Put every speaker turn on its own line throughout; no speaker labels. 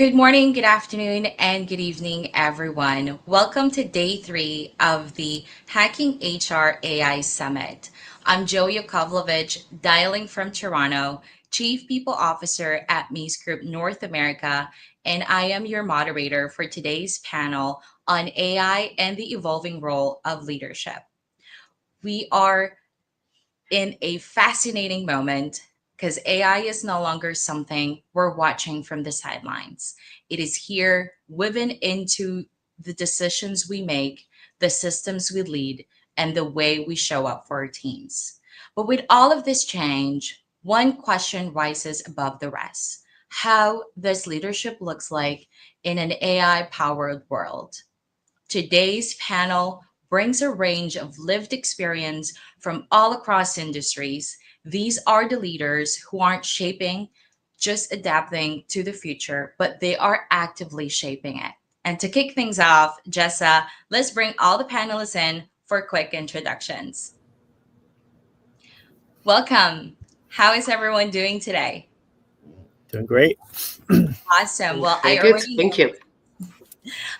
Good morning, good afternoon, and good evening, everyone. Welcome to day three of the Hacking HR AI Summit. I'm Joe Yakovlevich, dialing from Toronto, Chief People Officer at Mace Group North America, and I am your moderator for today's panel on AI and the evolving role of leadership. We are in a fascinating moment because AI is no longer something we're watching from the sidelines. It is here, woven into the decisions we make, the systems we lead, and the way we show up for our teams. But with all of this change, one question rises above the rest. How this leadership looks like in an AI powered world. Today's panel brings a range of lived experience from all across industries. These are the leaders who aren't shaping, just adapting to the future, but they are actively shaping it. And to kick things off, Jessa, let's bring all the panelists in for quick introductions. Welcome. How is everyone doing today?
Doing great.
Awesome. Well,
Very good. Thank you.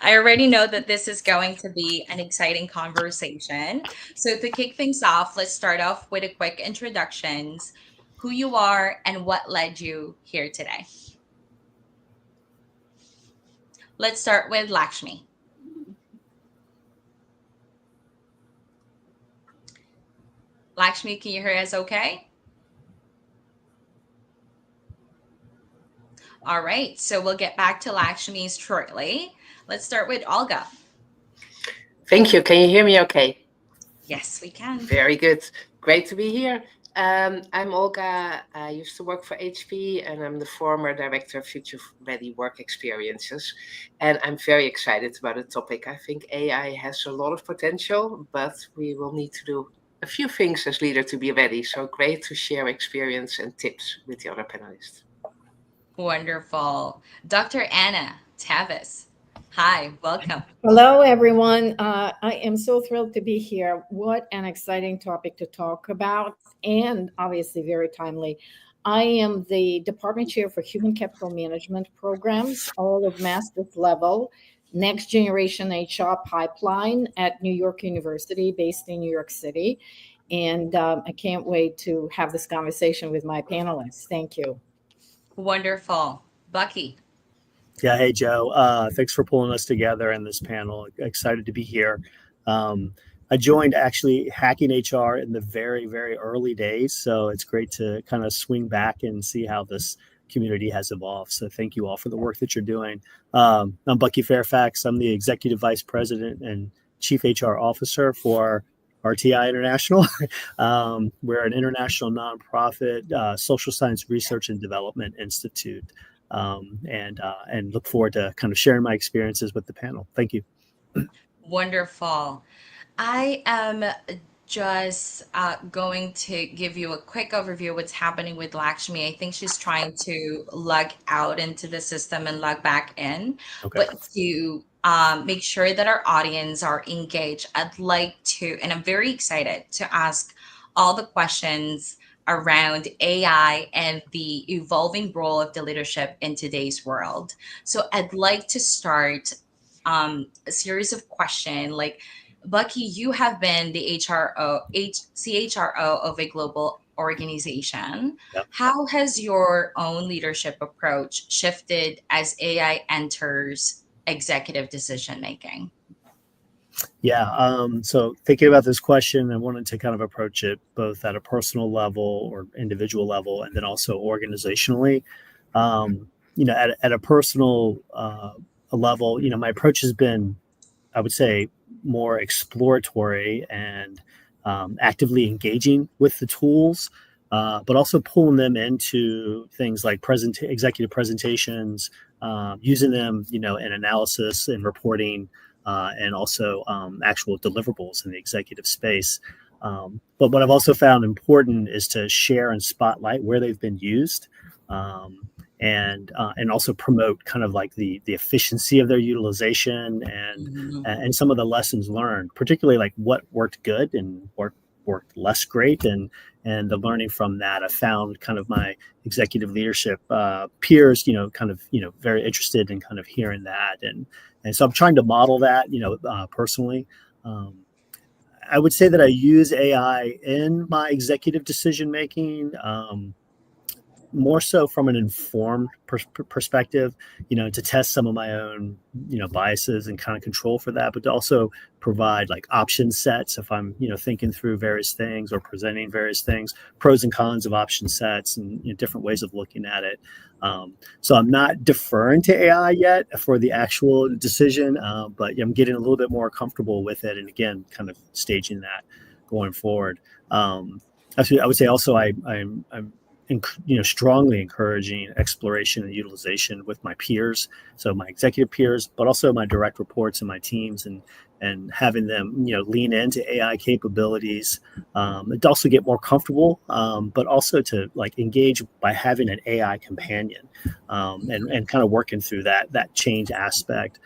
I already know that this is going to be an exciting conversation. So to kick things off, let's start off with a quick introductions, who you are and what led you here today. Let's start with Lakshmi. Lakshmi, can you hear us okay? All right, so we'll get back to Lakshmi's shortly. Let's start with Olga.
Thank you. Can you hear me okay?
Yes, we can.
Very good. Great to be here. I'm Olga. I used to work for HP and I'm the former director of Future Ready Work Experiences. And I'm very excited about the topic. I think AI has a lot of potential, but we will need to do a few things as leader to be ready. So great to share experience and tips with the other panelists.
Wonderful. Dr. Anna Tavis. Hi, welcome.
Hello, everyone. I am so thrilled to be here. What an exciting topic to talk about, and obviously very timely. I am the Department Chair for Human Capital Management Programs, all of master's level, Next Generation HR Pipeline at New York University, based in New York City. And I can't wait to have this conversation with my panelists. Thank you.
Wonderful. Bucky.
Yeah, hey, Joe. Thanks for pulling us together in this panel. Excited to be here. I joined actually Hacking HR in the very, very early days. So it's great to kind of swing back and see how this community has evolved. So thank you all for the work that you're doing. I'm Bucky Fairfax. I'm the Executive Vice President and Chief HR Officer for RTI International. We're an international nonprofit social science research and development institute. And look forward to kind of sharing my experiences with the panel. Thank you.
Wonderful. I am just going to give you a quick overview of what's happening with Lakshmi. I think she's trying to log out into the system and log back in.
Okay.
But to make sure that our audience are engaged, I'd like to, and I'm very excited to ask all the questions around AI and the evolving role of the leadership in today's world. So I'd like to start a series of questions like Bucky, you have been the CHRO of a global organization.
Yep.
How has your own leadership approach shifted as AI enters executive decision making?
Yeah. So thinking about this question, I wanted to kind of approach it both at a personal level or individual level, and then also organizationally. At a personal level, my approach has been, I would say, more exploratory and actively engaging with the tools, but also pulling them into things like executive presentations, using them, in analysis and reporting, and also actual deliverables in the executive space. But what I've also found important is to share and spotlight where they've been used. And also promote kind of like the efficiency of their utilization and some of the lessons learned, particularly like what worked good and worked less great, and the learning from that, I found kind of my executive leadership peers, kind of very interested in kind of hearing that, and so I'm trying to model that, personally. Um, I would say that I use AI in my executive decision making. More so from an informed perspective, to test some of my own, biases and kind of control for that, but to also provide like option sets if I'm, thinking through various things or presenting various things, pros and cons of option sets and different ways of looking at it. So I'm not deferring to AI yet for the actual decision, but I'm getting a little bit more comfortable with it. And again, kind of staging that going forward. Actually, I would say also I'm strongly encouraging exploration and utilization with my peers, so my executive peers, but also my direct reports and my teams, and having them lean into AI capabilities, and also get more comfortable, but also to like engage by having an AI companion, and kind of working through that change aspect.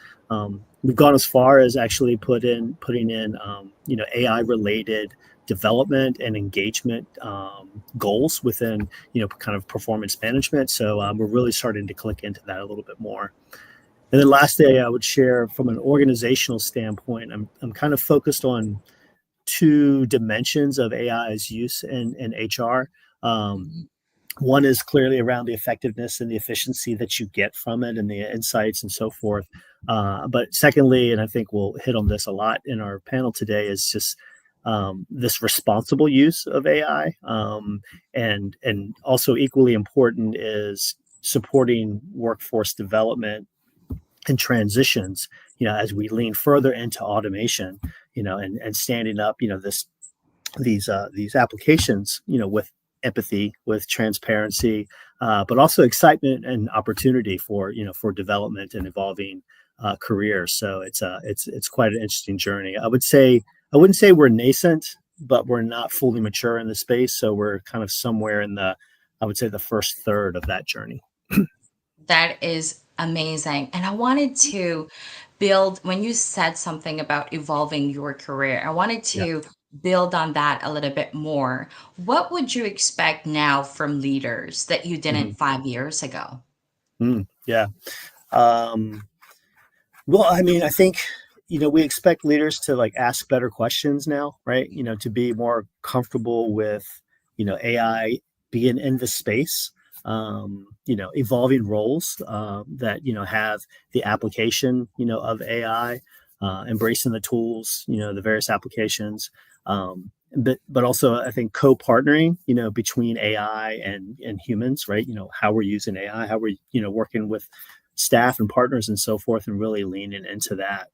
We've gone as far as actually putting in AI related development and engagement goals within kind of performance management. So we're really starting to click into that a little bit more. And then lastly, I would share from an organizational standpoint, I'm kind of focused on two dimensions of AI's use in HR. One is clearly around the effectiveness and the efficiency that you get from it and the insights and so forth. But secondly, and I think we'll hit on this a lot in our panel today, is just this responsible use of AI, and also equally important is supporting workforce development and transitions. As we lean further into automation, and standing up, these applications, with empathy, with transparency, but also excitement and opportunity for development and evolving careers. So it's quite an interesting journey. I wouldn't say we're nascent, but we're not fully mature in the space. So we're kind of somewhere in I would say the first third of that journey.
That is amazing. And I wanted to build, when you said something about evolving your career, I wanted
Yeah.
to build on that a little bit more. What would you expect now from leaders that you didn't
Mhm.
5 years ago?
Yeah. Um, well, I mean, I think, we expect leaders to like ask better questions now, right? To be more comfortable with, AI being in the space, evolving roles that, have the application, of AI, embracing the tools, the various applications. But also I think co-partnering, between AI and humans, right? How we're using AI, how we're, working with staff and partners and so forth, and really leaning into that.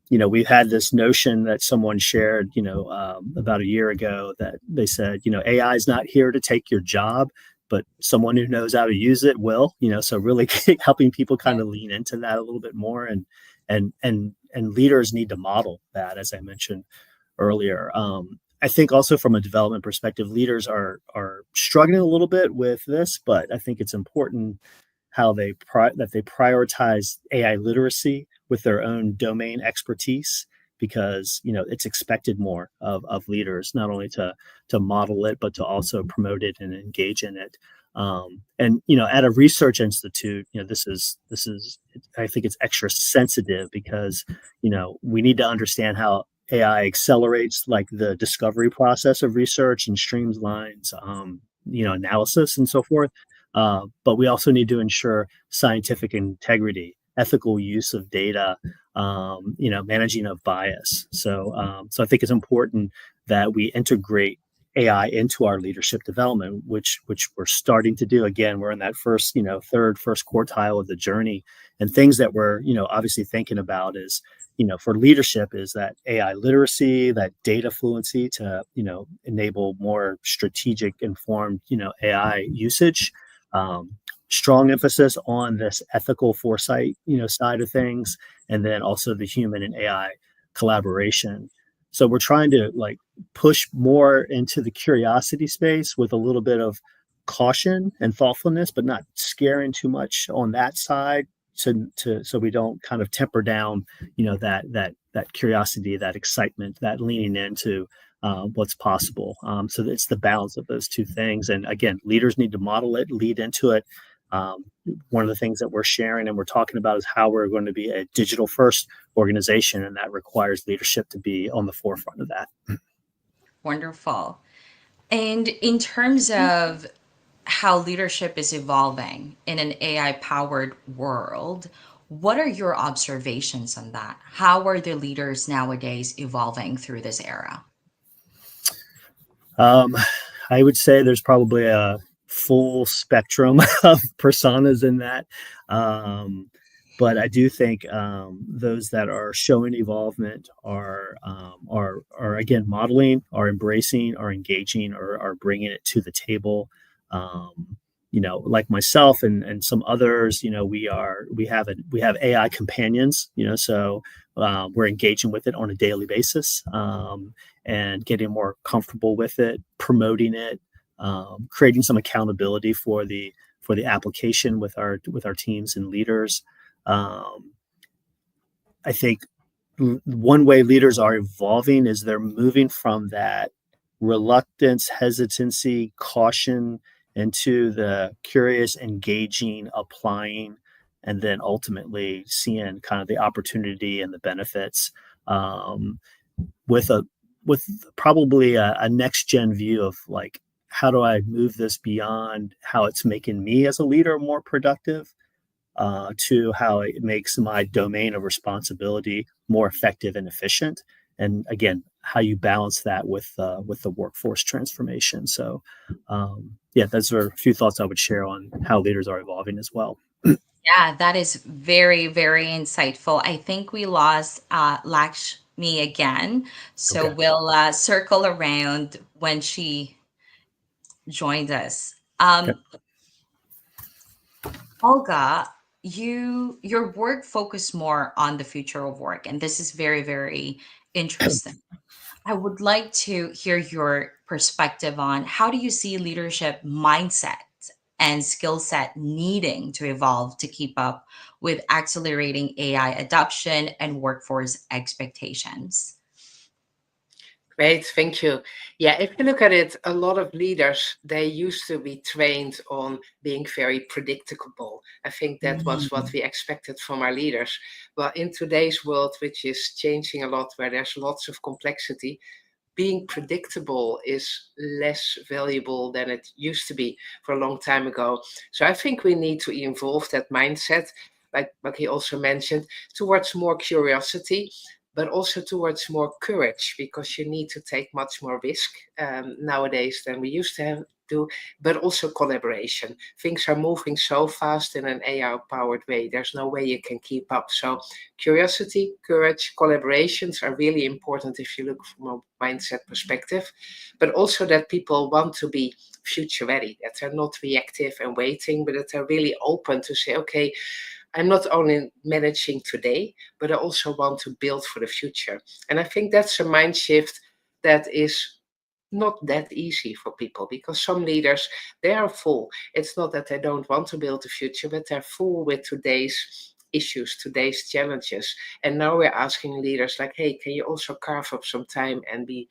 We've had this notion that someone shared, about a year ago, that they said, AI is not here to take your job, but someone who knows how to use it will, so really helping people kind of lean into that a little bit more, and leaders need to model that, as I mentioned earlier. I think also from a development perspective, leaders are struggling a little bit with this, but I think it's important how that they prioritize AI literacy with their own domain expertise, because it's expected more of leaders, not only to model it, but to also promote it and engage in it. And at a research institute, this is I think it's extra sensitive, because we need to understand how AI accelerates like the discovery process of research and streamlines analysis and so forth. But we also need to ensure scientific integrity, ethical use of data, managing of bias. So I think it's important that we integrate AI into our leadership development, which we're starting to do. Again, we're in that first, first quartile of the journey, and things that we're, obviously thinking about is, for leadership, is that AI literacy, that data fluency to, enable more strategic, informed, AI usage. Strong emphasis on this ethical foresight, side of things, and then also the human and AI collaboration. So we're trying to like push more into the curiosity space with a little bit of caution and thoughtfulness, but not scaring too much on that side, so we don't kind of temper down, that curiosity, that excitement, that leaning into what's possible. So it's the balance of those two things. And again, leaders need to model it, lead into it. One of the things that we're sharing and we're talking about is how we're going to be a digital first organization, and that requires leadership to be on the forefront of that.
Wonderful. And in terms of how leadership is evolving in an AI powered world, what are your observations on that? How are the leaders nowadays evolving through this era?
I would say there's probably a full spectrum of personas in that. But I do think those that are showing evolvement are again modeling, are embracing, are engaging, or are bringing it to the table. Like myself and some others, we have AI companions, so we're engaging with it on a daily basis, and getting more comfortable with it, promoting it, creating some accountability for the application with our teams and leaders. I think one way leaders are evolving is they're moving from that reluctance, hesitancy, caution into the curious, engaging, applying, and then ultimately seeing kind of the opportunity and the benefits, with probably a next gen view of like, how do I move this beyond how it's making me as a leader more productive, to how it makes my domain of responsibility more effective and efficient. And again, how you balance that with the workforce transformation. So, those are a few thoughts I would share on how leaders are evolving as well.
Yeah, that is very, very insightful. I think we lost Lakshmi again. So
Okay.
we'll circle around when she joins us.
Okay.
Olga, your work focused more on the future of work, and this is very, very interesting. I would like to hear your perspective on how do you see leadership mindset and skill set needing to evolve to keep up with accelerating AI adoption and workforce expectations?
Great, thank you. Yeah, if you look at it, a lot of leaders, they used to be trained on being very predictable. I think that was what
Mm,
we expected from our leaders. But in today's world, which is changing a lot, where there's lots of complexity, being predictable is less valuable than it used to be for a long time ago. So I think we need to evolve that mindset, like he also mentioned, towards more curiosity, but also towards more courage, because you need to take much more risk nowadays than we used to have to, but also collaboration. Things are moving so fast in an AI powered way. There's no way you can keep up. So curiosity, courage, collaborations are really important if you look from a mindset perspective, but also that people want to be future ready, that they're not reactive and waiting, but that they're really open to say, okay, I'm not only managing today, but I also want to build for the future. And I think that's a mind shift that is not that easy for people, because some leaders, they are full. It's not that they don't want to build the future, but they're full with today's issues, today's challenges. And now we're asking leaders like, hey, can you also carve up some time and be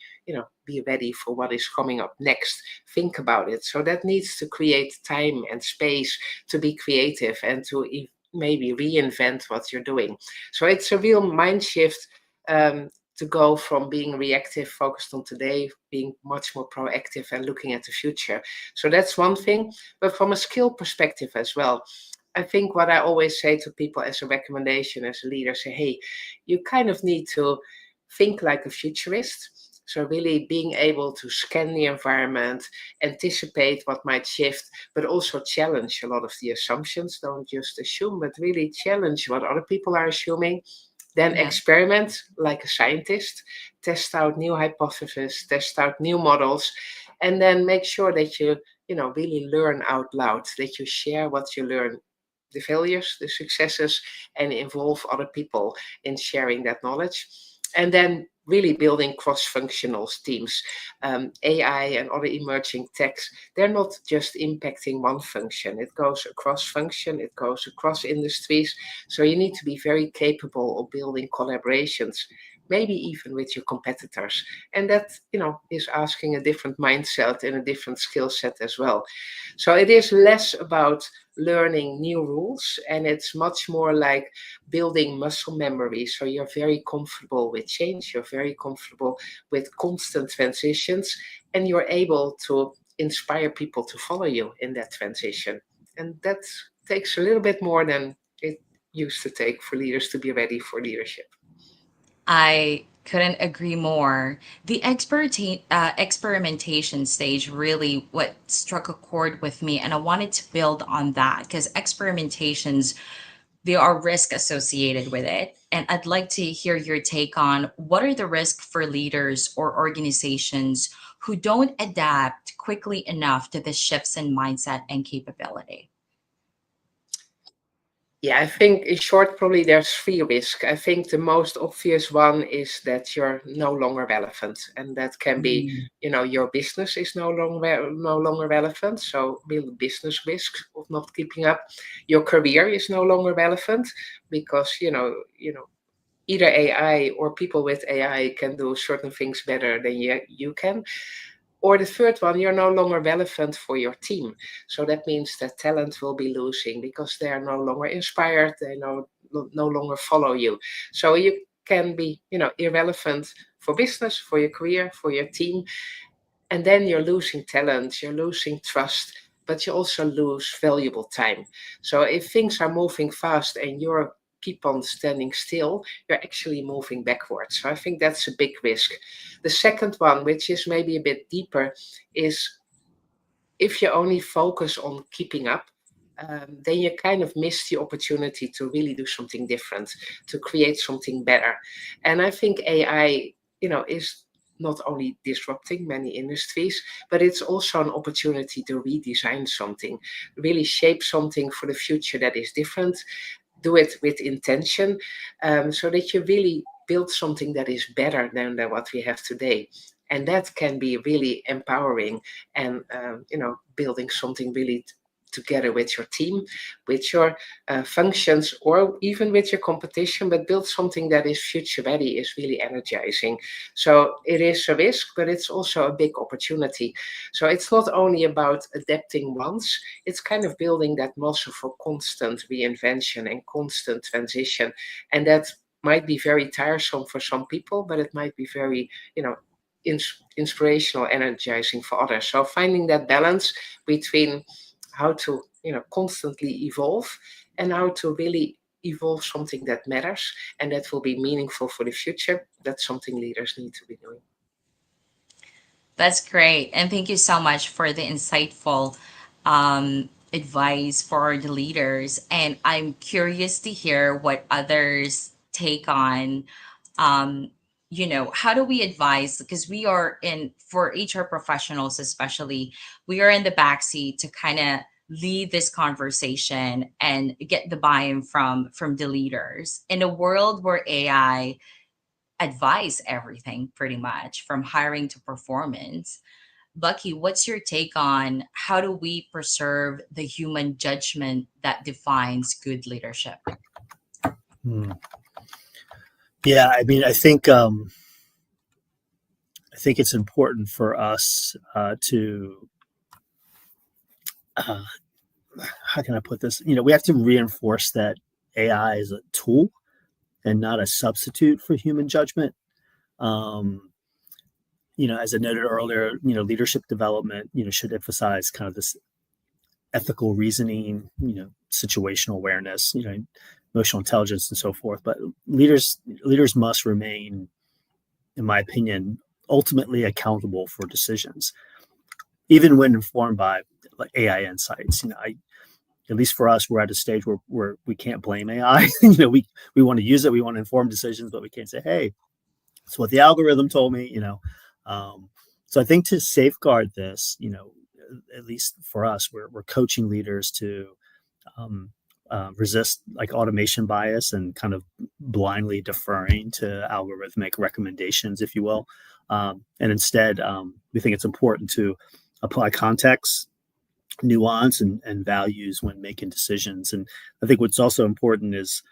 ready for what is coming up next? Think about it. So that needs to create time and space to be creative and to maybe reinvent what you're doing. So it's a real mind shift, to go from being reactive, focused on today, being much more proactive and looking at the future. So that's one thing. But from a skill perspective as well, I think what I always say to people as a recommendation, as a leader, say, hey, you kind of need to think like a futurist. So really being able to scan the environment, anticipate what might shift, but also challenge a lot of the assumptions. Don't just assume, but really challenge what other people are assuming. Then
yeah.
experiment like a scientist, test out new hypotheses, test out new models, and then make sure that you really learn out loud, that you share what you learn, the failures, the successes, and involve other people in sharing that knowledge. And then really building cross-functional teams. AI and other emerging techs, they're not just impacting one function. It goes across function, it goes across industries. So you need to be very capable of building collaborations maybe even with your competitors. And that, is asking a different mindset and a different skill set as well. So it is less about learning new rules, and it's much more like building muscle memory. So you're very comfortable with change, you're very comfortable with constant transitions, and you're able to inspire people to follow you in that transition. And that takes a little bit more than it used to take for leaders to be ready for leadership.
I couldn't agree more. The experimentation stage really what struck a chord with me, and I wanted to build on that because experimentations, there are risks associated with it. And I'd like to hear your take on what are the risks for leaders or organizations who don't adapt quickly enough to the shifts in mindset and capability.
Yeah, I think in short, probably there's three risks. I think the most obvious one is that you're no longer relevant, and that can be, your business is no longer relevant. So real business risks of not keeping up. Your career is no longer relevant because either AI or people with AI can do certain things better than you can. Or the third one, you're no longer relevant for your team. So that means that talent will be losing because they are no longer inspired, they no longer follow you. So you can be, irrelevant for business, for your career, for your team. And then you're losing talent, you're losing trust, but you also lose valuable time. So if things are moving fast and you're keep on standing still, you're actually moving backwards. So I think that's a big risk. The second one, which is maybe a bit deeper, is if you only focus on keeping up, then you kind of miss the opportunity to really do something different, to create something better. And I think AI, is not only disrupting many industries, but it's also an opportunity to redesign something, really shape something for the future that is different, do it with intention, so that you really build something that is better than what we have today. And that can be really empowering and, building something really together with your team, with your functions, or even with your competition, but build something that is future ready is really energizing. So it is a risk, but it's also a big opportunity. So it's not only about adapting once, it's kind of building that muscle for constant reinvention and constant transition. And that might be very tiresome for some people, but it might be very, inspirational, energizing for others. So finding that balance between how to constantly evolve and how to really evolve something that matters and that will be meaningful for the future, that's something leaders need to be doing.
That's great. And thank you so much for the insightful advice for the leaders. And I'm curious to hear what others take on, how do we advise? Because we are for HR professionals, especially, we are in the backseat to kind of lead this conversation and get the buy-in from the leaders in a world where AI advise everything pretty much from hiring to performance. Bucky, what's your take on how do we preserve the human judgment that defines good leadership?
Yeah, I mean, I think it's important for us to how can I put this? We have to reinforce that AI is a tool and not a substitute for human judgment. As I noted earlier, leadership development, should emphasize kind of this ethical reasoning, situational awareness, emotional intelligence and so forth. But leaders must remain, in my opinion, ultimately accountable for decisions, even when informed by like AI insights. At least for us, we're at a stage where we can't blame AI. We want to use it, we want to inform decisions, but we can't say, hey, it's what the algorithm told me, So I think to safeguard this, at least for us, we're coaching leaders to resist like automation bias and kind of blindly deferring to algorithmic recommendations, if you will. And instead, we think it's important to apply context, nuance, and values when making decisions. And I think what's also important is,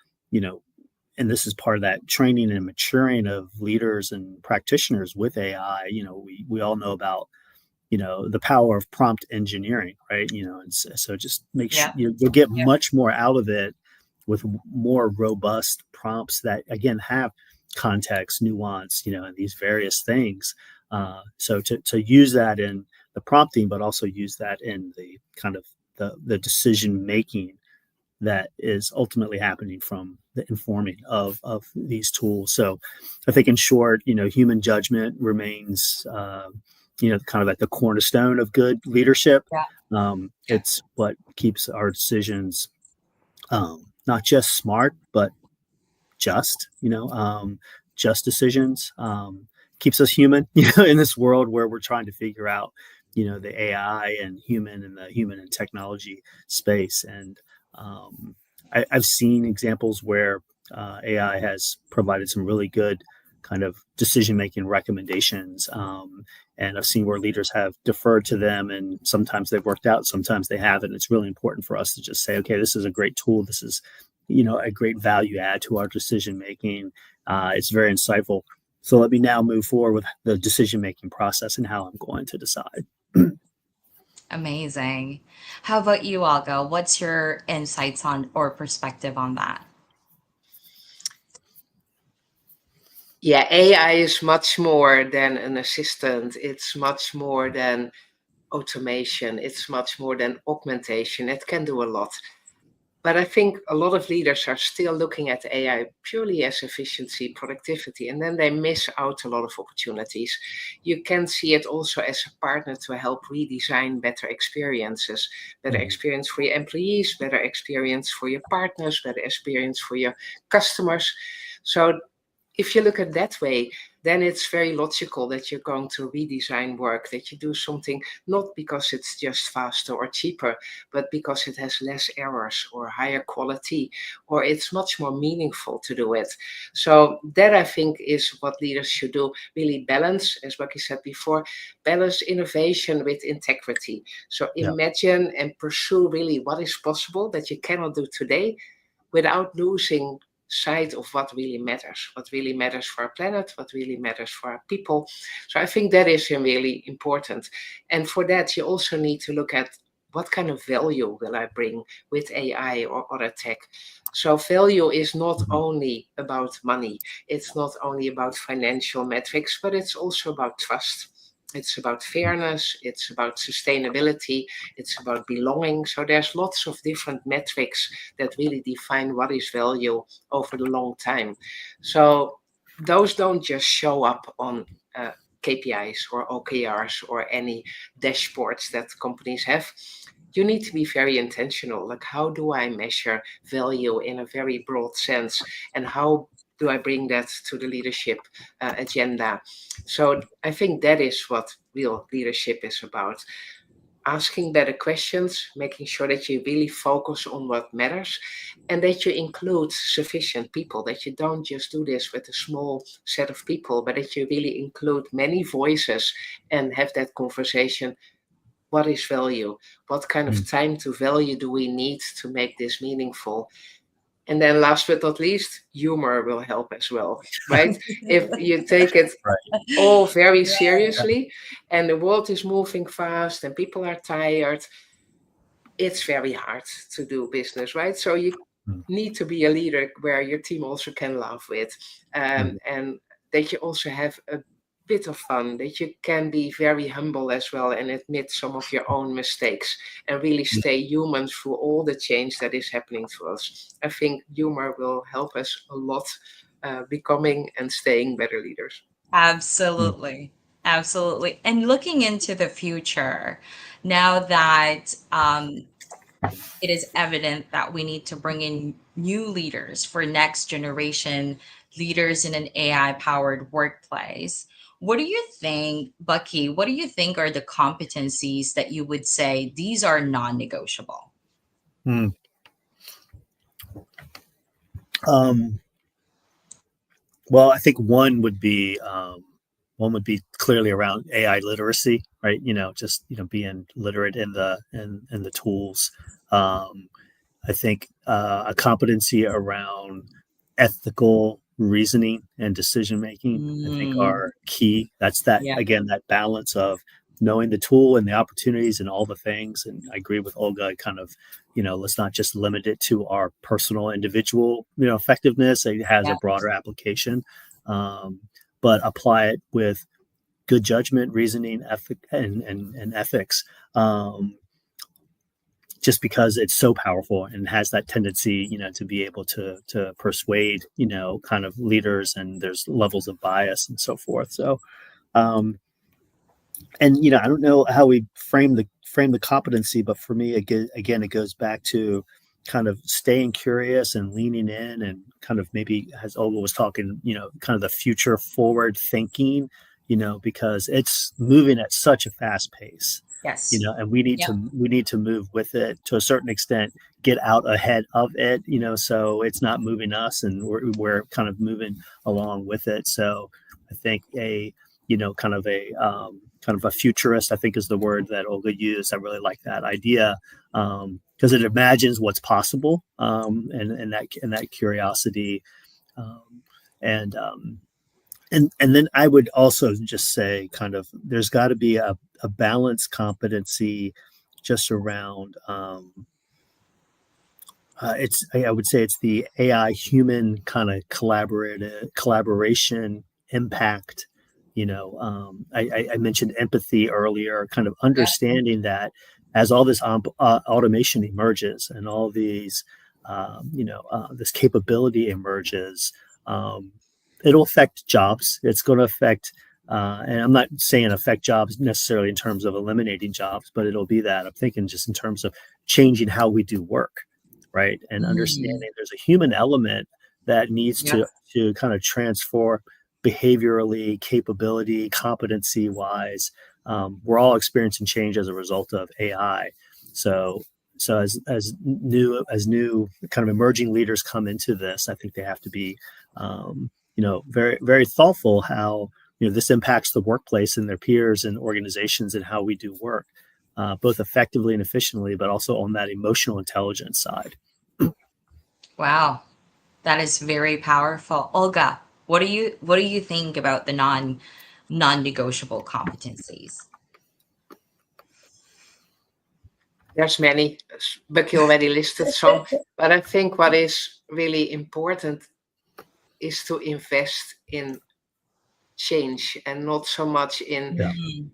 and this is part of that training and maturing of leaders and practitioners with AI. We all know about the power of prompt engineering, right? And so just make sure
Yeah.
you'll get much more out of it with more robust prompts that again have context, nuance, and these various things. So to use that in the prompting, but also use that in the kind of the decision making that is ultimately happening from the informing of these tools. So I think in short, human judgment remains, kind of at the cornerstone of good leadership. It's what keeps our decisions not just smart, but just, just decisions, keeps us human, in this world where we're trying to figure out, the AI and the human and technology space. And I've seen examples where AI has provided some really good kind of decision-making recommendations. And I've seen where leaders have deferred to them, and sometimes they've worked out, sometimes they haven't. It's really important for us to just say, okay, this is a great tool. This is, a great value add to our decision making. It's very insightful. So let me now move forward with the decision making process and how I'm going to decide.
Amazing. How about you, Olga? What's your insights on or perspective on that?
Yeah, AI is much more than an assistant. It's much more than automation. It's much more than augmentation. It can do a lot. But I think a lot of leaders are still looking at AI purely as efficiency, productivity, and then they miss out a lot of opportunities. You can see it also as a partner to help redesign better experiences, better experience for your employees, better experience for your partners, better experience for your customers. So if you look at that way, then it's very logical that you're going to redesign work, that you do something not because it's just faster or cheaper, but because it has less errors or higher quality, or it's much more meaningful to do it. So that I think is what leaders should do, really balance, as Bucky said before, balance innovation with integrity. So imagine and pursue really what is possible that you cannot do today without losing sight of what really matters for our planet, what really matters for our people. So I think that is really important. And for that, you also need to look at what kind of value will I bring with AI or other tech. So value is not only about money, it's not only about financial metrics, but it's also about trust. It's about fairness, it's about sustainability, it's about belonging. So there's lots of different metrics that really define what is value over the long time. So those don't just show up on KPIs or OKRs or any dashboards that companies have. You need to be very intentional. Like, how do I measure value in a very broad sense? And how do I bring that to the leadership agenda? So I think that is what real leadership is about. Asking better questions, making sure that you really focus on what matters, and that you include sufficient people, that you don't just do this with a small set of people, but that you really include many voices and have that conversation. What is value? What kind of time to value do we need to make this meaningful? And then last but not least, humor will help as well, right? If you take it all very seriously and the world is moving fast and people are tired, it's very hard to do business, right? So you need to be a leader where your team also can laugh with, and that you also have a bit of fun, that you can be very humble as well and admit some of your own mistakes and really stay human through all the change that is happening to us. I think humor will help us a lot becoming and staying better leaders.
Absolutely. Absolutely. And looking into the future, now that it is evident that we need to bring in new leaders for next generation leaders in an AI powered workplace. What do you think, Bucky? What do you think are the competencies that you would say these are non negotiable?
Well, I think one would be clearly around AI literacy, right? Just being literate in the tools. I think a competency around ethical reasoning and decision making, I think,
Mm,
are key. That's that,
yeah,
again, that balance of knowing the tool and the opportunities and all the things. And I agree with Olga, kind of, let's not just limit it to our personal individual, effectiveness. It has
yeah,
a broader application, um, but apply it with good judgment, reasoning, and ethics. Just because it's so powerful and has that tendency, to be able to persuade, kind of leaders, and there's levels of bias and so forth. So, um, and I don't know how we frame the competency, but for me, again, it goes back to kind of staying curious and leaning in, and kind of, maybe, as Olga was talking, kind of the future forward thinking, because it's moving at such a fast pace,
yes,
and we need
yeah,
to move with it to a certain extent, get out ahead of it, so it's not moving us, and we're kind of moving along with it. So I think kind of a futurist, I think, is the word that Olga used. I really like that idea, because it imagines what's possible, and that curiosity, um, and um, and then I would also just say, kind of, there's got to be a balanced competency just around. I would say it's the AI human kind of collaboration impact. I mentioned empathy earlier, kind of
yeah,
understanding that as all this automation emerges, and all these, this capability emerges, um, it'll affect jobs. It's going to affect, and I'm not saying affect jobs necessarily in terms of eliminating jobs, but it'll be that. I'm thinking just in terms of changing how we do work, right? And
mm,
understanding there's a human element that needs
yeah,
to kind of transform behaviorally, capability, competency wise. We're all experiencing change as a result of AI. So as new kind of emerging leaders come into this, I think they have to be, very, very thoughtful how, this impacts the workplace and their peers and organizations, and how we do work, both effectively and efficiently, but also on that emotional intelligence side.
wow, that is very powerful. Olga, what do you think about the non-negotiable competencies?
There's many, but you already listed some. But I think what is really important is to invest in change and not so much in
Yeah.
Mm,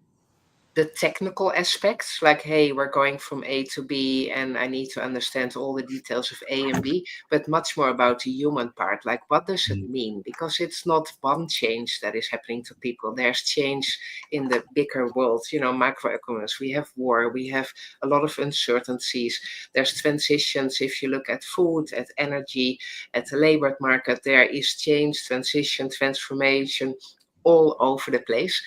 the technical aspects, like, hey, we're going from A to B and I need to understand all the details of A and B, but much more about the human part. Like, what does it mean? Because it's not one change that is happening to people. There's change in the bigger world, macroeconomics. We have war, we have a lot of uncertainties. There's transitions. If you look at food, at energy, at the labor market, there is change, transition, transformation all over the place.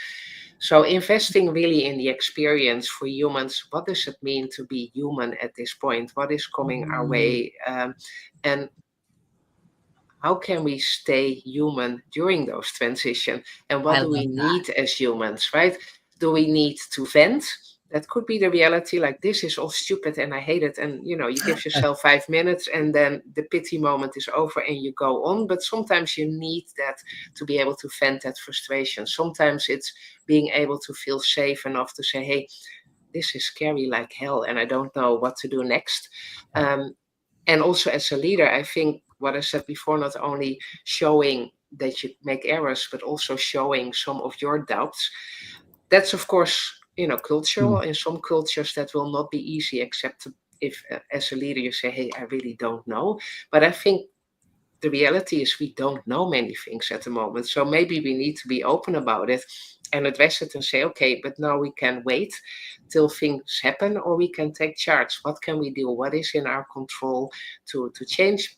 So investing really in the experience for humans, what does it mean to be human at this point? What is coming our
mm,
way? And how can we stay human during those transitions? And
I
what do we
love that.
need as humans, right? Do we need to vent? That could be the reality, like, this is all stupid and I hate it. And, you give yourself 5 minutes and then the pity moment is over and you go on. But sometimes you need that to be able to vent that frustration. Sometimes it's being able to feel safe enough to say, hey, this is scary like hell and I don't know what to do next. And also as a leader, I think what I said before, not only showing that you make errors, but also showing some of your doubts. That's of course, cultural. In some cultures that will not be easy, except if as a leader you say, hey, I really don't know. But I think the reality is we don't know many things at the moment. So maybe we need to be open about it and address it and say, okay, but now we can wait till things happen, or we can take charge. What can we do? What is in our control to change?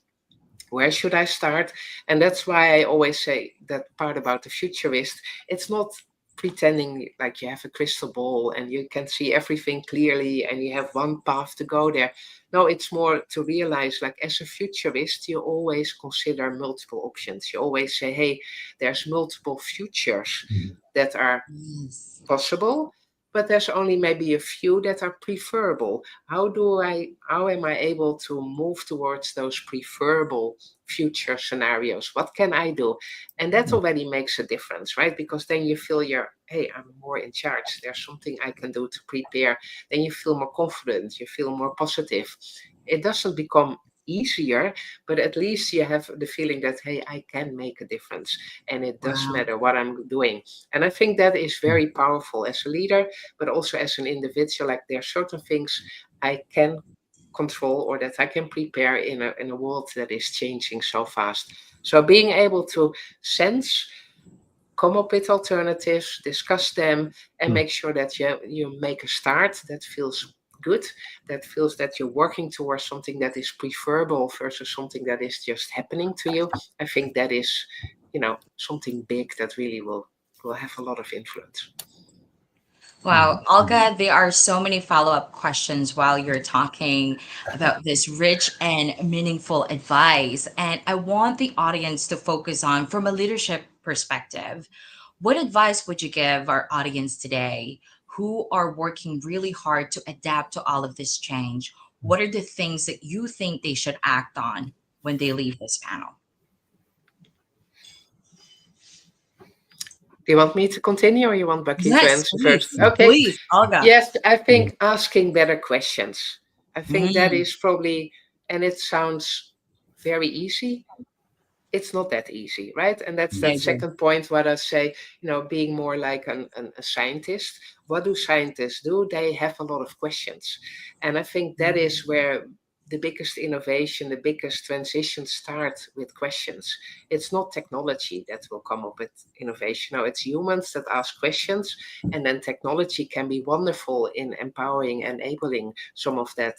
Where should I start? And that's why I always say that part about the futurist, it's not pretending like you have a crystal ball and you can see everything clearly and you have one path to go there. No, it's more to realize, like, as a futurist, you always consider multiple options. You always say, hey, there's multiple futures that are
Yes.
possible, but there's only maybe a few that are preferable. How am I able to move towards those preferable future scenarios? What can I do? And that already makes a difference, right? Because then you feel hey, I'm more in charge. There's something I can do to prepare. Then you feel more confident, you feel more positive. It doesn't become easier, but at least you have the feeling that, hey, I can make a difference, and it does matter what I'm doing. And I think that is very powerful as a leader, but also as an individual. Like, there are certain things I can control or that I can prepare in a world that is changing so fast. So being able to sense, come up with alternatives, discuss them, and make sure that you make a start that feels good, that feels that you're working towards something that is preferable versus something that is just happening to you. I think that is, something big that really will have a lot of influence.
Wow, Olga, there are so many follow-up questions while you're talking about this rich and meaningful advice. And I want the audience to focus on, from a leadership perspective, what advice would you give our audience today who are working really hard to adapt to all of this change? What are the things that you think they should act on when they leave this panel?
Do you want me to continue, or you want Bucky to
Yes,
answer
please.
first? Okay.
Please, Olga.
Yes, I think asking better questions. I think that is probably, and it sounds very easy. It's not that easy, right? And that's that second point, what I say, being more like a scientist. What do scientists do? They have a lot of questions. And I think that is where the biggest innovation, the biggest transition start with questions. It's not technology that will come up with innovation. No, it's humans that ask questions, and then technology can be wonderful in empowering, enabling some of that,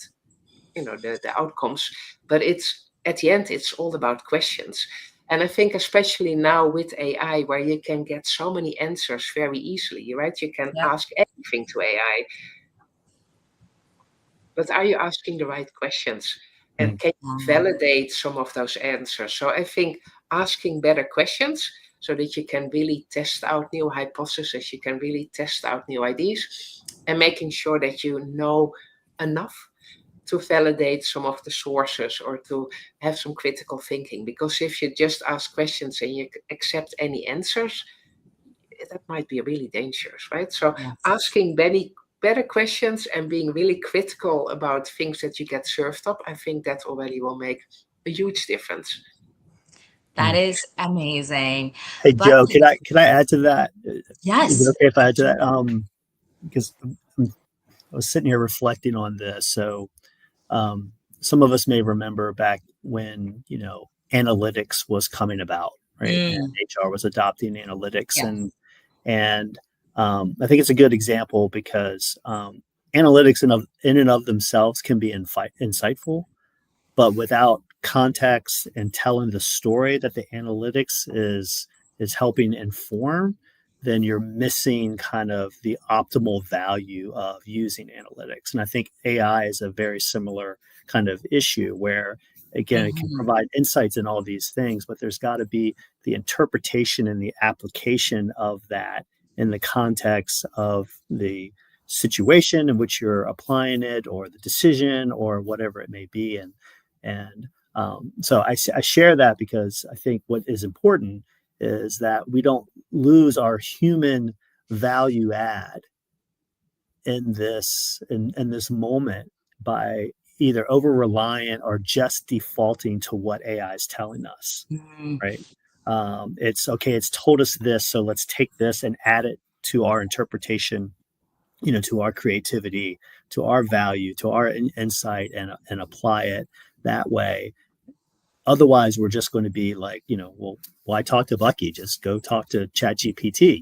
the outcomes. But at the end, it's all about questions. And I think especially now with AI, where you can get so many answers very easily, right? You can ask anything to AI. But are you asking the right questions? And can you validate some of those answers? So I think asking better questions so that you can really test out new hypotheses, you can really test out new ideas, and making sure that you know enough to validate some of the sources or to have some critical thinking. Because if you just ask questions and you accept any answers, that might be really dangerous, right? So asking better questions and being really critical about things that you get served up, I think that already will make a huge difference.
That is amazing.
Hey, Joe, can I add to that?
Yes.
Is it okay if I add to that? Because I was sitting here reflecting on this. So some of us may remember back when, analytics was coming about, right? And HR was adopting analytics. And I think it's a good example because analytics in and of themselves can be insightful, but without context and telling the story that the analytics is helping inform, then you're missing kind of the optimal value of using analytics. And I think AI is a very similar kind of issue where, again, it can provide insights in all these things, but there's got to be the interpretation and the application of that in the context of the situation in which you're applying it, or the decision, or whatever it may be. And so I share that because I think what is important is that we don't lose our human value add in this moment by either over reliant or just defaulting to what AI is telling us, right? It's okay. It's told us this, so let's take this and add it to our interpretation, to our creativity, to our value, to our insight, and apply it that way. Otherwise, we're just going to be like, well, why talk to Bucky? Just go talk to ChatGPT,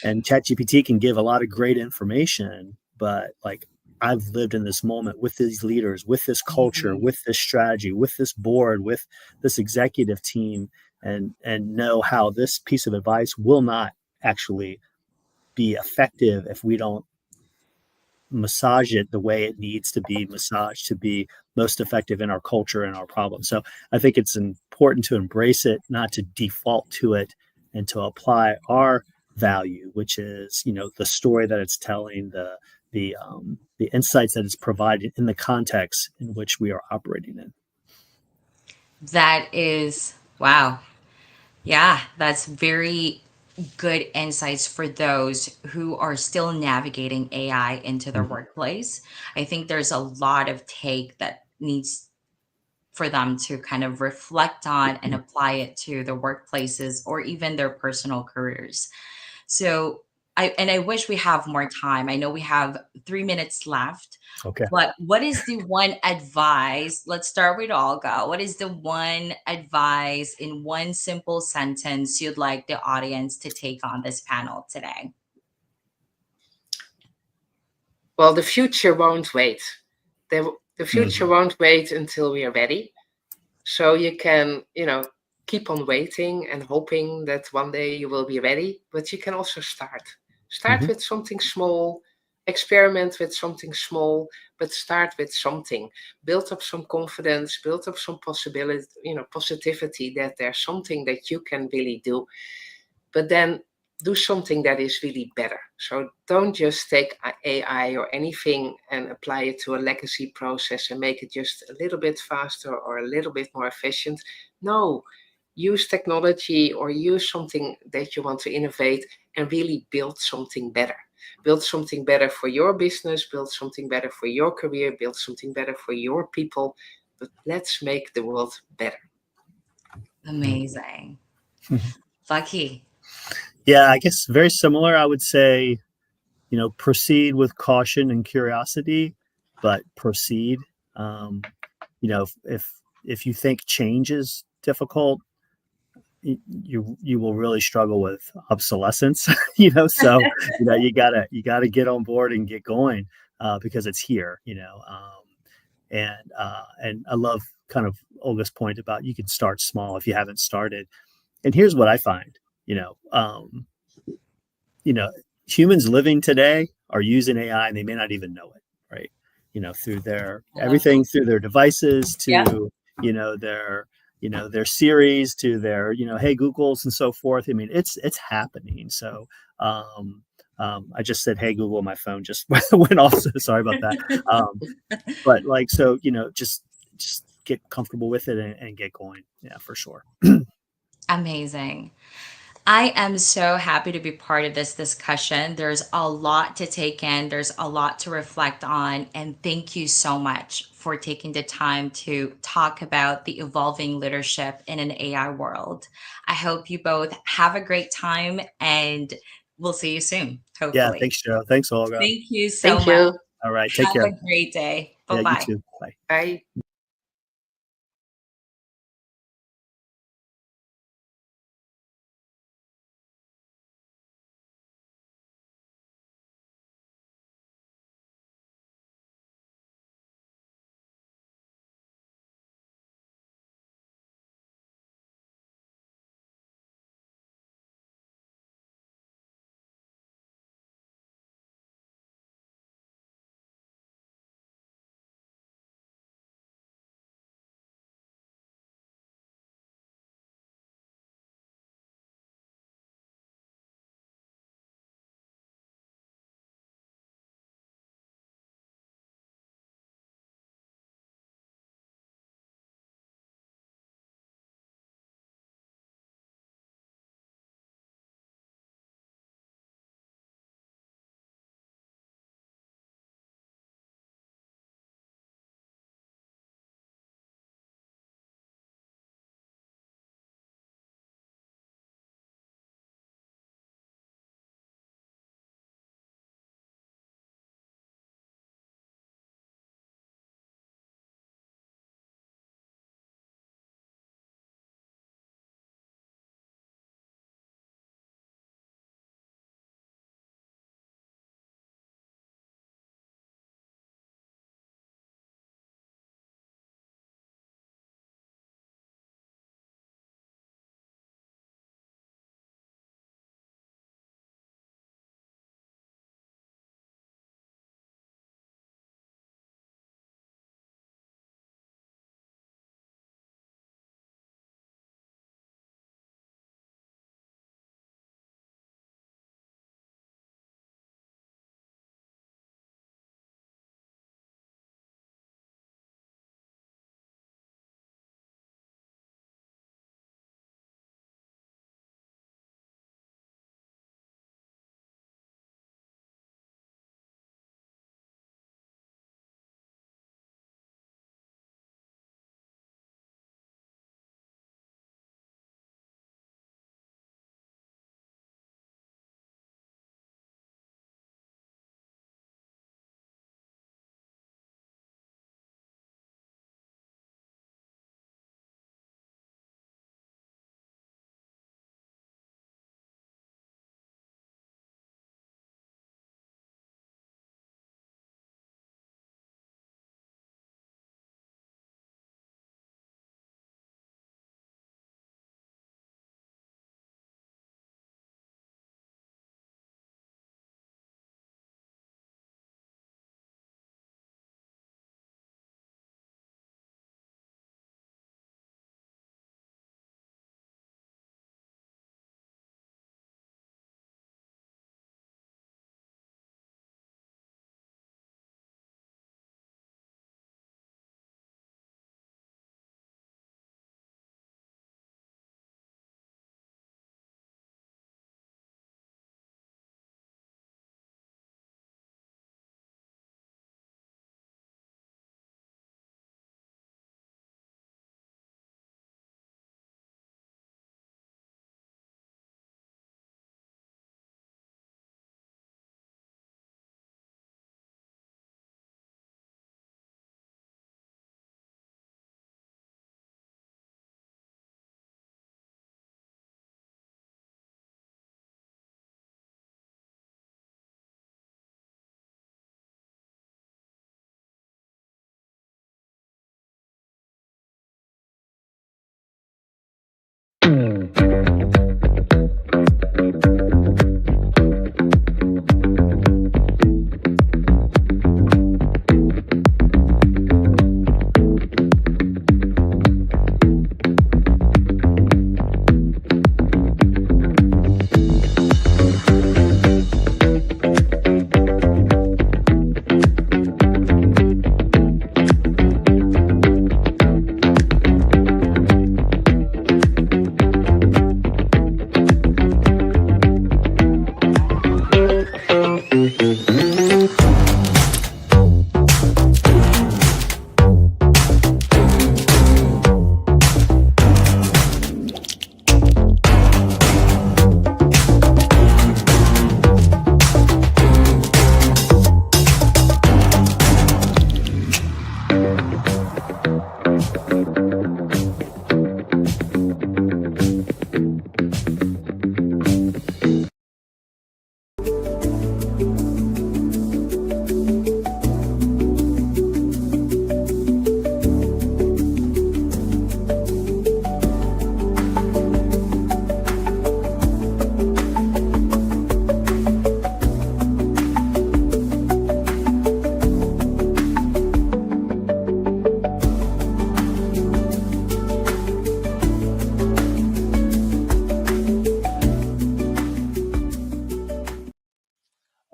and ChatGPT can give a lot of great information, but like, I've lived in this moment with these leaders, with this culture, with this strategy, with this board, with this executive team, and know how this piece of advice will not actually be effective if we don't massage it the way it needs to be massaged to be most effective in our culture and our problem. So I think it's important to embrace it, not to default to it, and to apply our value, which is, the story that it's telling, the insights that it's providing in the context in which we are operating in.
That is, wow. Yeah, that's very good insights for those who are still navigating AI into their
Mhm.
workplace. I think there's a lot of take that needs for them to kind of reflect on and apply it to their workplaces or even their personal careers. So I wish we have more time. I know we have 3 minutes left,
Okay.
but what is the one advice? Let's start with Olga. What is the one advice in one simple sentence you'd like the audience to take on this panel today?
Well, the future won't wait. The future
Mhm.
won't wait until we are ready. So you can, keep on waiting and hoping that one day you will be ready, but you can also start. Start
Mhm.
with something small, experiment with something small, but start with something. Build up some confidence, build up some possibility, positivity that there's something that you can really do. But then do something that is really better. So don't just take AI or anything and apply it to a legacy process and make it just a little bit faster or a little bit more efficient. No, use technology or use something that you want to innovate and really build something better. Build something better for your business, build something better for your career, build something better for your people. But let's make the world better.
Amazing. Lucky.
Yeah, I guess very similar. I would say, proceed with caution and curiosity, but proceed. Um, if you think change is difficult, you will really struggle with obsolescence. So you gotta get on board and get going, because it's here. And I love kind of Olga's point about you can start small if you haven't started. And here's what I find, you know, um, you know, humans living today are using AI and they may not even know it, right? Through their
I love
everything, through their devices
that.
to, their, their Series to their, Hey Googles and so forth. I mean, it's happening. So, I just said, Hey Google, my phone just went off. So sorry about that. But like, so, just get comfortable with it and get going. Yeah, for sure.
Amazing. I am so happy to be part of this discussion. There's a lot to take in, there's a lot to reflect on. And thank you so much for taking the time to talk about the evolving leadership in an AI world. I hope you both have a great time and we'll see you soon,
Yeah.
hopefully.
Thanks, Joe. Thanks, Olga.
Thank you so
Thank
much.
you.
All right. Take
Have
care.
a great day. Bye
Yeah, you
bye.
too. Bye.
Bye.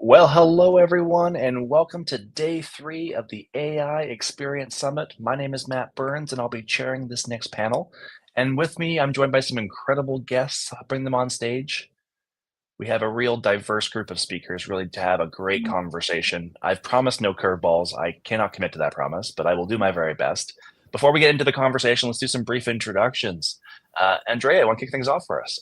Well, hello everyone, and welcome to day 3 of the AI Experience Summit. My name is Matt Burns, and I'll be chairing this next panel. And with me, I'm joined by some incredible guests. I'll bring them on stage. We have a real diverse group of speakers, really, to have a great conversation. I've promised no curveballs. I cannot commit to that promise, but I will do my very best. Before we get into the conversation, let's do some brief introductions. Andrea, want to kick things off for us?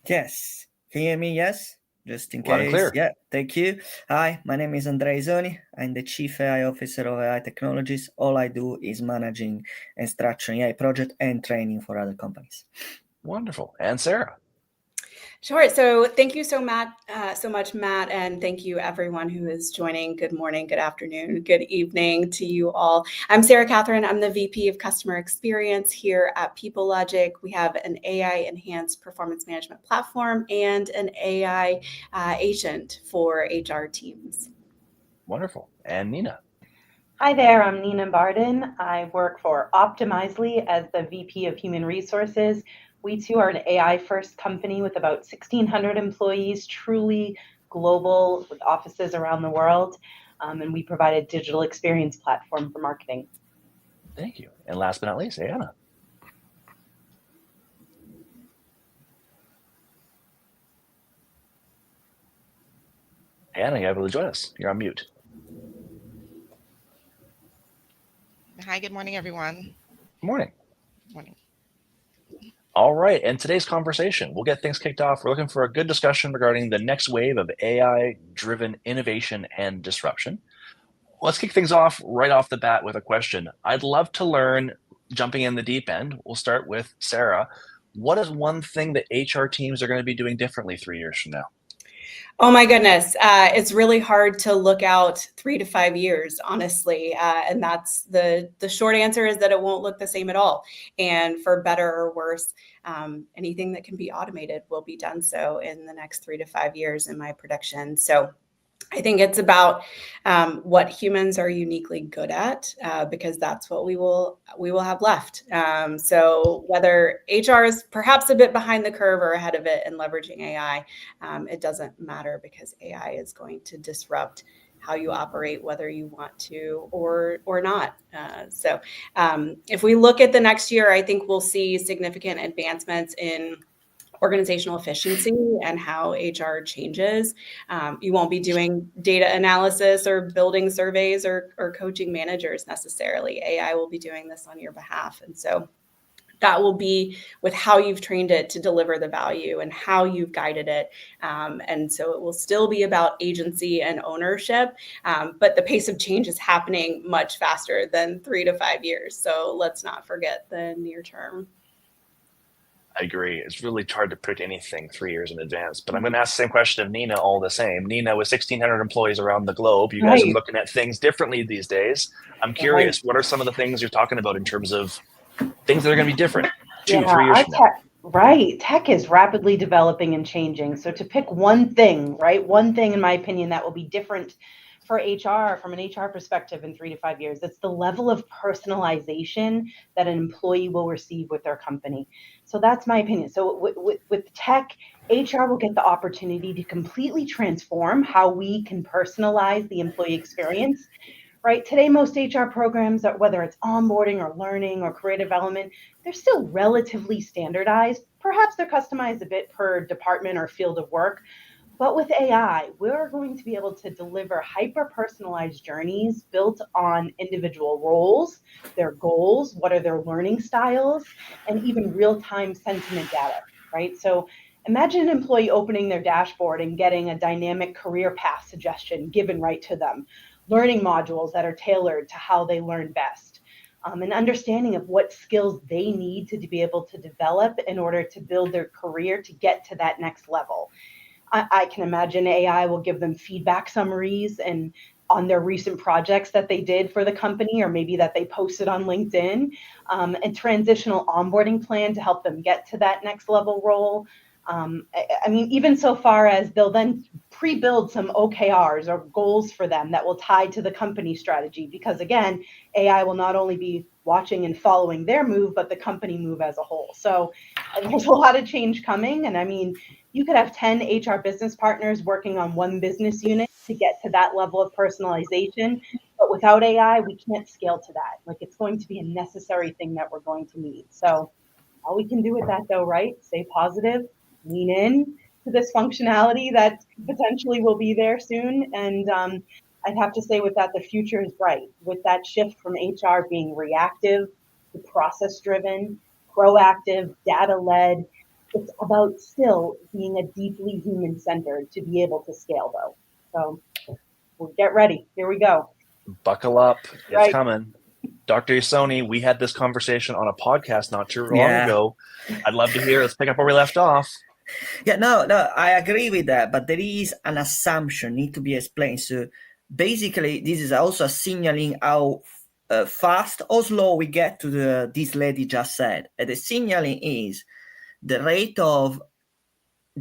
Yes. Can you hear me? Yes? Just in
Loud and
case.
clear.
Yeah, thank you. Hi, my name is Andrea Isoni. I'm the Chief AI Officer of AI Technologies. All I do is managing and structuring AI project and training for other companies.
Wonderful. And Sarah?
Sure. So thank you so much, Matt, and thank you everyone who is joining. Good morning, good afternoon, good evening to you all. I'm Sarah Catherine. I'm the VP of Customer Experience here at PeopleLogic. We have an AI-enhanced performance management platform and an AI agent for HR teams.
Wonderful. And Nina?
Hi there, I'm Nina Barden. I work for Optimizely as the VP of Human Resources. We too are an AI-first company with about 1,600 employees, truly global with offices around the world. And we provide a digital experience platform for marketing.
Thank you. And last but not least, Anna. Anna, you're able to join us. You're on mute.
Hi, good morning, everyone.
Good morning.
Good morning.
All right, and today's conversation, we'll get things kicked off. We're looking for a good discussion regarding the next wave of AI-driven innovation and disruption. Let's kick things off right off the bat with a question. I'd love to learn, jumping in the deep end, we'll start with Sarah. What is one thing that HR teams are going to be doing differently 3 years from now?
Oh my goodness, it's really hard to look out 3 to 5 years, honestly, and that's the short answer is that it won't look the same at all. And for better or worse, anything that can be automated will be done so in the next 3 to 5 years, in my prediction. So I think it's about what humans are uniquely good at, because that's what we will have left. So whether HR is perhaps a bit behind the curve or ahead of it in leveraging AI, it doesn't matter because AI is going to disrupt how you operate, whether you want to or not. So if we look at the next year, I think we'll see significant advancements in organizational efficiency and how HR changes. You won't be doing data analysis or building surveys or coaching managers necessarily. AI will be doing this on your behalf. And so that will be with how you've trained it to deliver the value and how you've guided it. And so it will still be about agency and ownership, but the pace of change is happening much faster than 3 to 5 years. So let's not forget the near term.
I agree. It's really hard to predict anything 3 years in advance, but I'm going to ask the same question of Nina all the same. Nina, with 1,600 employees around the globe, you guys are looking at things differently these days. I'm curious, what are some of the things you're talking about in terms of things that are going to be different 2 3 years from now?
Right. Tech is rapidly developing and changing. So to pick one thing, right? One thing, in my opinion, that will be different for HR from an HR perspective in 3 to 5 years, it's the level of personalization that an employee will receive with their company. So that's my opinion. So with tech, HR will get the opportunity to completely transform how we can personalize the employee experience. Right? Today, most HR programs, whether it's onboarding or learning or career development, they're still relatively standardized. Perhaps they're customized a bit per department or field of work. But with AI, we're going to be able to deliver hyper personalized journeys built on individual roles, their goals, what are their learning styles, and even real time sentiment data, right? So imagine an employee opening their dashboard and getting a dynamic career path suggestion given right to them, learning modules that are tailored to how they learn best. An understanding of what skills they need to be able to develop in order to build their career to get to that next level. I can imagine AI will give them feedback summaries and on their recent projects that they did for the company, or maybe that they posted on LinkedIn, and transitional onboarding plan to help them get to that next level role. I mean, even so far as they'll then pre-build some OKRs or goals for them that will tie to the company strategy, because again, AI will not only be watching and following their move, but the company move as a whole. So there's a lot of change coming. And I mean, you could have 10 HR business partners working on one business unit to get to that level of personalization. But without AI, we can't scale to that. Like, it's going to be a necessary thing that we're going to need. So all we can do with that, though, right? Stay positive, lean in to this functionality that potentially will be there soon. And I'd have to say with that, the future is bright. With that shift from HR being reactive to process driven, proactive, data led, it's about still being a deeply human centered to be able to scale, though. So we'll get ready. Here we go.
Buckle up. It's
Right.
coming. Dr. Yasoni, we had this conversation on a podcast not too long
Yeah.
ago. I'd love to hear. Let's pick up where we left off.
Yeah, no, I agree with that, but there is an assumption need to be explained. So basically, this is also signaling how fast or slow we get to this lady just said. And the signaling is the rate of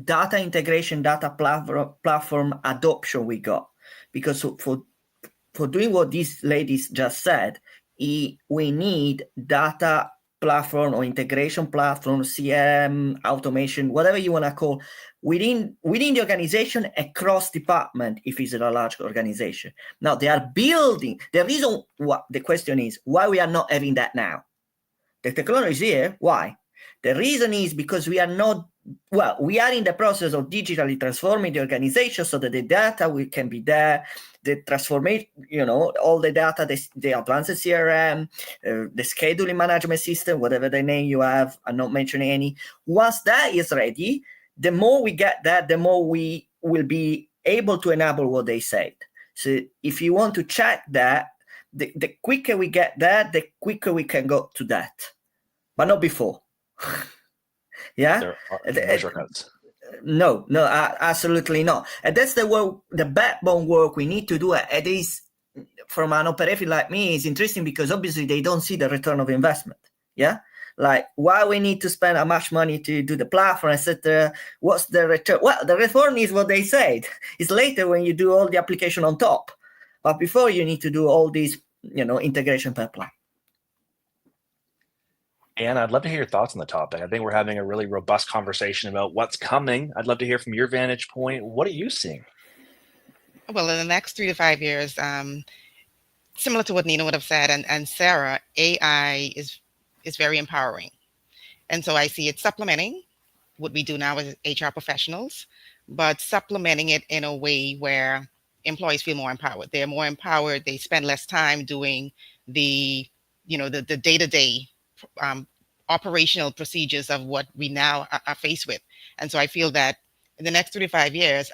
data integration, data platform adoption we got. Because for doing what these ladies just said, we need data platform or integration platform, CRM, automation, whatever you want to call, within the organization across department if it's a large organization. Now they are building. The reason what the question is why we are not having that now. The technology is here. Why? The reason is because we are in the process of digitally transforming the organization so that the data can be there, the transformation, all the data, the advanced CRM, the scheduling management system, whatever the name you have, I'm not mentioning any. Once that is ready, the more we get that, the more we will be able to enable what they said. So if you want to check that, the quicker we get that, the quicker we can go to that, but not before. Yeah,
There are no shortcuts.
No, absolutely not. And that's the work, the backbone work we need to do. It is, from an operator like me, is interesting because obviously they don't see the return of investment. Yeah, like why we need to spend how much money to do the platform, etc. What's the return? Well, the return is what they said. It's later when you do all the application on top, but before you need to do all these, integration pipeline.
Anna, I'd love to hear your thoughts on the topic. I think we're having a really robust conversation about what's coming. I'd love to hear from your vantage point. What are you seeing?
Well, in the next 3 to 5 years, similar to what Nina would have said, and Sarah, AI is very empowering. And so I see it supplementing what we do now as HR professionals, but supplementing it in a way where employees feel more empowered. They're more empowered. They spend less time doing the day-to-day operational procedures of what we now are faced with. And so I feel that in the next 3 to 5 years,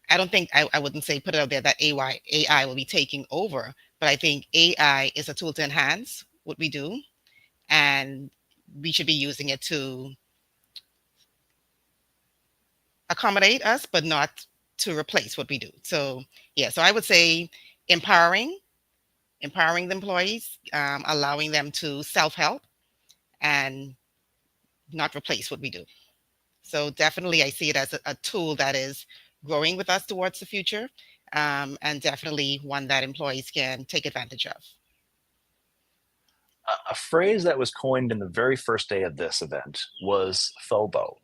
I don't think I wouldn't say put it out there that AI will be taking over, but I think AI is a tool to enhance what we do, and we should be using it to accommodate us, but not to replace what we do. So yeah, so I would say empowering the employees, allowing them to self-help and not replace what we do. So definitely I see it as a tool that is growing with us towards the future, and definitely one that employees can take advantage of.
A phrase that was coined in the very first day of this event was FOBO,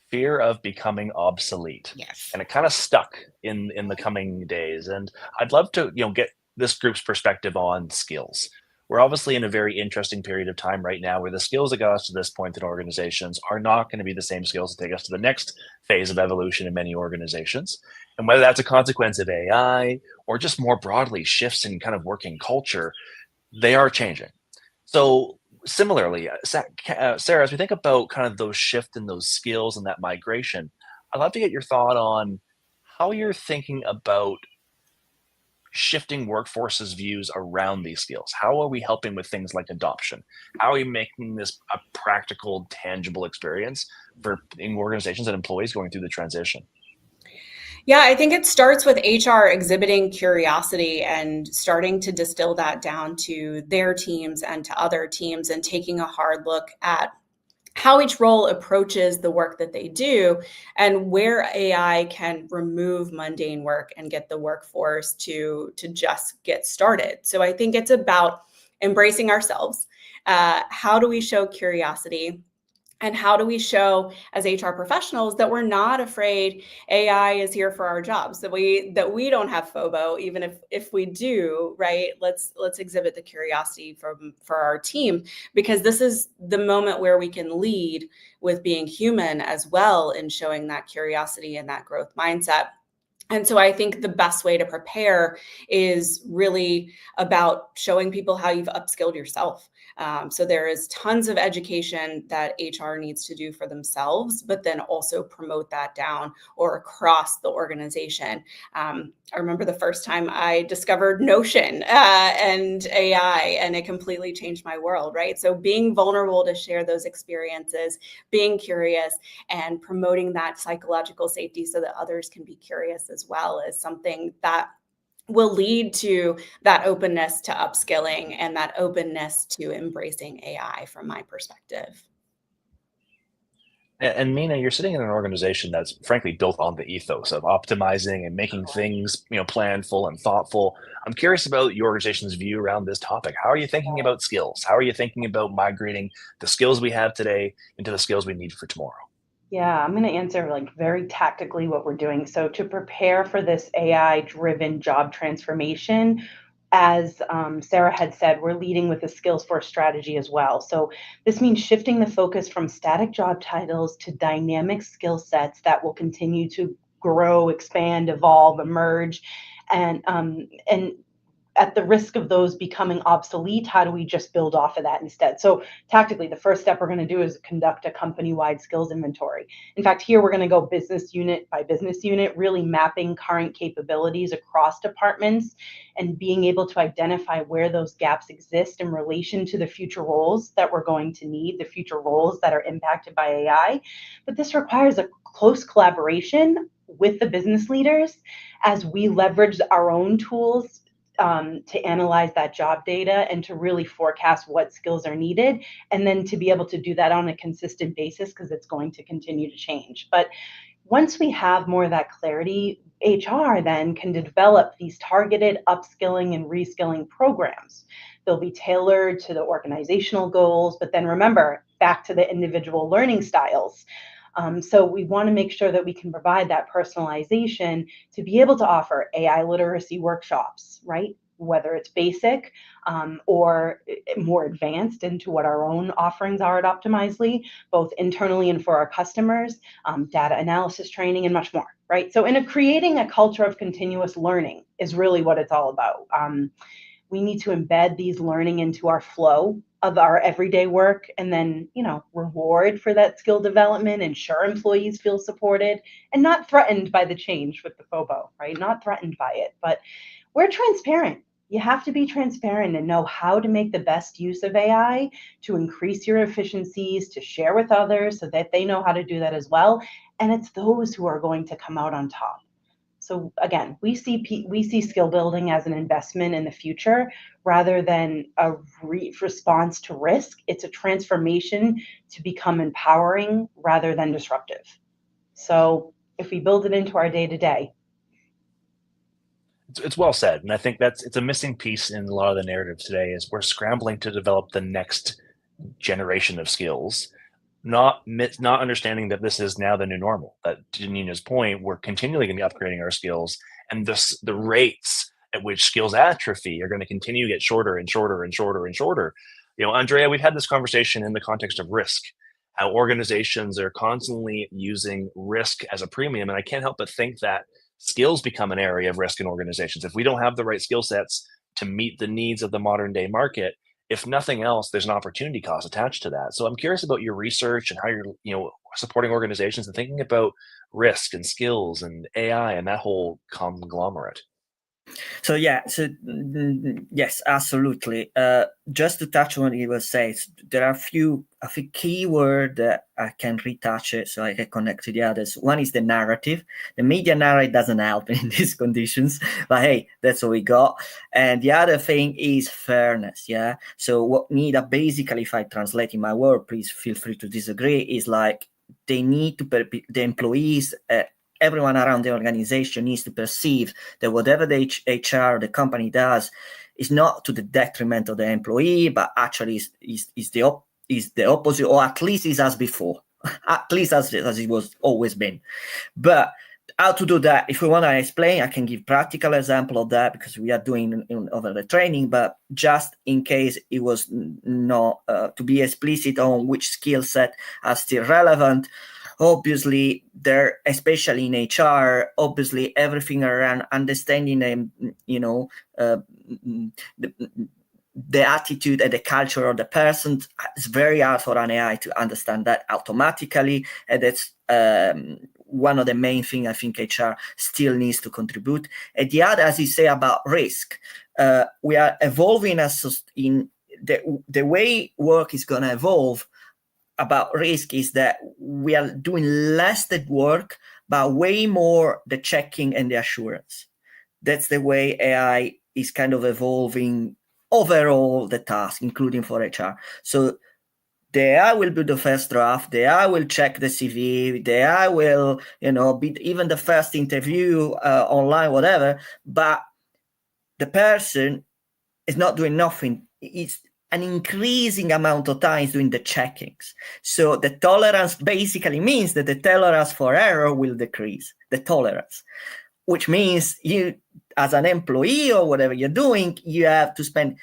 fear of becoming obsolete.
Yes.
And it kind of stuck in the coming days. And I'd love to, get this group's perspective on skills. We're obviously in a very interesting period of time right now where the skills that got us to this point in organizations are not going to be the same skills that take us to the next phase of evolution in many organizations. And whether that's a consequence of AI or just more broadly shifts in kind of working culture, they are changing. So similarly, Sarah, as we think about kind of those shift in those skills and that migration, I'd love to get your thought on how you're thinking about shifting workforces' views around these skills. How are we helping with things like adoption? How are we making this a practical, tangible experience for organizations and employees going through the transition?
Yeah, I think it starts with HR exhibiting curiosity and starting to distill that down to their teams and to other teams, and taking a hard look at how each role approaches the work that they do, and where AI can remove mundane work and get the workforce to just get started. So I think it's about embracing ourselves. How do we show curiosity? And how do we show as HR professionals that we're not afraid AI is here for our jobs, that we don't have FOBO, even if we do, right? Let's exhibit the curiosity for our team, because this is the moment where we can lead with being human as well, in showing that curiosity and that growth mindset. And so I think the best way to prepare is really about showing people how you've upskilled yourself. So there is tons of education that HR needs to do for themselves, but then also promote that down or across the organization. I remember the first time I discovered Notion and AI, and it completely changed my world, right? So being vulnerable to share those experiences, being curious, and promoting that psychological safety so that others can be curious as well, is something that will lead to that openness to upskilling and that openness to embracing AI from my perspective.
And Mina, you're sitting in an organization that's frankly built on the ethos of optimizing and making things, planful and thoughtful. I'm curious about your organization's view around this topic. How are you thinking about skills? How are you thinking about migrating the skills we have today into the skills we need for tomorrow?
Yeah, I'm going to answer very tactically what we're doing. So to prepare for this AI-driven job transformation, as Sarah had said, we're leading with a skills first strategy as well. So this means shifting the focus from static job titles to dynamic skill sets that will continue to grow, expand, evolve, emerge, and at the risk of those becoming obsolete, how do we just build off of that instead? So tactically, the first step we're going to do is conduct a company-wide skills inventory. In fact, here we're going to go business unit by business unit, really mapping current capabilities across departments and being able to identify where those gaps exist in relation to the future roles that we're going to need, the future roles that are impacted by AI. But this requires a close collaboration with the business leaders as we leverage our own tools to analyze that job data and to really forecast what skills are needed, and then to be able to do that on a consistent basis, because it's going to continue to change. But once we have more of that clarity, HR then can develop these targeted upskilling and reskilling programs. They'll be tailored to the organizational goals, but then remember, back to the individual learning styles. So we want to make sure that we can provide that personalization to be able to offer AI literacy workshops, right? Whether it's basic or more advanced into what our own offerings are at Optimizely, both internally and for our customers, data analysis training, and much more, right? So creating a culture of continuous learning is really what it's all about. We need to embed these learning into our flow of our everyday work, and then, reward for that skill development, ensure employees feel supported and not threatened by the change with the FOBO, right? Not threatened by it, but we're transparent. You have to be transparent and know how to make the best use of AI to increase your efficiencies, to share with others so that they know how to do that as well. And it's those who are going to come out on top. So again, we see skill building as an investment in the future rather than a response to risk. It's a transformation to become empowering rather than disruptive. So if we build it into our day to day.
It's well said, and I think it's a missing piece in a lot of the narrative today. Is we're scrambling to develop the next generation of skills, not understanding that this is now the new normal. That, to Nina's point, we're continually going to be upgrading our skills, and the rates at which skills atrophy are going to continue to get shorter and shorter and shorter and shorter. Andrea, we've had this conversation in the context of risk, how organizations are constantly using risk as a premium, and I can't help but think that skills become an area of risk in organizations. If we don't have the right skill sets to meet the needs of the modern day market, if nothing else, there's an opportunity cost attached to that. So I'm curious about your research and how you're, supporting organizations and thinking about risk and skills and AI and that whole conglomerate.
So yes, absolutely. Just to touch on what you were saying, there are a few keywords that I can retouch it so I can connect to the others. One is the narrative. The media narrative doesn't help in these conditions, but hey, that's what we got. And the other thing is fairness. Yeah. So what Nina basically, if I translate in my word, please feel free to disagree, is like they need to the employees. Everyone around the organization needs to perceive that whatever the HR, the company does, is not to the detriment of the employee, but actually is the opposite, or at least is as before, at least as it was always been. But how to do that? If we want to explain, I can give practical example of that because we are doing over the training. But just in case it was not to be explicit on which skill set are still relevant. Obviously, there, especially in HR, obviously everything around understanding the attitude and the culture of the person is very hard for an AI to understand that automatically, and that's one of the main things I think HR still needs to contribute. And the other, as you say about risk, we are evolving as in the way work is going to evolve. About risk is that we are doing less the work, but way more the checking and the assurance. That's the way AI is kind of evolving overall the task, including for HR. So the AI will be the first draft, the AI will check the CV, the AI will, be even the first interview online, whatever, but the person is not doing nothing. It's an increasing amount of time doing the checkings. So the tolerance basically means that the tolerance for error will decrease, the tolerance, which means you, as an employee or whatever you're doing, you have to spend,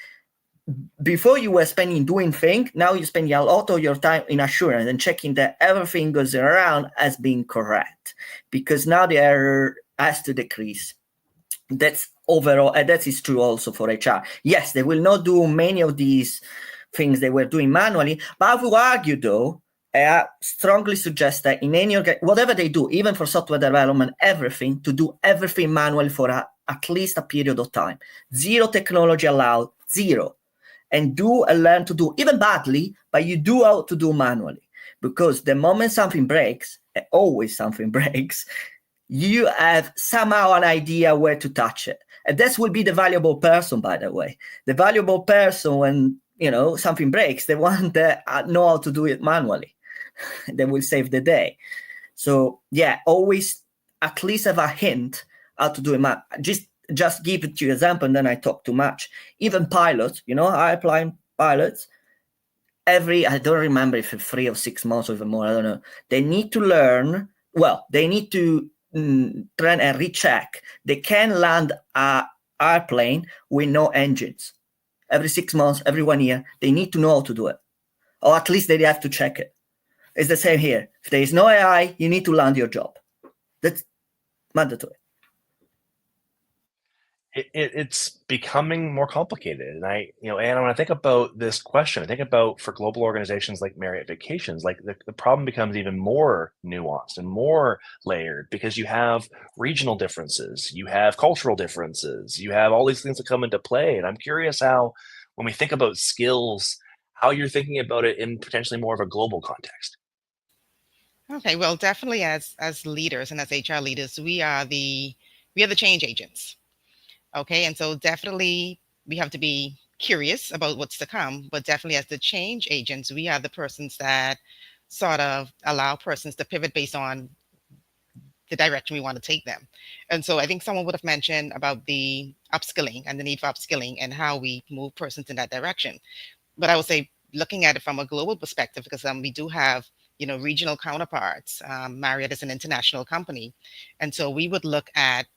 before you were spending doing things, now you're spending a lot of your time in assurance and checking that everything goes around as being correct, because now the error has to decrease. That's overall, and that is true also for HR. Yes, they will not do many of these things they were doing manually, but I would argue, though, I strongly suggest that in any whatever they do, even for software development, everything, to do everything manually for at least a period of time. Zero technology allowed, zero. And do and learn to do, even badly, but you do how to do manually. Because the moment something breaks, always something breaks, you have somehow an idea where to touch it. And that will be the valuable person, by the way. The valuable person, when something breaks, the one that know how to do it manually. They will save the day. So yeah, always at least have a hint how to do it. Just give it to you example, and then I talk too much. Even pilots, I apply pilots. I don't remember if it's 3 or 6 months or even more, I don't know. They need to learn, they need to train and recheck. They can land an airplane with no engines. Every 6 months, every 1 year, they need to know how to do it. Or at least they have to check it. It's the same here. If there is no AI, you need to land your job. That's mandatory.
It's becoming more complicated. And Anna, when I think about this question, I think about for global organizations like Marriott Vacations, like the problem becomes even more nuanced and more layered because you have regional differences, you have cultural differences, you have all these things that come into play. And I'm curious how, when we think about skills, how you're thinking about it in potentially more of a global context.
Okay, well, definitely as leaders and as HR leaders, we are the we are the change agents. Okay, and so definitely we have to be curious about what's to come, but definitely as the change agents, we are the persons that sort of allow persons to pivot based on the direction we want to take them. And so I think someone would have mentioned about the upskilling and the need for upskilling and how we move persons in that direction. But I would say looking at it from a global perspective, because we do have regional counterparts. Marriott is an international company, and so we would look at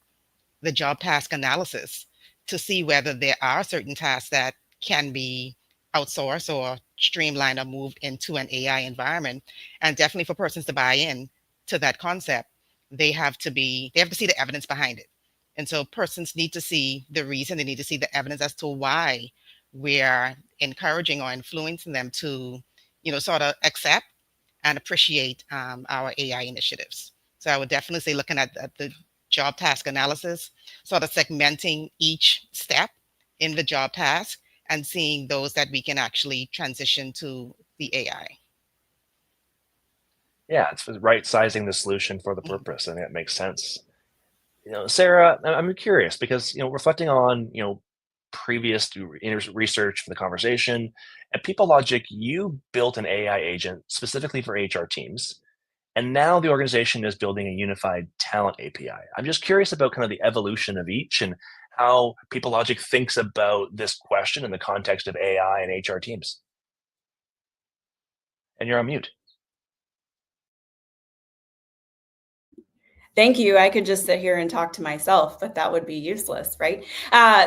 the job task analysis to see whether there are certain tasks that can be outsourced or streamlined or moved into an AI environment. And definitely for persons to buy in to that concept, they have to see the evidence behind it. And so persons need to see the reason, they need to see the evidence as to why we're encouraging or influencing them to, sort of accept and appreciate our AI initiatives. So I would definitely say looking at the job task analysis, sort of segmenting each step in the job task and seeing those that we can actually transition to the AI.
Yeah, it's right sizing the solution for the purpose. I think that makes sense. Sarah, I'm curious because reflecting on previous research for the conversation at PeopleLogic, you built an AI agent specifically for HR teams. And now the organization is building a unified talent API. I'm just curious about kind of the evolution of each and how PeopleLogic thinks about this question in the context of AI and HR teams. And you're on mute.
Thank you. I could just sit here and talk to myself, but that would be useless, right?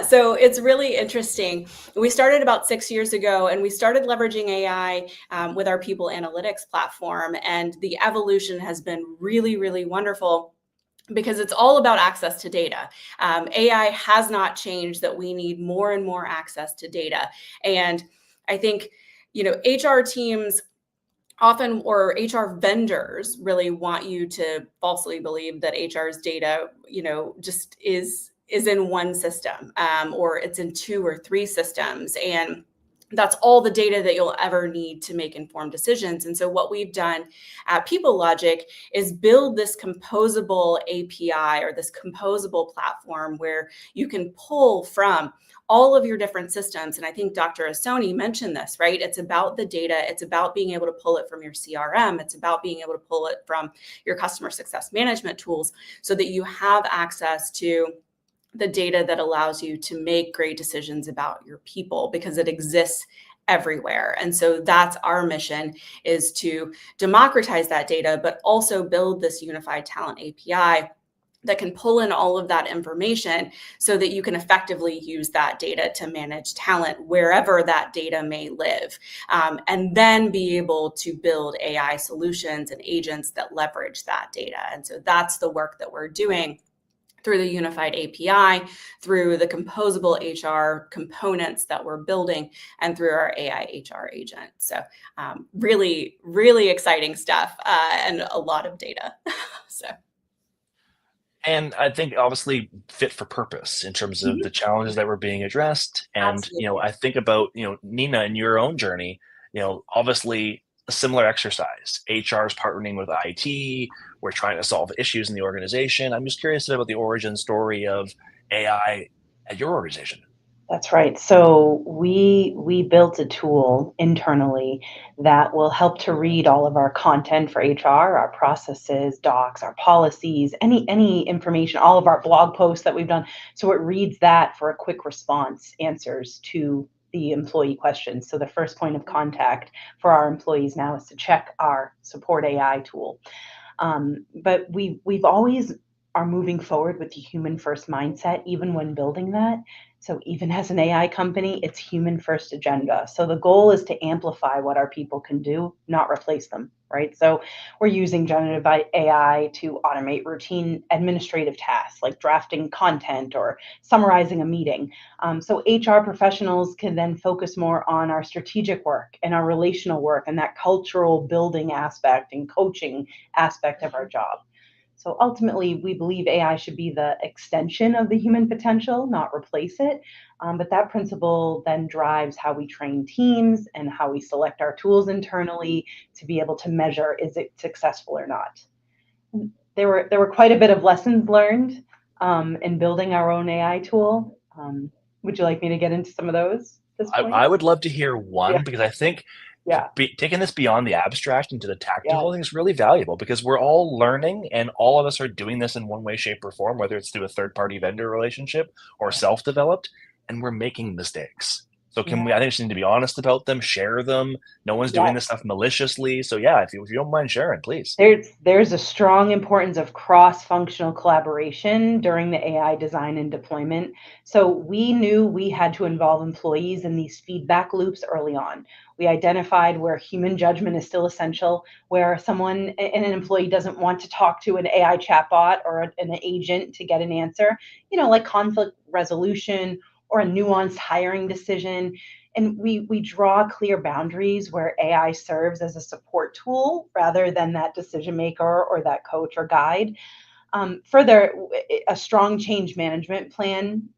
So it's really interesting. We started about 6 years ago, and we started leveraging AI with our People Analytics platform. And the evolution has been really, really wonderful, because it's all about access to data. AI has not changed that we need more and more access to data. And I think, HR teams often, or HR vendors really want you to falsely believe that HR's data, just is in one system, or it's in 2 or 3 systems. And that's all the data that you'll ever need to make informed decisions. And so what we've done at PeopleLogic is build this composable API, or this composable platform where you can pull from all of your different systems. And I think Dr. Asoni mentioned this, right? It's about the data. It's about being able to pull it from your CRM. It's about being able to pull it from your customer success management tools so that you have access to the data that allows you to make great decisions about your people, because it exists everywhere. And so that's our mission, is to democratize that data, but also build this unified talent API that can pull in all of that information so that you can effectively use that data to manage talent wherever that data may live, and then be able to build AI solutions and agents that leverage that data. And so that's the work that we're doing through the unified API, through the composable HR components that we're building, and through our AI HR agent. So really, really exciting stuff, and a lot of data.
And I think obviously fit for purpose in terms of the challenges that were being addressed. And,
Absolutely.
I think about, Nina, in your own journey, obviously a similar exercise. HR is partnering with IT. We're trying to solve issues in the organization. I'm just curious about the origin story of AI at your organization.
That's right. So we built a tool internally that will help to read all of our content for HR, our processes, docs, our policies, any information, all of our blog posts that we've done. So it reads that for a quick response, answers to the employee questions. So the first point of contact for our employees now is to check our support AI tool. But we've always are moving forward with the human first mindset, even when building that. So even as an AI company, it's human first agenda. So the goal is to amplify what our people can do, not replace them, right? So we're using generative AI to automate routine administrative tasks like drafting content or summarizing a meeting. So HR professionals can then focus more on our strategic work and our relational work and that cultural building aspect and coaching aspect of our job. So ultimately, we believe AI should be the extension of the human potential, not replace it. But that principle then drives how we train teams and how we select our tools internally to be able to measure, is it successful or not? There were quite a bit of lessons learned in building our own AI tool. Would you like me to get into some of those at this point?
I would love to hear one, because I think
Yeah.
taking this beyond the abstract into the tactical,
Yeah.
I think is really valuable, because we're all learning and all of us are doing this in one way, shape, or form, whether it's through a third-party vendor relationship or self-developed, and we're making mistakes. So I think we just need to be honest about them, share them. No one's doing this stuff maliciously. So yeah, if you don't mind sharing, please.
There's a strong importance of cross-functional collaboration during the AI design and deployment. So we knew we had to involve employees in these feedback loops early on. We identified where human judgment is still essential, where an employee doesn't want to talk to an AI chatbot or an agent to get an answer, like conflict resolution or a nuanced hiring decision. And we draw clear boundaries where AI serves as a support tool rather than that decision maker or that coach or guide. Further, a strong change management plan,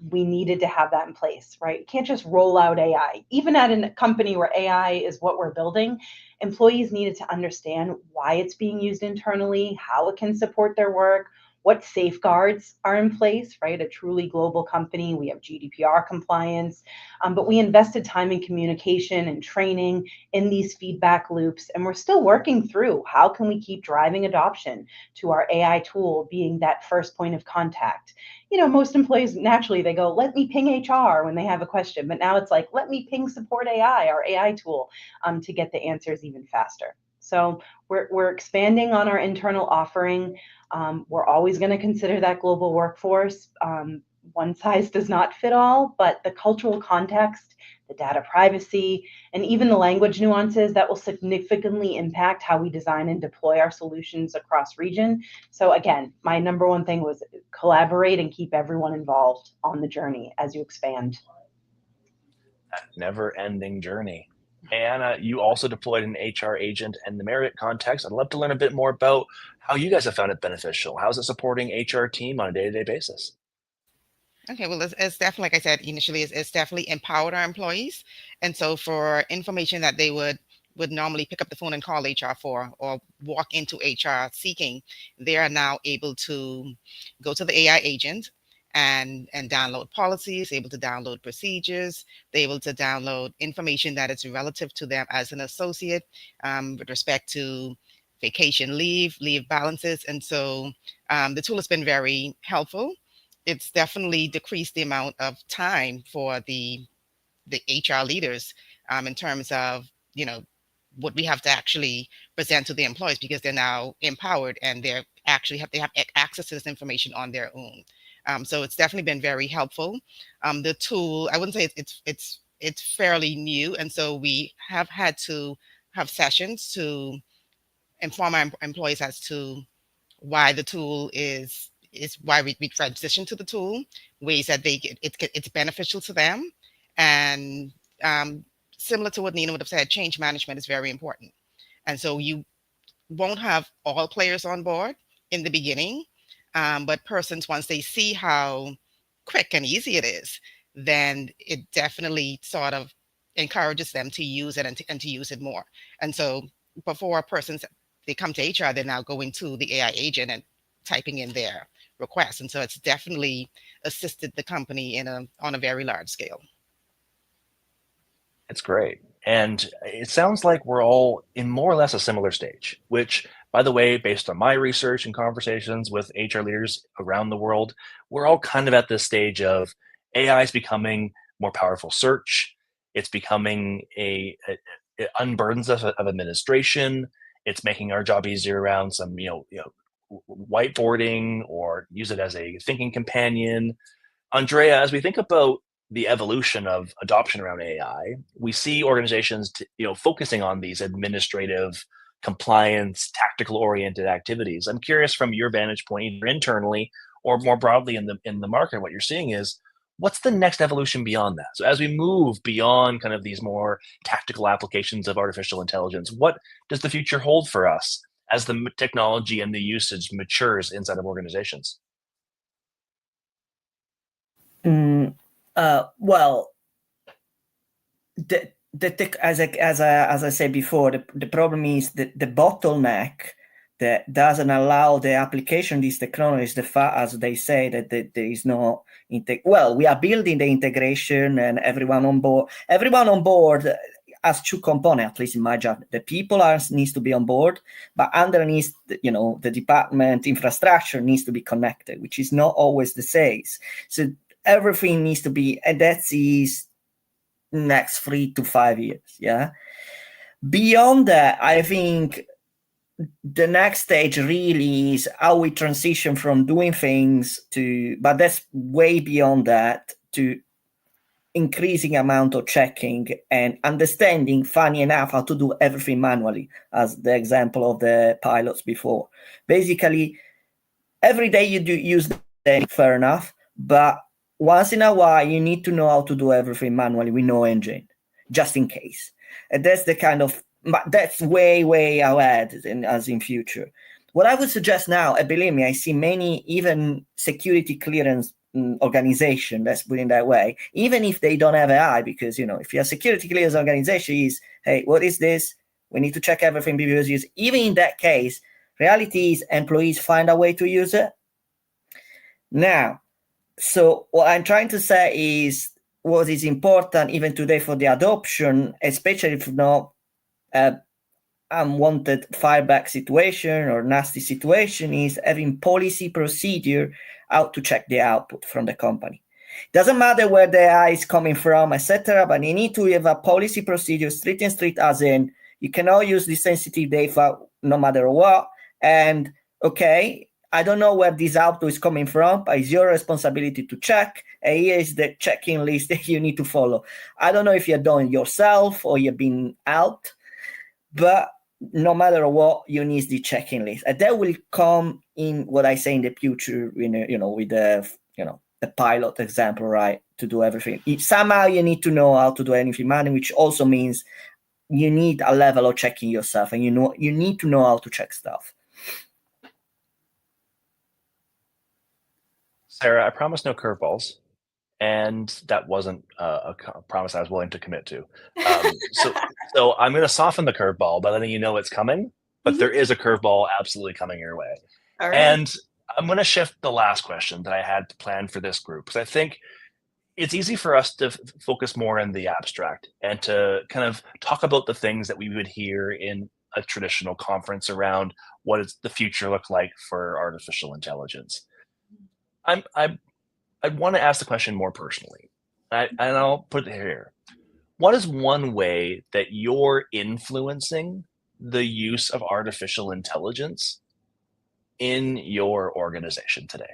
we needed to have that in place, right? You can't just roll out AI. Even at a company where AI is what we're building, employees needed to understand why it's being used internally, how it can support their work, what safeguards are in place, right? A truly global company, we have GDPR compliance, but we invested time in communication and training in these feedback loops, and we're still working through how can we keep driving adoption to our AI tool being that first point of contact. Most employees, naturally, they go, let me ping HR when they have a question, but now it's like, let me ping support AI, our AI tool, to get the answers even faster. So we're expanding on our internal offering. We're always going to consider that global workforce. One size does not fit all, but the cultural context, the data privacy, and even the language nuances that will significantly impact how we design and deploy our solutions across region. So again, my number one thing was collaborate and keep everyone involved on the journey as you expand.
That never-ending journey. Anna, you also deployed an HR agent in the Marriott context. I'd love to learn a bit more about how you guys have found it beneficial. How's it supporting HR team on a day-to-day basis?
Okay, well, it's definitely, like I said initially, it's definitely empowered our employees. And so for information that they would normally pick up the phone and call HR for, or walk into HR seeking, they are now able to go to the AI agent and download policies, able to download procedures, they're able to download information that is relative to them as an associate, with respect to vacation leave balances. And so the tool has been very helpful. It's definitely decreased the amount of time for the HR leaders, in terms of what we have to actually present to the employees, because they're now empowered and they have access to this information on their own. So it's definitely been very helpful. The tool, I wouldn't say it's fairly new, and so we have had to have sessions to inform our employees as to why the tool is why we transition to the tool, ways that it's beneficial to them. And similar to what Nina would have said, change management is very important. And so you won't have all players on board in the beginning, but persons, once they see how quick and easy it is, then it definitely sort of encourages them to use it and to use it more. And so before persons, they come to HR, they're now going to the AI agent and typing in their requests. And so it's definitely assisted the company on a very large scale.
It's great. And it sounds like we're all in more or less a similar stage, which, by the way, based on my research and conversations with HR leaders around the world, we're all kind of at this stage of AI is becoming more powerful search. It's becoming it unburdens us of administration. It's making our job easier around some, whiteboarding, or use it as a thinking companion. Andrea, as we think about the evolution of adoption around AI, we see organizations, focusing on these administrative, compliance, tactical-oriented activities. I'm curious, from your vantage point, either internally or more broadly in the market, what you're seeing is, what's the next evolution beyond that? So as we move beyond kind of these more tactical applications of artificial intelligence, what does the future hold for us as the technology and the usage matures inside of organizations?
Well, as I said before, the problem is that the bottleneck that doesn't allow the application of these technologies, the fact, as they say, that there is no well, we are building the integration and everyone on board has two components, at least in my job. The people needs to be on board, but underneath, the department infrastructure needs to be connected, which is not always the case. So everything needs to be, and that is next 3 to 5 years. Yeah. Beyond that, I think the next stage really is how we transition from doing things but that's way beyond that, to increasing amount of checking and understanding, funny enough, how to do everything manually, as the example of the pilots before. Basically, every day you use them, fair enough, but once in a while you need to know how to do everything manually with no engine, just in case. And that's the kind of, that's way ahead as in future. What I would suggest now, and believe me, I see many even security clearance organization, let's put it that way, even if they don't have AI, because if you're a security clearance organization, is, hey, what is this? We need to check everything before you use it. Even in that case, reality is employees find a way to use it. Now, so what I'm trying to say is what is important even today for the adoption, especially if not unwanted fireback situation or nasty situation, is having policy procedure how to check the output from the company. Doesn't matter where the AI is coming from, etc., but you need to have a policy procedure, strict and strict, as in you cannot use the sensitive data no matter what. And okay, I don't know where this output is coming from, but it's your responsibility to check. And here is the checking list that you need to follow. I don't know if you're doing it yourself or you're being out, but no matter what, you need the checking list. And that will come in what I say in the future, with the pilot example, right? To do everything. Somehow you need to know how to do anything manually, which also means you need a level of checking yourself, and you need to know how to check stuff.
Sarah, I promise no curveballs, and that wasn't a promise I was willing to commit to. So I'm going to soften the curveball by letting you know it's coming, but there is a curveball absolutely coming your way.
All right.
And I'm going to shift the last question that I had planned for this group, because I think it's easy for us to focus more in the abstract and to kind of talk about the things that we would hear in a traditional conference around what does the future look like for artificial intelligence. I want to ask the question more personally, and I'll put it here. What is one way that you're influencing the use of artificial intelligence in your organization today?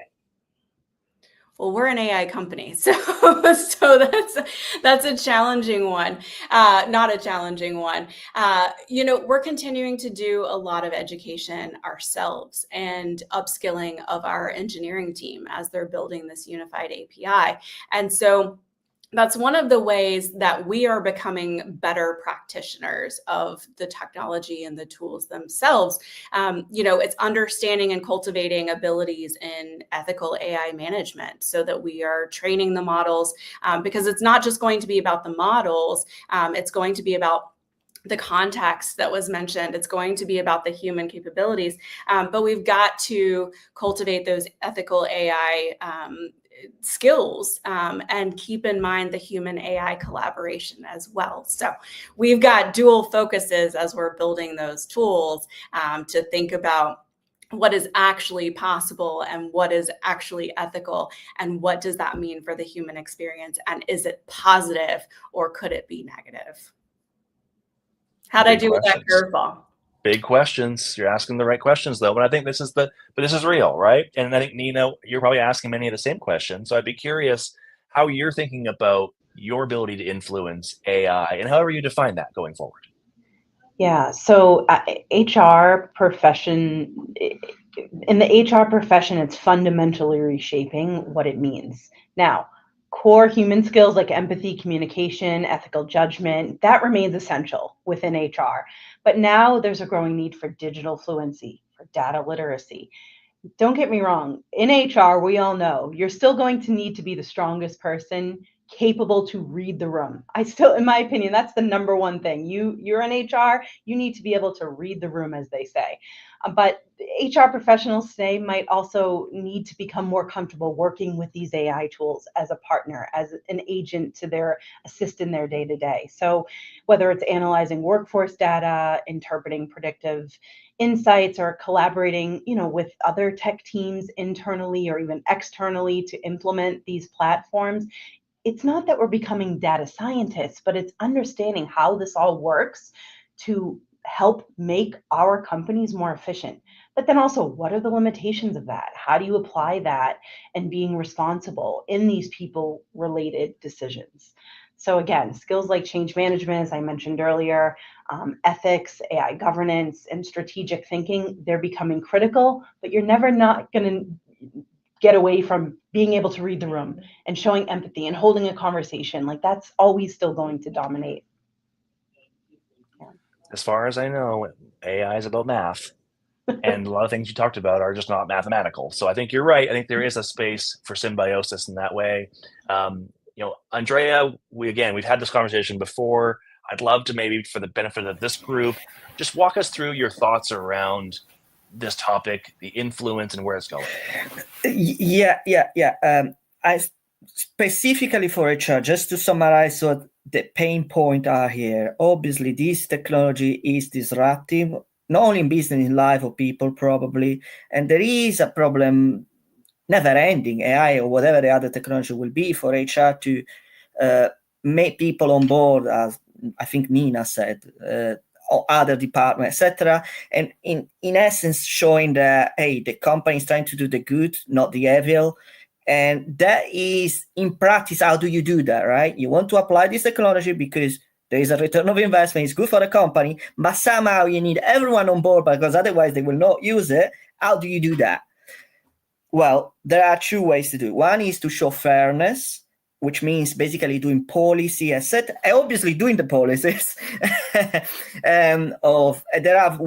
Well, we're an AI company, so that's a challenging one. Not a challenging one. We're continuing to do a lot of education ourselves and upskilling of our engineering team as they're building this unified API. And so that's one of the ways that we are becoming better practitioners of the technology and the tools themselves. It's understanding and cultivating abilities in ethical AI management so that we are training the models, because it's not just going to be about the models. It's going to be about the context that was mentioned. It's going to be about the human capabilities, but we've got to cultivate those ethical AI skills and keep in mind the human AI collaboration as well. So we've got dual focuses as we're building those tools to think about what is actually possible and what is actually ethical, and what does that mean for the human experience, and is it positive or could it be negative? How'd I do with that curveball?
Big questions. You're asking the right questions, though. But I think this is real, right? And I think, Nina, you're probably asking many of the same questions. So I'd be curious how you're thinking about your ability to influence AI and however you define that going forward.
Yeah. So HR profession, in the HR profession, it's fundamentally reshaping what it means. Now, core human skills like empathy, communication, ethical judgment, that remains essential within HR. But now there's a growing need for digital fluency, for data literacy. Don't get me wrong, in HR, we all know you're still going to need to be the strongest person capable to read the room. I still, in my opinion, that's the number one thing. You're in HR, you need to be able to read the room, as they say. But HR professionals today might also need to become more comfortable working with these AI tools as a partner, as an agent to their assist in their day-to-day. So whether it's analyzing workforce data, interpreting predictive insights, or collaborating, with other tech teams internally or even externally to implement these platforms, it's not that we're becoming data scientists, but it's understanding how this all works to help make our companies more efficient. But then also, what are the limitations of that? How do you apply that and being responsible in these people-related decisions? So again, skills like change management, as I mentioned earlier, ethics, AI governance, and strategic thinking, they're becoming critical, but you're never not going to get away from being able to read the room and showing empathy and holding a conversation. Like, that's always still going to dominate. Yeah.
As far as I know, AI is about math, and a lot of things you talked about are just not mathematical. So I think you're right. I think there is a space for symbiosis in that way. Andrea, we've had this conversation before. I'd love to, maybe for the benefit of this group, just walk us through your thoughts around this topic, the influence, and where it's going.
Yeah. I specifically for HR, just to summarize what the pain point are here. Obviously, this technology is disruptive, not only in business, in life of people probably, and there is a problem, never ending AI or whatever the other technology will be for HR to make people on board, as I think Nina said, or other departments, etc. And in essence, showing that, hey, the company is trying to do the good, not the evil. And that is, in practice, how do you do that, right? You want to apply this technology because there is a return of investment, it's good for the company, but somehow you need everyone on board because otherwise they will not use it. How do you do that? Well, there are two ways to do it. One is to show fairness, which means basically doing policy, etc. Obviously, doing the policies. There are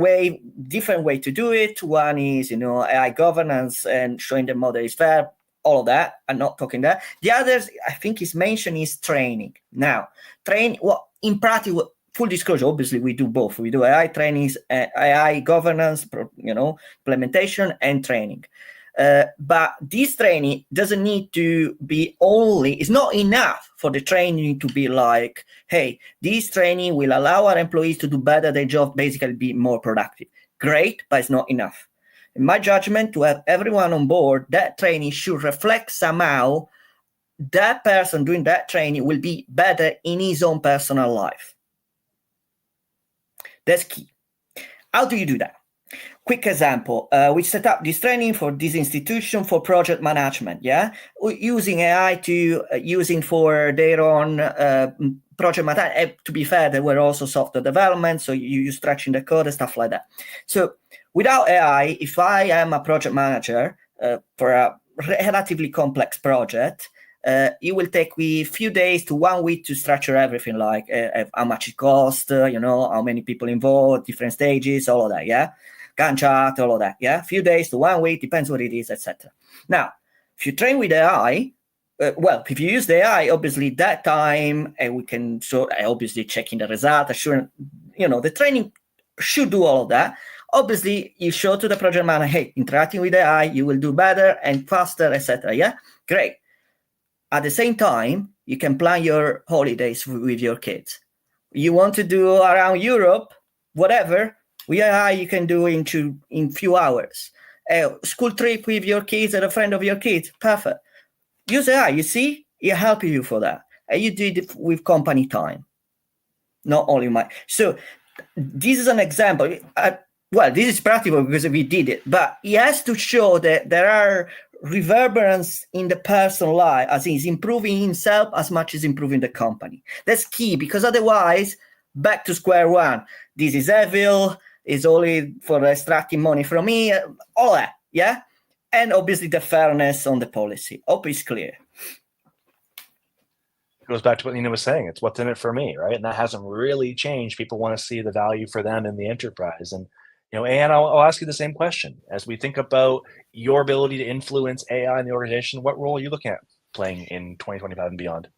different way to do it. One is, AI governance and showing the model is fair. All of that. I'm not talking that. The others, I think, is mentioned is training. Now, in practice, full disclosure, obviously, we do both. We do AI trainings, AI governance, implementation, and training. But this training doesn't need to be it's not enough for the training to be like, hey, this training will allow our employees to do better their job, basically be more productive. Great, but it's not enough. In my judgment, to have everyone on board, that training should reflect somehow that person doing that training will be better in his own personal life. That's key. How do you do that? Quick example, we set up this training for this institution for project management, using AI using for their own project management. To be fair, there were also software development, so you use stretching the code and stuff like that. So without AI, if I am a project manager for a relatively complex project, it will take me a few days to 1 week to structure everything, like how much it costs, how many people involved, different stages, all of that, Gantt chart, all of that, a few days to 1 week, depends what it is, etc. Now, if you train with AI, if you use the AI, obviously that time, and we can obviously checking the result, assuring, the training should do all of that. Obviously, you show to the project manager, hey, interacting with AI, you will do better and faster, etc. Great. At the same time, you can plan your holidays with your kids. You want to do around Europe, whatever, with AI, you can do in few hours. A school trip with your kids and a friend of your kids, perfect. Use AI, you see, it helps you for that. And you do it with company time, not only So this is an example. This is practical because we did it, but he has to show that there are reverberance in the personal life, as he's improving himself as much as improving the company. That's key, because otherwise, back to square one. This is evil, is only for extracting money from me, all that, And obviously the fairness on the policy. Hope it's clear.
It goes back to what Nina was saying. It's what's in it for me, right? And that hasn't really changed. People want to see the value for them in the enterprise. And Anne, I'll ask you the same question. As we think about your ability to influence AI in the organization, what role are you looking at playing in 2025 and beyond?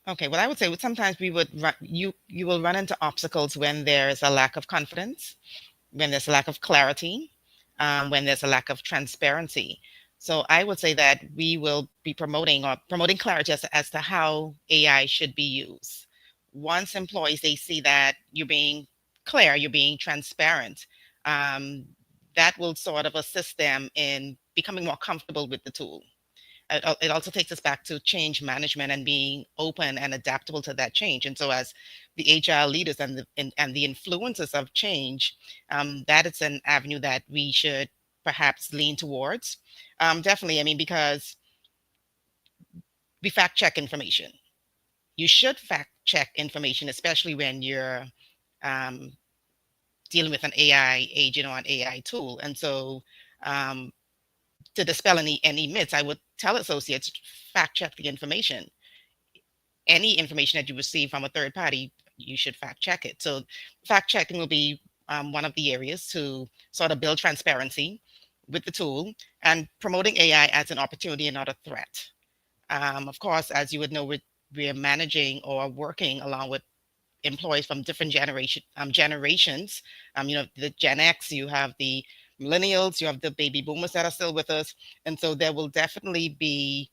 Okay, well, I would say sometimes we would run, you will run into obstacles when there's a lack of confidence, when there's a lack of clarity, when there's a lack of transparency. So I would say that we will be promoting clarity as to how AI should be used. Once employees they see that you're being clear, you're being transparent, um, that will sort of assist them in becoming more comfortable with the tool. It also takes us back to change management and being open and adaptable to that change. And so, as the agile leaders and the influencers of change, that is an avenue that we should perhaps lean towards. Definitely, I mean, because we fact check information. You should fact check information, especially when you're um, dealing with an AI agent or an AI tool. And so, um, to dispel any myths, I would tell associates fact check the information. Any information that you receive from a third party, you should fact check it. So fact checking will be one of the areas to sort of build transparency with the tool and promoting AI as an opportunity and not a threat. Of course, as you would know, we're managing or working along with employees from different generations. You know, the Gen X, you have the millennials, you have the baby boomers that are still with us. And so there will definitely be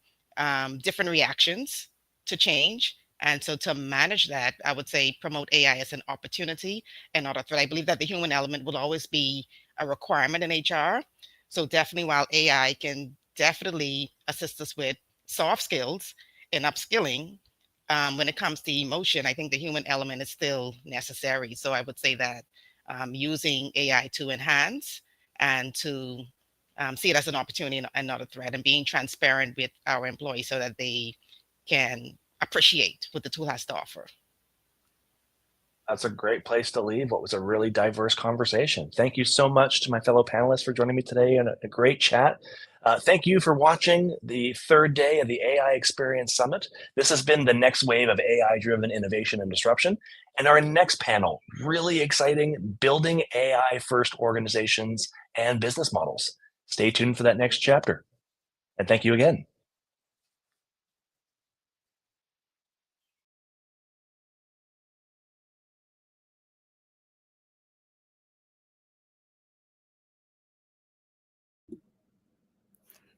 different reactions to change. And so to manage that, I would say promote AI as an opportunity and not a threat. I believe that the human element will always be a requirement in HR. So definitely while AI can definitely assist us with soft skills and upskilling, when it comes to emotion, I think the human element is still necessary. So I would say that using AI to enhance and to see it as an opportunity and not a threat, and being transparent with our employees so that they can appreciate what the tool has to offer.
That's a great place to leave what was a really diverse conversation. Thank you so much to my fellow panelists for joining me today and a great chat. Thank you for watching the third day of the AI Experience Summit. This has been the next wave of AI-driven innovation and disruption. And our next panel, really exciting, building AI-first organizations and business models. Stay tuned for that next chapter. And thank you again.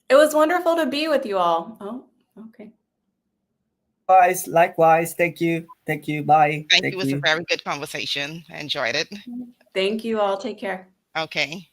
It was wonderful to be with you all. Oh, okay.
Likewise. Thank you. Thank you. Bye.
Thank you.
Thank
It was a
you.
very good conversation. I enjoyed it.
Thank you all. Take care.
Okay.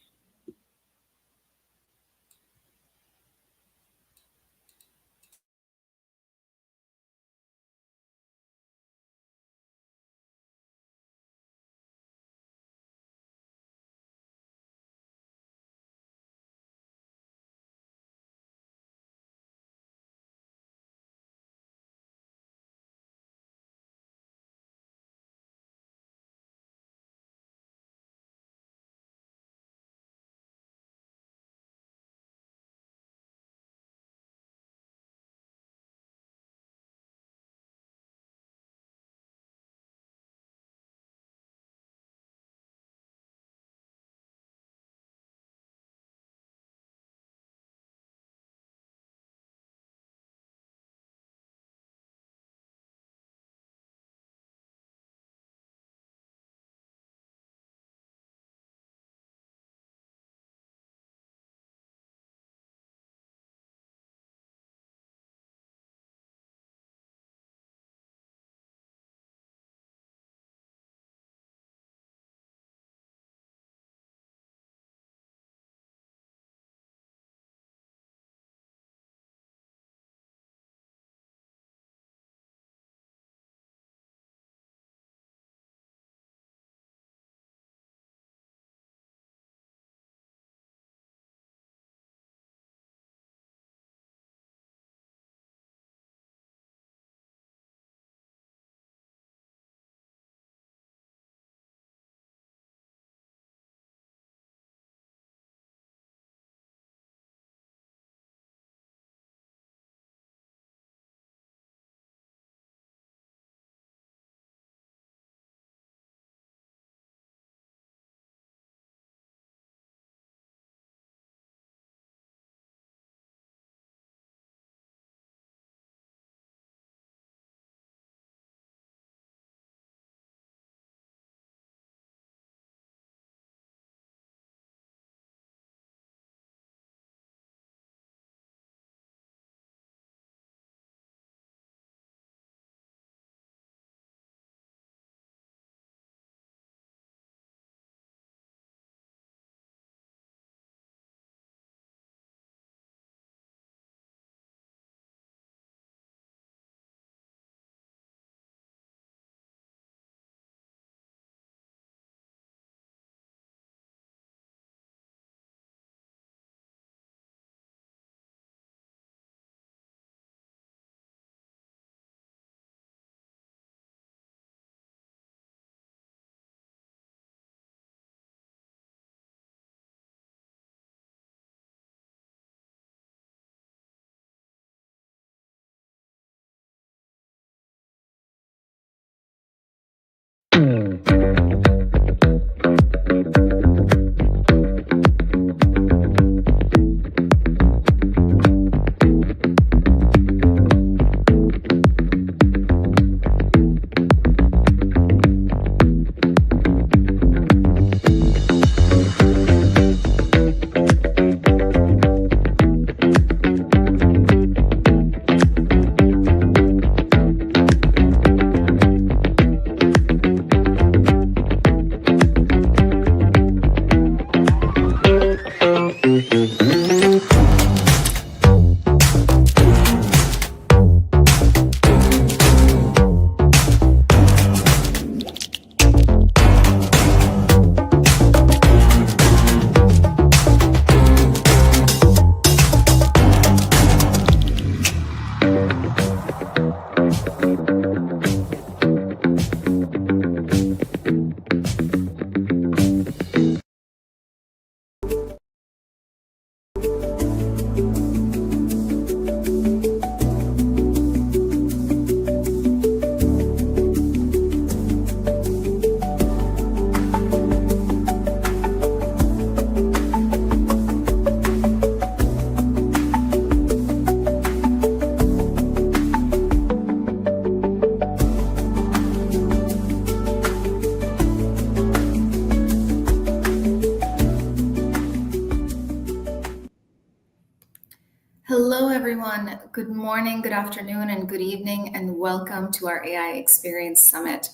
Hello, everyone. Good morning, good afternoon, and good evening, and welcome to our AI Experience Summit.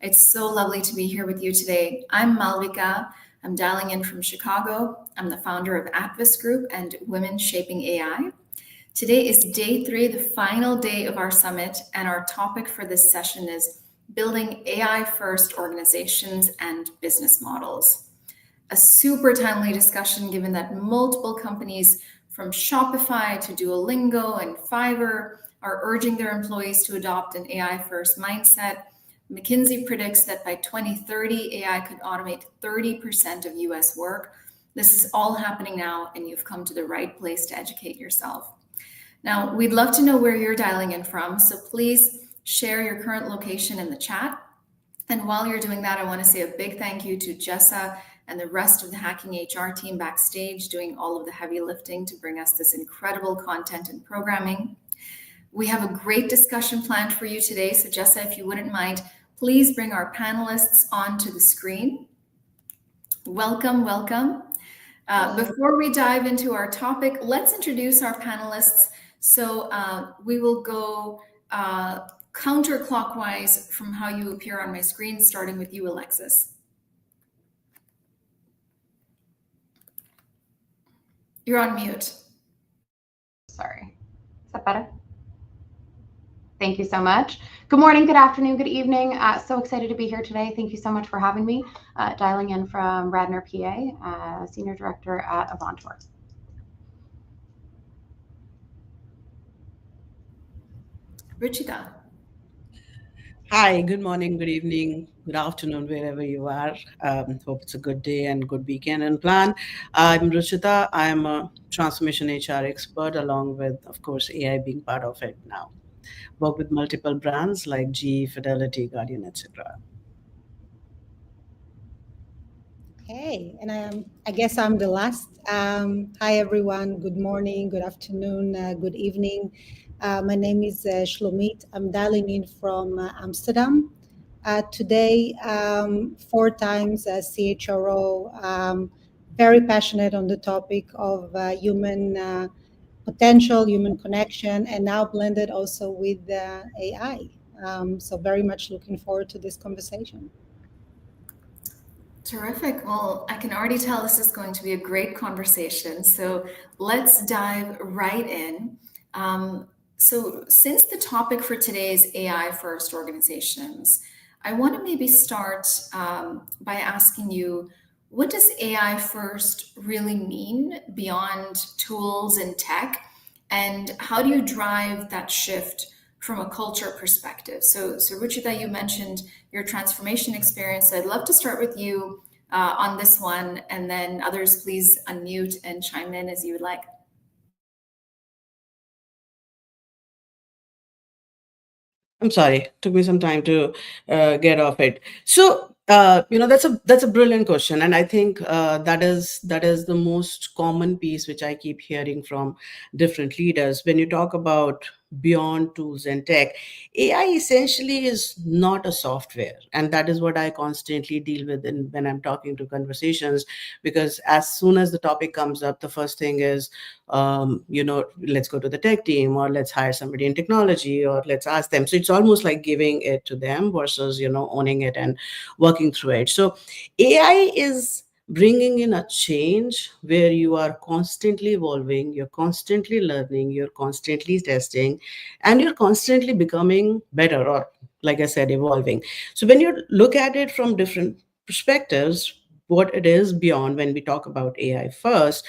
It's so lovely to be here with you today. I'm Malvika. I'm dialing in from Chicago. I'm the founder of Atvis Group and Women Shaping AI. Today is day 3, the final day of our summit, and our topic for this session is building AI-first organizations and business models. A super timely discussion given that multiple companies from Shopify to Duolingo and Fiverr are urging their employees to adopt an AI-first mindset. McKinsey predicts that by 2030, AI could automate 30% of US work. This is all happening now, and you've come to the right place to educate yourself. Now, we'd love to know where you're dialing in from, so please share your current location in the chat. And while you're doing that, I want to say a big thank you to Jessa and the rest of the Hacking HR team backstage doing all of the heavy lifting to bring us this incredible content and programming. We have a great discussion planned for you today. So Jessa, if you wouldn't mind, please bring our panelists onto the screen. Welcome, welcome. Before we dive into our topic, let's introduce our panelists. So we will go counterclockwise from how you appear on my screen, starting with you, Alexis. You're on mute.
Sorry. Is that better? Thank you so much. Good morning, good afternoon, good evening. So excited to be here today. Thank you so much for having me. Dialing in from Radnor, PA, Senior Director at Avantor.
Ruchita.
Hi, good morning, good evening, good afternoon, wherever you are. Hope it's a good day and good weekend and plan. I'm Ruchita. I'm a transformation HR expert, along with, of course, AI being part of it now. Work with multiple brands like GE, Fidelity, Guardian, etc.
Okay, and I guess I'm the last. Hi, everyone. Good morning, good afternoon, good evening. My name is Shlomit. I'm dialing in from Amsterdam. Today, 4 times as CHRO, very passionate on the topic of human potential, human connection, and now blended also with AI. So very much looking forward to this conversation.
Terrific. Well, I can already tell this is going to be a great conversation. So let's dive right in. So since the topic for today is AI first organizations, I want to maybe start by asking you, what does AI first really mean beyond tools and tech? And how do you drive that shift from a culture perspective? So Ruchita, you mentioned your transformation experience. I'd love to start with you on this one, and then others please unmute and chime in as you would like.
I'm sorry, took me some time to get off it. So that's a brilliant question, and I think that is the most common piece which I keep hearing from different leaders when you talk about beyond tools and tech. AI essentially is not a software, and that is what I constantly deal with when I'm talking to conversations, because as soon as the topic comes up, the first thing is let's go to the tech team, or let's hire somebody in technology, or let's ask them. So it's almost like giving it to them versus owning it and working through it. So AI is bringing in a change where you are constantly evolving, you're constantly learning, you're constantly testing, and you're constantly becoming better, or like I said, evolving. So when you look at it from different perspectives, what it is beyond, when we talk about AI first,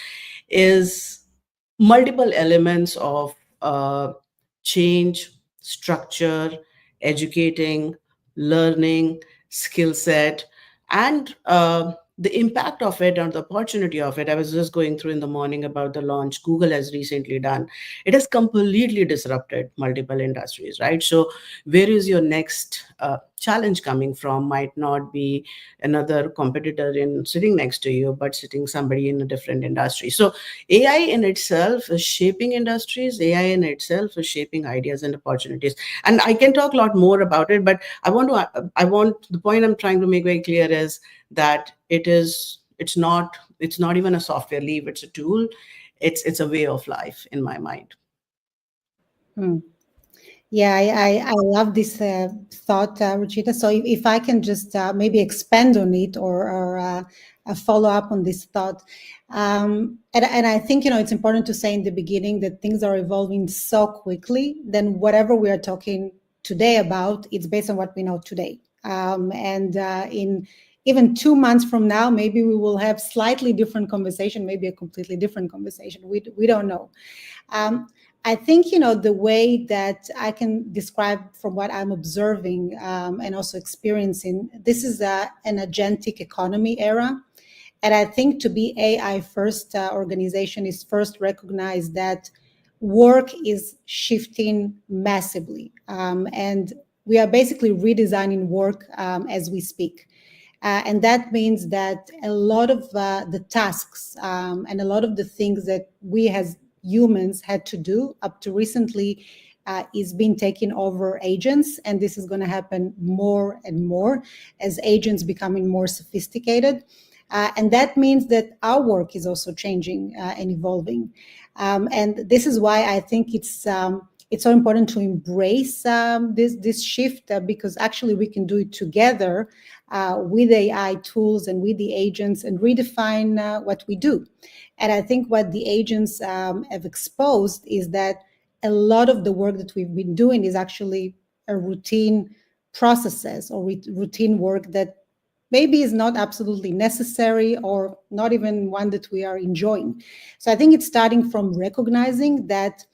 is multiple elements of change, structure, educating, learning, skill set, and the impact of it and the opportunity of it. I was just going through in the morning about the launch Google has recently done. It has completely disrupted multiple industries, right? So where is your next challenge coming from? Might not be another competitor in sitting next to you, but sitting somebody in a different industry. So AI in itself is shaping industries. AI in itself is shaping ideas and opportunities. And I can talk a lot more about it, but the point I'm trying to make very clear is that it's not even a software leap, it's a tool. It's a way of life in my mind.
Yeah, I love this thought, Ruchita. So if I can just maybe expand on it, or follow up on this thought. And I think, it's important to say in the beginning that things are evolving so quickly, then whatever we are talking today about, it's based on what we know today. And in even 2 months from now, maybe we will have slightly different conversation, maybe a completely different conversation. We don't know. I think, the way that I can describe from what I'm observing and also experiencing, this is an agentic economy era. And I think to be AI first organization is first recognize that work is shifting massively. And we are basically redesigning work as we speak. And that means that a lot of the tasks and a lot of the things that we as humans had to do up to recently is being taken over agents. And this is going to happen more and more as agents becoming more sophisticated. And that means that our work is also changing and evolving. And this is why I think it's so important to embrace this shift because actually we can do it together with AI tools and with the agents and redefine what we do. And I think what the agents have exposed is that a lot of the work that we've been doing is actually a routine processes or routine work that maybe is not absolutely necessary or not even one that we are enjoying. So I think it's starting from recognizing that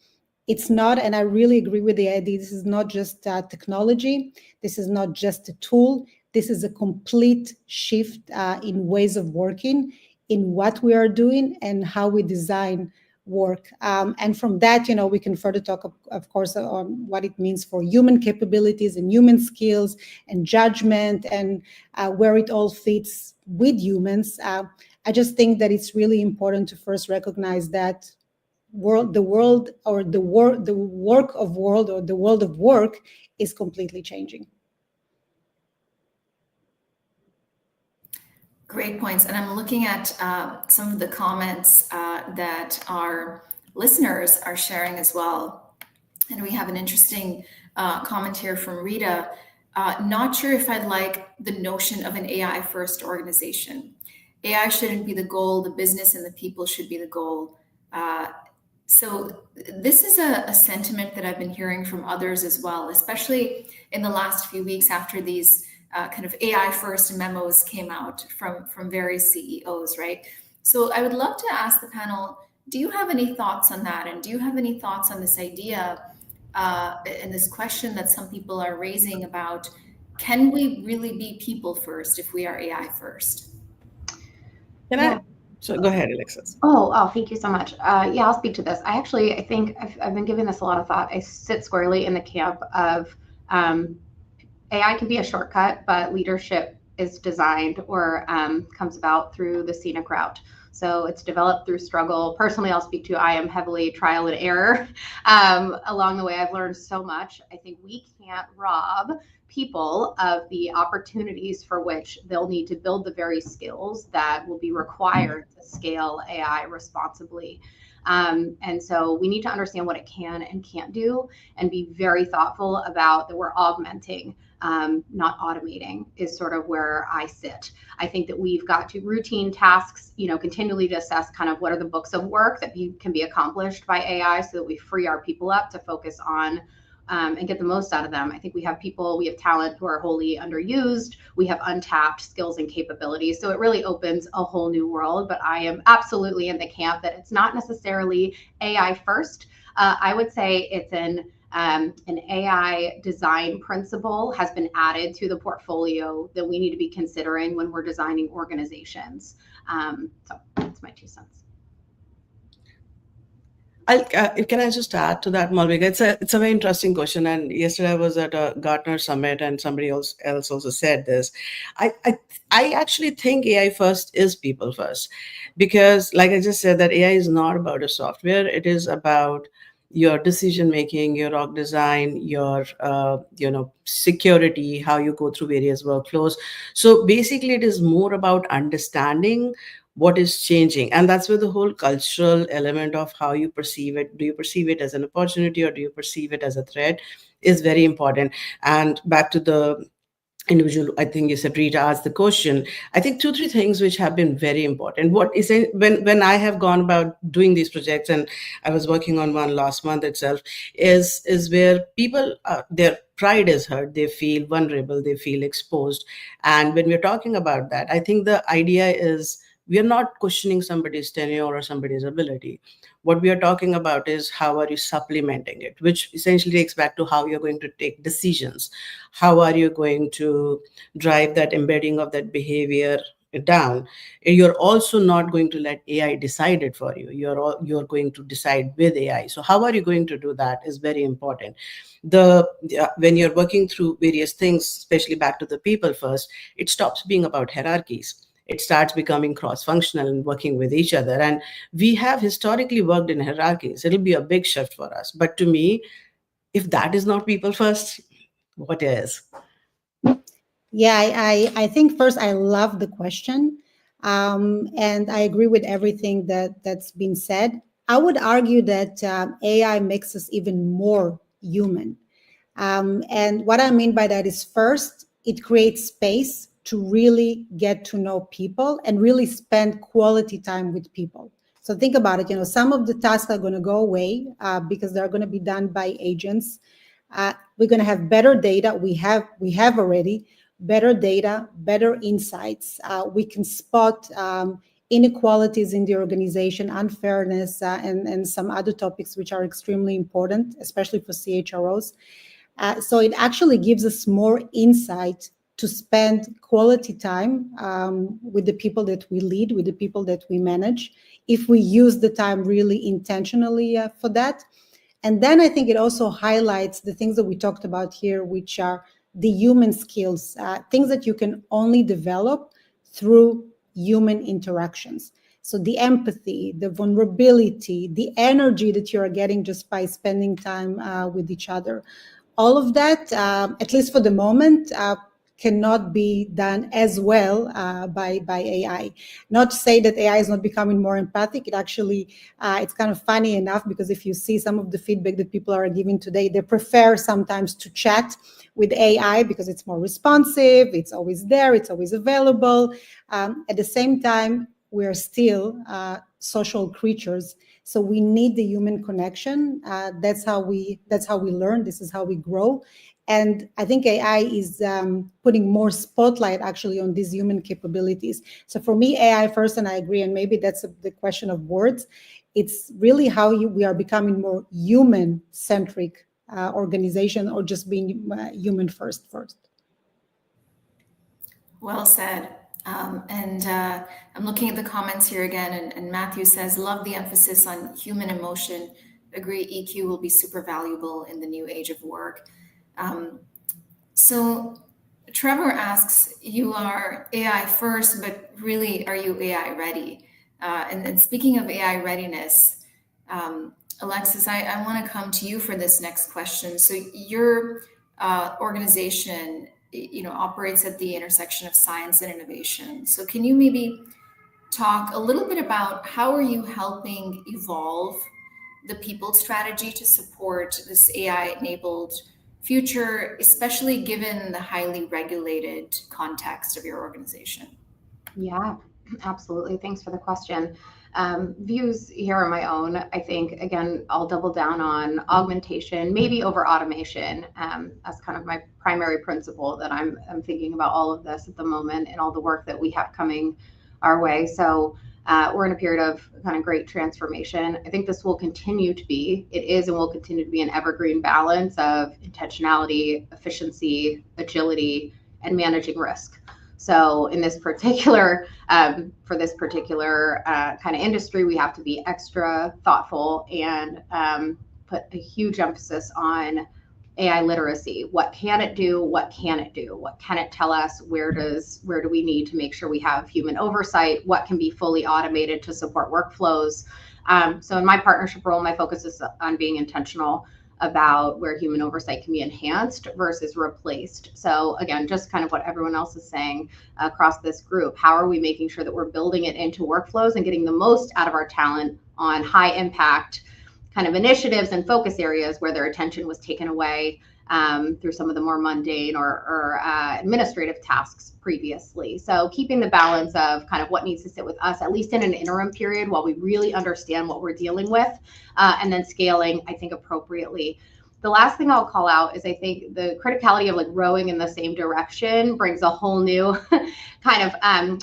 it's not, and I really agree with the idea, this is not just technology, this is not just a tool, this is a complete shift in ways of working, in what we are doing and how we design work. And from that, we can further talk, of course, on what it means for human capabilities and human skills and judgment and where it all fits with humans. I just think that it's really important to first recognize that the world of work is completely changing.
Great points. And I'm looking at some of the comments that our listeners are sharing as well. And we have an interesting comment here from Rita. Not sure if I'd like the notion of an AI first organization. AI shouldn't be the goal. The business and the people should be the goal. So this is a sentiment that I've been hearing from others as well, especially in the last few weeks after these kind of AI first memos came out from various CEOs, right? So I would love to ask the panel, do you have any thoughts on that? And do you have any thoughts on this idea and this question that some people are raising about, can we really be people first if we are AI first?
So go ahead, Alexis.
Oh, thank you so much. Yeah, I'll speak to this. I think I've been giving this a lot of thought. I sit squarely in the camp of AI can be a shortcut, but leadership is designed or comes about through the scenic route. So it's developed through struggle. Personally, I'll speak to, I am heavily trial and error. Along the way, I've learned so much. I think we can't rob people of the opportunities for which they'll need to build the very skills that will be required to scale AI responsibly. And so we need to understand what it can and can't do and be very thoughtful about that we're augmenting, not automating, is sort of where I sit. I think that we've got to routine tasks, continually to assess kind of what are the books of work that can be accomplished by AI so that we free our people up to focus on and get the most out of them. I think we have talent who are wholly underused. We have untapped skills and capabilities. So it really opens a whole new world. But I am absolutely in the camp that it's not necessarily AI first. I would say it's an AI design principle has been added to the portfolio that we need to be considering when we're designing organizations. So that's my 2 cents.
Can I just add to that, Malvika? It's a very interesting question. And yesterday I was at a Gartner summit, and somebody else also said this. I actually think AI first is people first, because, like I just said, that AI is not about a software. It is about your decision making, your org design, your security, how you go through various workflows. So basically, it is more about understanding what is changing, and that's where the whole cultural element of how you perceive it, do you perceive it as an opportunity or do you perceive it as a threat, is very important. And back to the individual, I think you said Rita asked the question. I think 2-3 things which have been very important. What is it, when I have gone about doing these projects, and I was working on one last month itself, is where people their pride is hurt, they feel vulnerable, they feel exposed. And when we're talking about that, I think the idea is we are not questioning somebody's tenure or somebody's ability. What we are talking about is how are you supplementing it, which essentially takes back to how you're going to take decisions. How are you going to drive that embedding of that behavior down? You're also not going to let AI decide it for you. You're going to decide with AI. So how are you going to do that is very important. When you're working through various things, especially back to the people first, it stops being about hierarchies. It starts becoming cross-functional and working with each other. And we have historically worked in hierarchies. It'll be a big shift for us. But to me, if that is not people first, what is?
Yeah, I think first I love the question. And I agree with everything that's been said. I would argue that AI makes us even more human. And what I mean by that is, first, it creates space to really get to know people and really spend quality time with people. So think about it, some of the tasks are going to go away because they're going to be done by agents. We're going to have better data. We have already better data, better insights. We can spot inequalities in the organization, unfairness, and some other topics which are extremely important, especially for CHROs. So it actually gives us more insight to spend quality time with the people that we lead, with the people that we manage, if we use the time really intentionally for that. And then I think it also highlights the things that we talked about here, which are the human skills, things that you can only develop through human interactions. So the empathy, the vulnerability, the energy that you're getting just by spending time with each other. All of that, at least for the moment, cannot be done as well by AI. Not to say that AI is not becoming more empathic. It actually, it's kind of funny enough, because if you see some of the feedback that people are giving today, they prefer sometimes to chat with AI because it's more responsive, it's always there, it's always available. At the same time, we're still social creatures. So we need the human connection. That's how we learn. This is how we grow. And I think AI is putting more spotlight actually on these human capabilities. So for me, AI first, and I agree, and maybe that's the question of words. It's really how we are becoming more human-centric organization, or just being human first.
Well said. I'm looking at the comments here again, and Matthew says, love the emphasis on human emotion. Agree, EQ will be super valuable in the new age of work. So Trevor asks, you are AI first, but really, are you AI ready? And speaking of AI readiness, Alexis, I want to come to you for this next question. So your organization, operates at the intersection of science and innovation. So can you maybe talk a little bit about how are you helping evolve the people strategy to support this AI-enabled future, especially given the highly regulated context of your organization?
Yeah, absolutely. Thanks for the question. Views here are my own. I think, again, I'll double down on augmentation, maybe over automation, as kind of my primary principle that I'm thinking about all of this at the moment and all the work that we have coming our way. So we're in a period of kind of great transformation. I think this will continue to be, it is and will continue to be an evergreen balance of intentionality, efficiency, agility, and managing risk. So in this particular, for this particular kind of industry, we have to be extra thoughtful and put a huge emphasis on AI literacy. What can it do? What can it do? What can it tell us? Where do we need to make sure we have human oversight? What can be fully automated to support workflows? So in my partnership role, my focus is on being intentional about where human oversight can be enhanced versus replaced. So again, just kind of what everyone else is saying across this group, how are we making sure that we're building it into workflows and getting the most out of our talent on high impact kind of initiatives and focus areas where their attention was taken away through some of the more mundane or administrative tasks previously. So keeping the balance of kind of what needs to sit with us, at least in an interim period, while we really understand what we're dealing with, and then scaling, I think, appropriately. The last thing I'll call out is I think the criticality of like rowing in the same direction brings a whole new kind of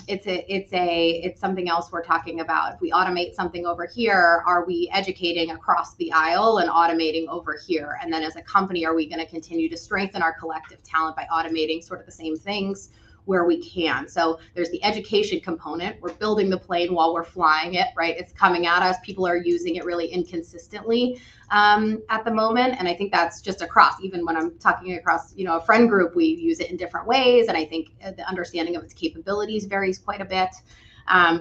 it's something else we're talking about. If we automate something over here, are we educating across the aisle and automating over here? And then as a company, are we going to continue to strengthen our collective talent by automating sort of the same things where we can? So there's the education component. We're building the plane while we're flying it, right? It's coming at us. People are using it really inconsistently at the moment. And I think that's just across, even when I'm talking across, a friend group, we use it in different ways. And I think the understanding of its capabilities varies quite a bit.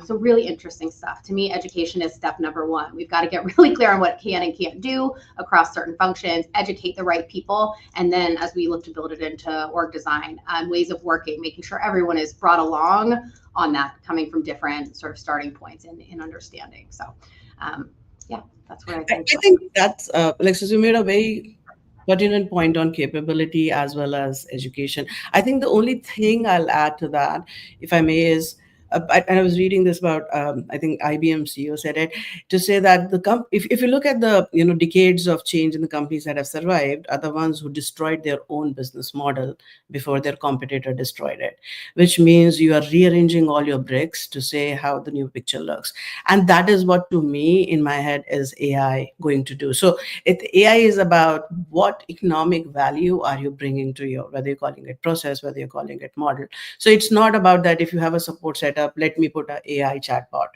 So really interesting stuff. To me, education is step number one. We've got to get really clear on what can and can't do across certain functions, educate the right people, and then as we look to build it into org design, ways of working, making sure everyone is brought along on that, coming from different sort of starting points in understanding. So yeah, that's what I think.
I think that's, Alexis, you made a very pertinent point on capability as well as education. I think the only thing I'll add to that, if I may, is and I was reading this about, I think IBM CEO said it, to say that if you look at the decades of change in the companies that have survived are the ones who destroyed their own business model before their competitor destroyed it, which means you are rearranging all your bricks to say how the new picture looks. And that is what, to me, in my head, is AI going to do. So AI is about what economic value are you bringing to your, whether you're calling it process, whether you're calling it model. So it's not about that if you have a support setup, let me put an AI chatbot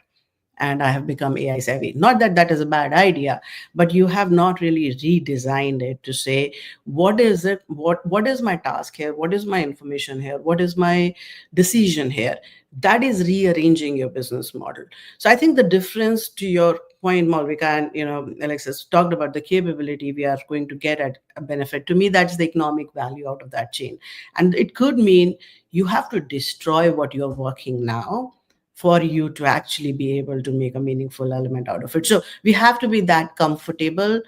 and I have become AI savvy. Not that that is a bad idea, but you have not really redesigned it to say, what is it? What is my task here? What is my information here? What is my decision here? That is rearranging your business model. So I think the difference, to your point, Malvika, and Alexis talked about the capability we are going to get at a benefit. To me, that's the economic value out of that chain. And it could mean you have to destroy what you're working now for you to actually be able to make a meaningful element out of it. So we have to be that comfortable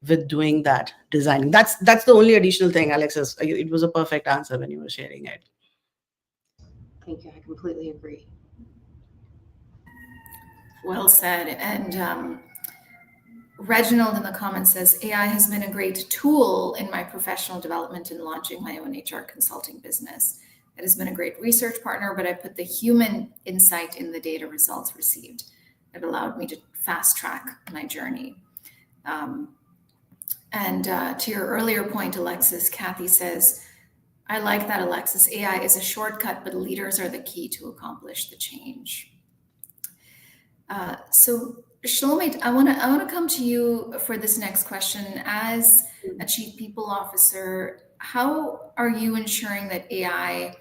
with doing that designing. That's the only additional thing, Alexis. It was a perfect answer when you were sharing it.
Thank you. I completely agree.
Well said. And Reginald in the comments says, AI has been a great tool in my professional development in launching my own HR consulting business. It has been a great research partner, but I put the human insight in the data results received. It allowed me to fast track my journey. And to your earlier point, Alexis, Kathy says, I like that, Alexis. AI is a shortcut, but leaders are the key to accomplish the change. So Shlomit, I want to come to you for this next question. As a Chief People Officer, how are you ensuring that AI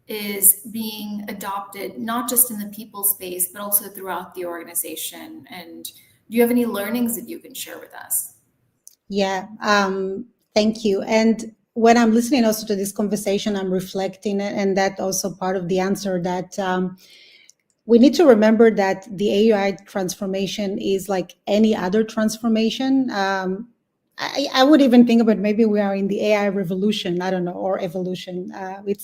is being adopted, not just in the people space, but also throughout the organization? And do you have any learnings that you can share with us?
Yeah, thank you. And when I'm listening also to this conversation, I'm reflecting, and that also part of the answer that we need to remember that the AI transformation is like any other transformation. I would even think about maybe we are in the AI revolution, I don't know, or evolution. It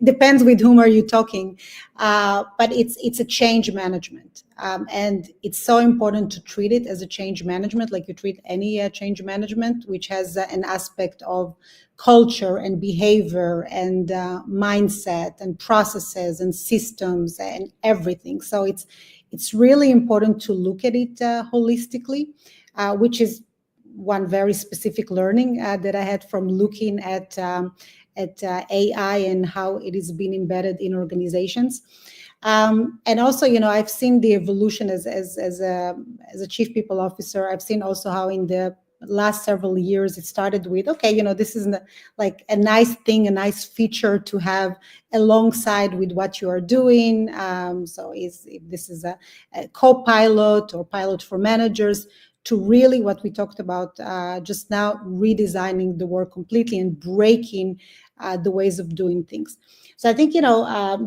depends with whom are you talking, but it's a change management. And it's so important to treat it as a change management, like you treat any change management, which has an aspect of culture and behavior and mindset and processes and systems and everything. So it's really important to look at it holistically, which is one very specific learning that I had from looking at AI and how it is being embedded in organizations. And also, I've seen the evolution as a chief people officer. I've seen also how in the last several years it started with, okay, this is like a nice thing, a nice feature to have alongside with what you are doing. So if this is a co-pilot or pilot for managers, to really what we talked about just now, redesigning the work completely and breaking the ways of doing things. So I think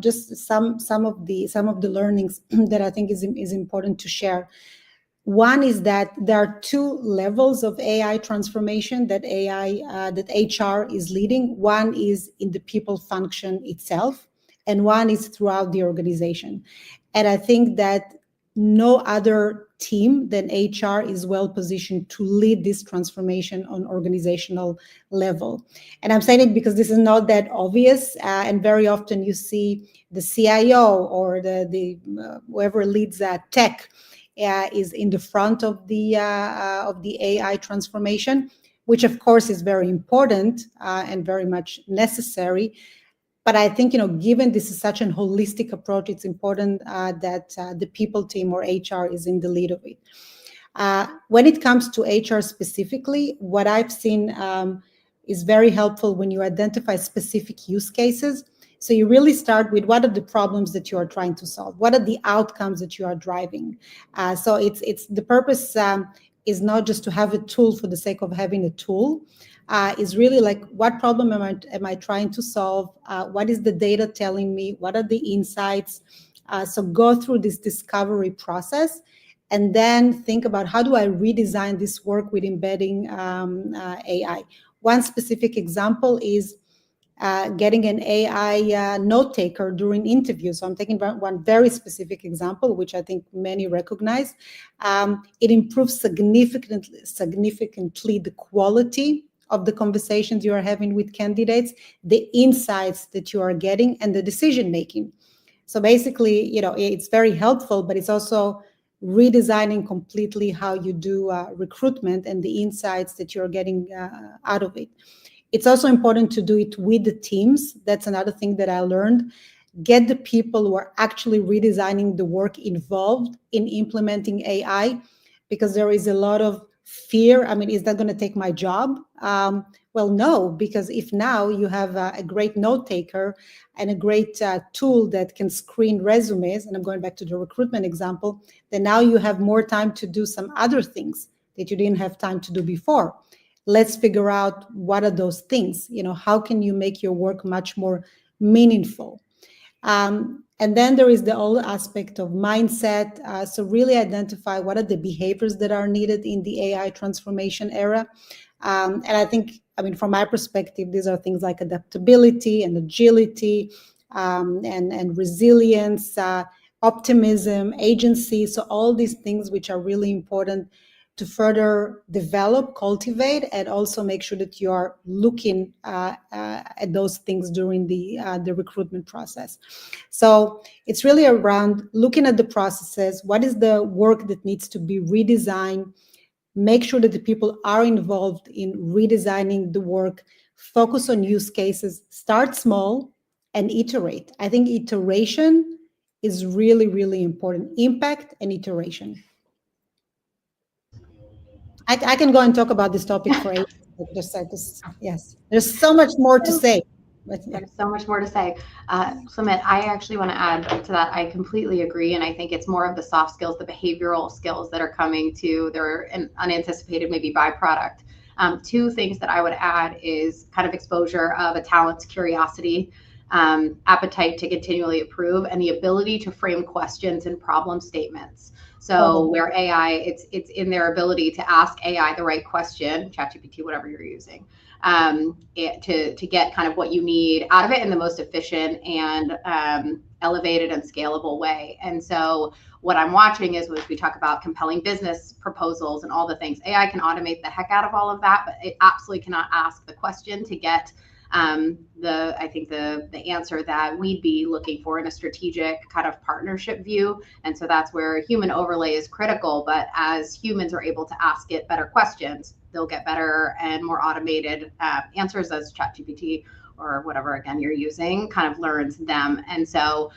just some of the learnings that I think is important to share. One is that there are two levels of AI transformation that HR is leading. One is in the people function itself, and one is throughout the organization. And I think that no other team than HR is well positioned to lead this transformation on organizational level. And I'm saying it because this is not that obvious, and very often you see the CIO or the whoever leads tech is in the front of the AI transformation, which of course is very important and very much necessary. But I think, given this is such a holistic approach, it's important that the people team or HR is in the lead of it. When it comes to HR specifically, what I've seen is very helpful when you identify specific use cases. So you really start with what are the problems that you are trying to solve? What are the outcomes that you are driving? So it's the purpose is not just to have a tool for the sake of having a tool. Is really like, what problem am I trying to solve? What is the data telling me? What are the insights? So go through this discovery process and then think about how do I redesign this work with embedding AI. One specific example is getting an AI note taker during interviews. So I'm taking one very specific example, which I think many recognize. It improves significantly the quality of the conversations you are having with candidates, the insights that you are getting, and the decision making. So basically, it's very helpful, but it's also redesigning completely how you do recruitment and the insights that you're getting out of it. It's also important to do it with the teams. That's another thing that I learned. Get the people who are actually redesigning the work involved in implementing AI, because there is a lot of fear. I mean, is that going to take my job? Well, no, because if now you have a great note taker and a great tool that can screen resumes, and I'm going back to the recruitment example, then now you have more time to do some other things that you didn't have time to do before. Let's figure out what are those things. How can you make your work much more meaningful? And then there is the whole aspect of mindset. So really identify what are the behaviors that are needed in the AI transformation era. And I think, from my perspective, these are things like adaptability and agility and resilience, optimism, agency. So all these things which are really important to further develop, cultivate, and also make sure that you are looking at those things during the recruitment process. So it's really around looking at the processes. What is the work that needs to be redesigned? Make sure that the people are involved in redesigning the work. Focus on use cases. Start small and iterate. I think iteration is really, really important. Impact and iteration. I can go and talk about this topic for 8 Yes, there's so much more to say. But yeah.
There's so much more to say. Sumit, I actually want to add to that. I completely agree. And I think it's more of the soft skills, the behavioral skills that are coming to their unanticipated maybe byproduct. Two things that I would add is kind of exposure of a talent's curiosity, appetite to continually improve, and the ability to frame questions and problem statements. So where AI, it's in their ability to ask AI the right question, ChatGPT, whatever you're using, to get kind of what you need out of it in the most efficient and elevated and scalable way. And so what I'm watching is, as we talk about compelling business proposals and all the things, AI can automate the heck out of all of that, but it absolutely cannot ask the question to get the answer that we'd be looking for in a strategic kind of partnership view. And so that's where human overlay is critical. But as humans are able to ask it better questions, they'll get better and more automated answers as ChatGPT or whatever, again, you're using kind of learns them. And so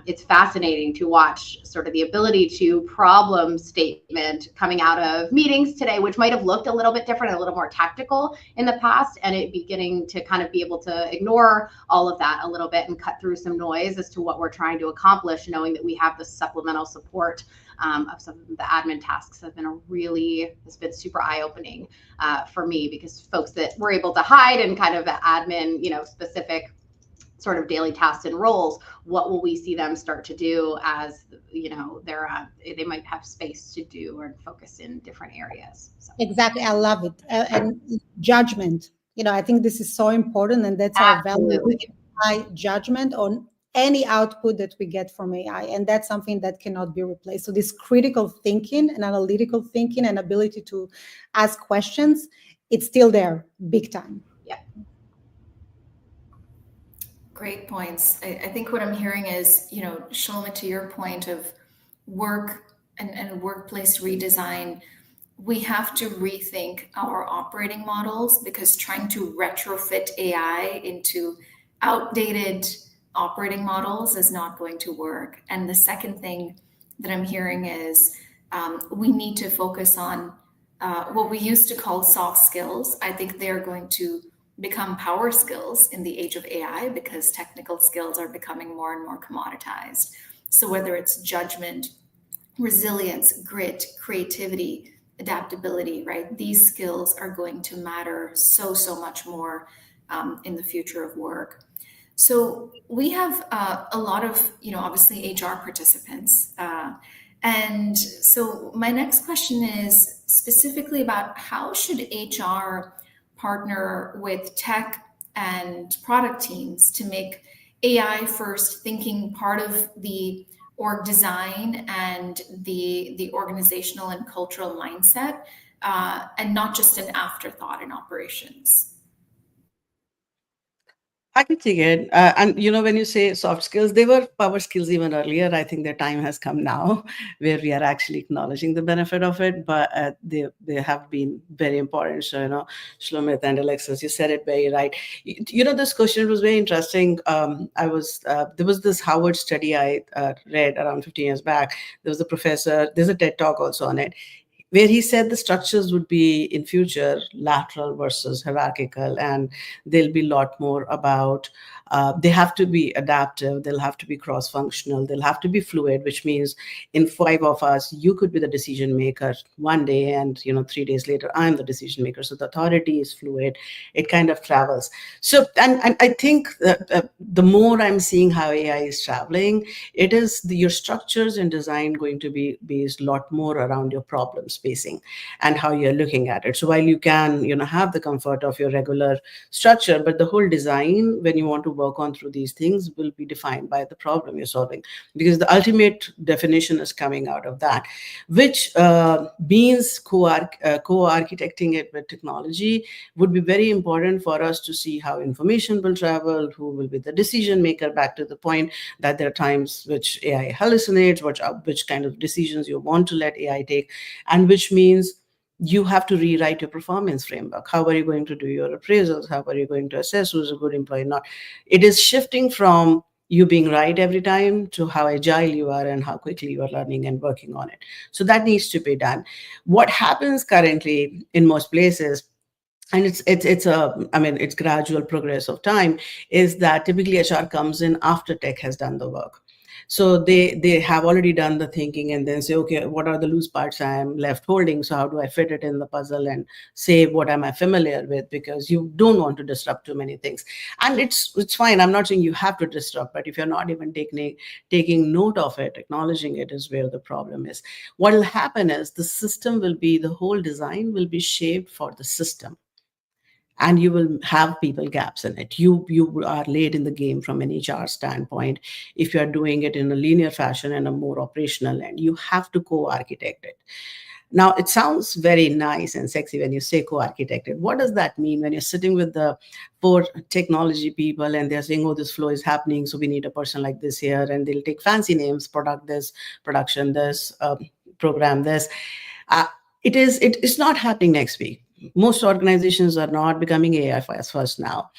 it's fascinating to watch sort of the ability to problem statement coming out of meetings today, which might have looked a little bit different, a little more tactical in the past, and it beginning to kind of be able to ignore all of that a little bit and cut through some noise as to what we're trying to accomplish, knowing that we have the supplemental support of some of the admin tasks have been it's been super eye-opening for me, because folks that were able to hide and kind of admin, specific sort of daily tasks and roles, what will we see them start to do as, they might have space to do or focus in different areas. So.
Exactly. I love it. And judgment, I think this is so important, and that's our value. We can apply judgment on any output that we get from AI, and that's something that cannot be replaced. So this critical thinking and analytical thinking and ability to ask questions, it's still there, big time.
Yeah.
Great points. I think what I'm hearing is, Shlomi, to your point of work and workplace redesign, we have to rethink our operating models, because trying to retrofit AI into outdated operating models is not going to work. And the second thing that I'm hearing is we need to focus on what we used to call soft skills. I think they're going to become power skills in the age of AI, because technical skills are becoming more and more commoditized. So whether it's judgment, resilience, grit, creativity, adaptability, right? These skills are going to matter so much more in the future of work. So we have a lot of, obviously HR participants. And so my next question is specifically about how should HR partner with tech and product teams to make AI first thinking part of the org design and the organizational and cultural mindset, and not just an afterthought in operations?
I can take it. And when you say soft skills, they were power skills even earlier. I think the time has come now where we are actually acknowledging the benefit of it, but they have been very important. So, Shlomit and Alexis, you said it very right. This question was very interesting. There was this Harvard study I read around 15 years back. There was a professor, there's a TED Talk also on it, where he said the structures would be in future lateral versus hierarchical, and they'll be a lot more about, they have to be adaptive, they'll have to be cross-functional, they'll have to be fluid, which means in 5 of us, you could be the decision maker one day, and 3 days later, I'm the decision maker. So the authority is fluid, it kind of travels. So, and I think the more I'm seeing how AI is traveling, it is your structures and design going to be based a lot more around your problem spacing and how you're looking at it. So while you can, have the comfort of your regular structure, but the whole design, when you want to work on through these things, will be defined by the problem you're solving, because the ultimate definition is coming out of that, which means co-architecting it with technology would be very important for us to see how information will travel, who will be the decision maker, back to the point that there are times which AI hallucinates, which kind of decisions you want to let AI take, and which means you have to rewrite your performance framework. How are you going to do your appraisals? How are you going to assess who's a good employee or not? It is shifting from you being right every time to how agile you are and how quickly you are learning and working on it. So that needs to be done. What happens currently in most places, and it's gradual progress of time, is that typically HR comes in after tech has done the work. So they have already done the thinking and then say, okay, what are the loose parts I'm left holding? So how do I fit it in the puzzle and say what am I familiar with? Because you don't want to disrupt too many things. And it's fine. I'm not saying you have to disrupt, but if you're not even taking note of it, acknowledging it is where the problem is. What will happen is the whole design will be shaped for the system. And you will have people gaps in it. You are late in the game from an HR standpoint. If you are doing it in a linear fashion and a more operational end, you have to co-architect it. Now, it sounds very nice and sexy when you say co-architected. What does that mean when you're sitting with the 4 technology people and they're saying, oh, this flow is happening, so we need a person like this here, and they'll take fancy names, product this, production this, program this. It's not happening next week. Most organizations are not becoming AI first now.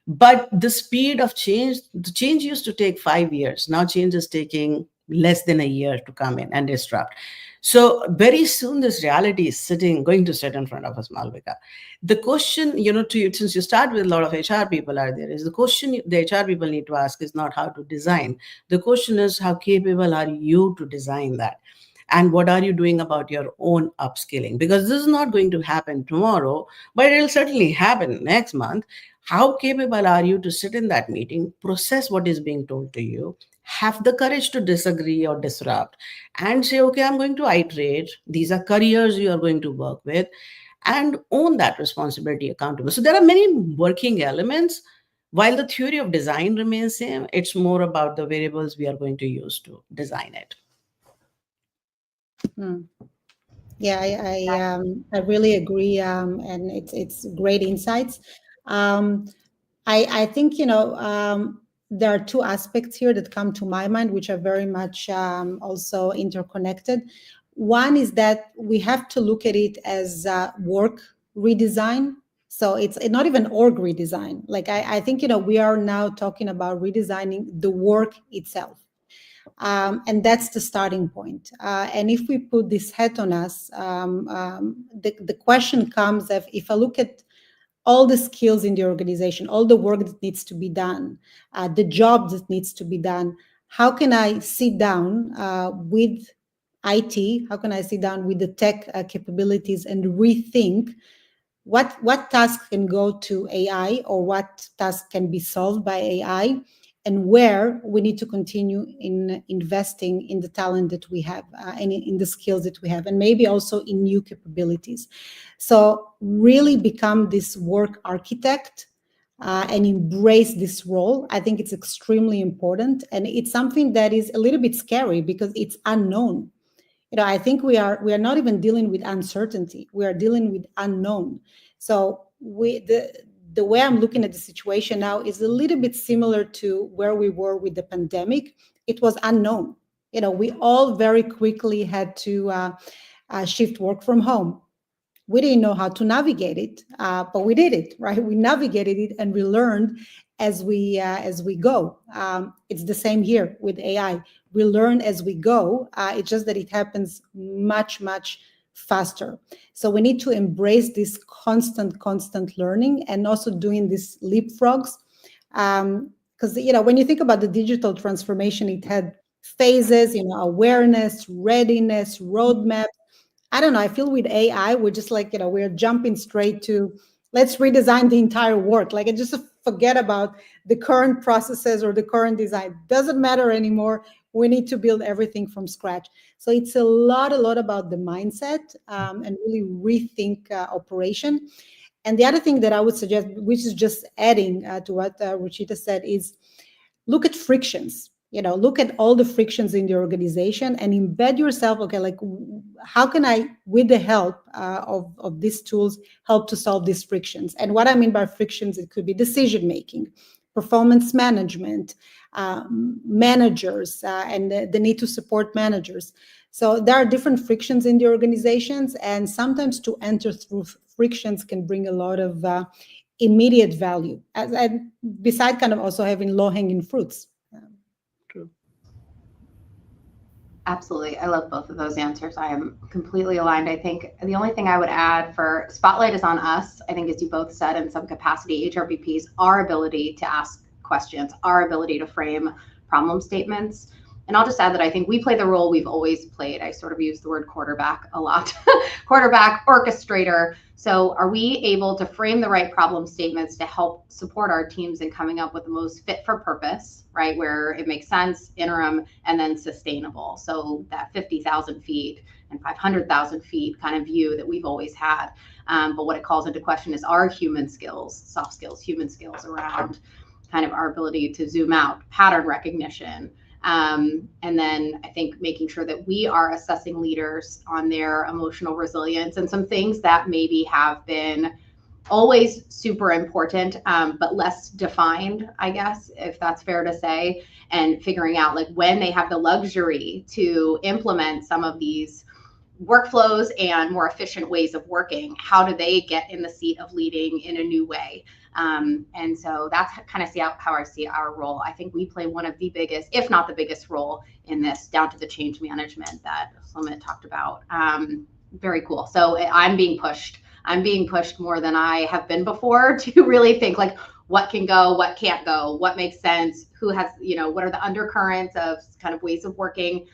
But the speed of change, the change used to take 5 years. Now change is taking less than a year to come in and disrupt. So very soon this reality is going to sit in front of us, Malvika. The question, since you start with a lot of HR people are there, is the question the HR people need to ask is not how to design. The question is, how capable are you to design that? And what are you doing about your own upskilling? Because this is not going to happen tomorrow, but it'll certainly happen next month. How capable are you to sit in that meeting, process what is being told to you, have the courage to disagree or disrupt, and say, okay, I'm going to iterate. These are careers you are going to work with, and own that responsibility accountable. So there are many working elements. While the theory of design remains same, it's more about the variables we are going to use to design it.
Yeah, I really agree, and it's great insights. I think there are 2 aspects here that come to my mind, which are very much also interconnected. One is that we have to look at it as work redesign. So it's not even org redesign. Like I think we are now talking about redesigning the work itself. And that's the starting point. And if we put this hat on us, the question comes if I look at all the skills in the organization, all the work that needs to be done, the job that needs to be done, how can I sit down with IT? How can I sit down with the tech capabilities and rethink what tasks can go to AI or what tasks can be solved by AI? And where we need to continue in investing in the talent that we have and in the skills that we have, and maybe also in new capabilities. So really become this work architect and embrace this role. I think it's extremely important, and it's something that is a little bit scary because it's unknown. I think we are not even dealing with uncertainty. We are dealing with unknown. So the way I'm looking at the situation now is a little bit similar to where we were with the pandemic. It was unknown. We all very quickly had to shift work from home. We didn't know how to navigate it, but we did it, right? We navigated it and we learned as we go. It's the same here with AI. We learn as we go. It's just that it happens much, much faster. So we need to embrace this constant learning and also doing these leapfrogs. Because, when you think about the digital transformation, it had phases, awareness, readiness, roadmap. I don't know. I feel with AI, we're just like, we're jumping straight to let's redesign the entire work. Like, I just forget about the current processes or the current design. Doesn't matter anymore. We need to build everything from scratch. So it's a lot about the mindset and really rethink operation. And the other thing that I would suggest, which is just adding to what Ruchita said, is look at frictions. Look at all the frictions in the organization and embed yourself. Okay, like how can I, with the help of these tools, help to solve these frictions? And what I mean by frictions, it could be decision making, performance management, managers, and the need to support managers. So there are different frictions in the organizations, and sometimes to enter through frictions can bring a lot of immediate value, and beside kind of also having low-hanging fruits.
Absolutely. I love both of those answers. I am completely aligned. I think the only thing I would add for spotlight is on us. I think, as you both said, in some capacity, HRBPs, our ability to ask questions, our ability to frame problem statements. And I'll just add that I think we play the role we've always played. I sort of use the word quarterback a lot. Quarterback, orchestrator. So are we able to frame the right problem statements to help support our teams in coming up with the most fit for purpose, right? Where it makes sense, interim, and then sustainable. So that 50,000 feet and 500,000 feet kind of view that we've always had. But what it calls into question is our human skills, soft skills, human skills around kind of our ability to zoom out, pattern recognition. And then I think making sure that we are assessing leaders on their emotional resilience and some things that maybe have been always super important, but less defined, I guess, if that's fair to say, and figuring out like when they have the luxury to implement some of these workflows and more efficient ways of working, how do they get in the seat of leading in a new way? And so that's kind of how I see our role. I think we play one of the biggest, if not the biggest role in this, down to the change management that Shlomi talked about. Very cool. So I'm being pushed more than I have been before to really think like what can go, what can't go, what makes sense, who has, what are the undercurrents of kind of ways of working,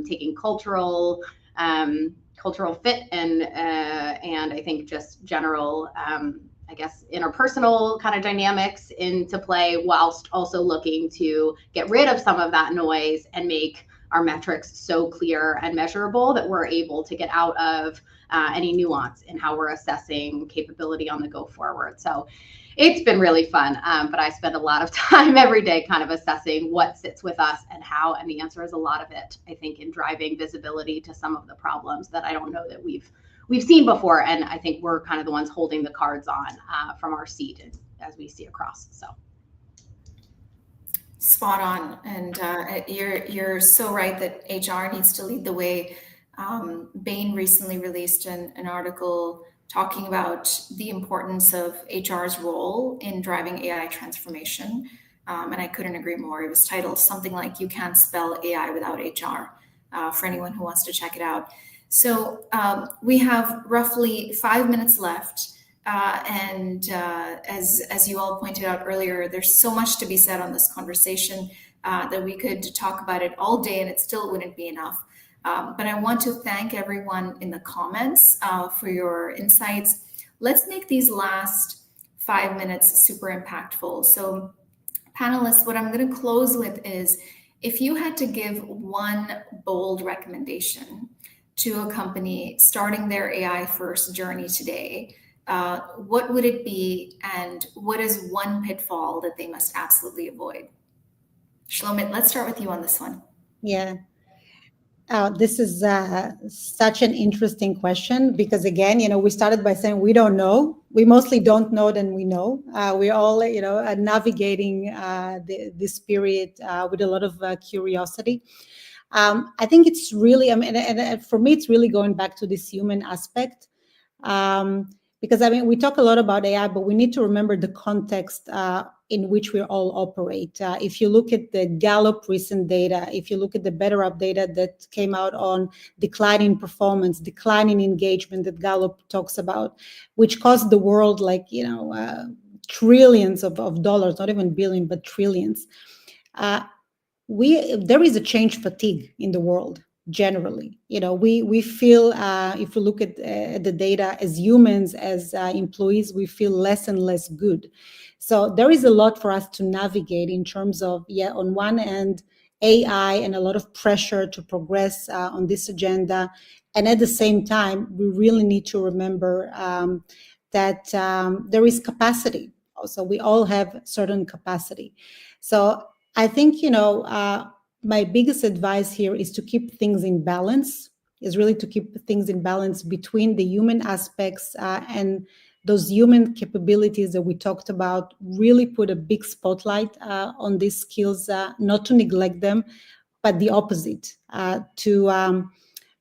taking cultural fit and I think just general, I guess, interpersonal kind of dynamics into play, whilst also looking to get rid of some of that noise and make our metrics so clear and measurable that we're able to get out of any nuance in how we're assessing capability on the go forward. So it's been really fun, but I spend a lot of time every day kind of assessing what sits with us and how, and the answer is a lot of it, I think, in driving visibility to some of the problems that I don't know that we've seen before. And I think we're kind of the ones holding the cards on from our seat and as we see across. So
spot on. And you're so right that HR needs to lead the way. Bain recently released an article talking about the importance of HR's role in driving AI transformation. And I couldn't agree more. It was titled something like "You Can't Spell AI Without HR," for anyone who wants to check it out. So we have roughly 5 minutes left. And as you all pointed out earlier, there's so much to be said on this conversation that we could talk about it all day and it still wouldn't be enough. But I want to thank everyone in the comments for your insights. Let's make these last 5 minutes super impactful. So panelists, what I'm going to close with is, if you had to give one bold recommendation to a company starting their AI first journey today, what would it be, and what is one pitfall that they must absolutely avoid? Shlomit, let's start with you on this one.
Yeah. This is such an interesting question because, again, we started by saying we don't know. We mostly don't know than we know. We're all, navigating this period with a lot of curiosity. I think it's really, and for me, it's really going back to this human aspect. Because, we talk a lot about AI, but we need to remember the context in which we all operate. If you look at the Gallup recent data, if you look at the BetterUp data that came out on declining performance, declining engagement that Gallup talks about, which cost the world trillions of dollars, not even billion, but trillions. There is a change fatigue in the world. Generally, we feel, if we look at the data as humans, as employees, we feel less and less good. So there is a lot for us to navigate in terms of, on one end, AI and a lot of pressure to progress on this agenda. And at the same time, we really need to remember that there is capacity. Also, we all have certain capacity. So I think, my biggest advice here is to keep things in balance, between the human aspects and those human capabilities that we talked about. Really put a big spotlight on these skills, not to neglect them, but the opposite, to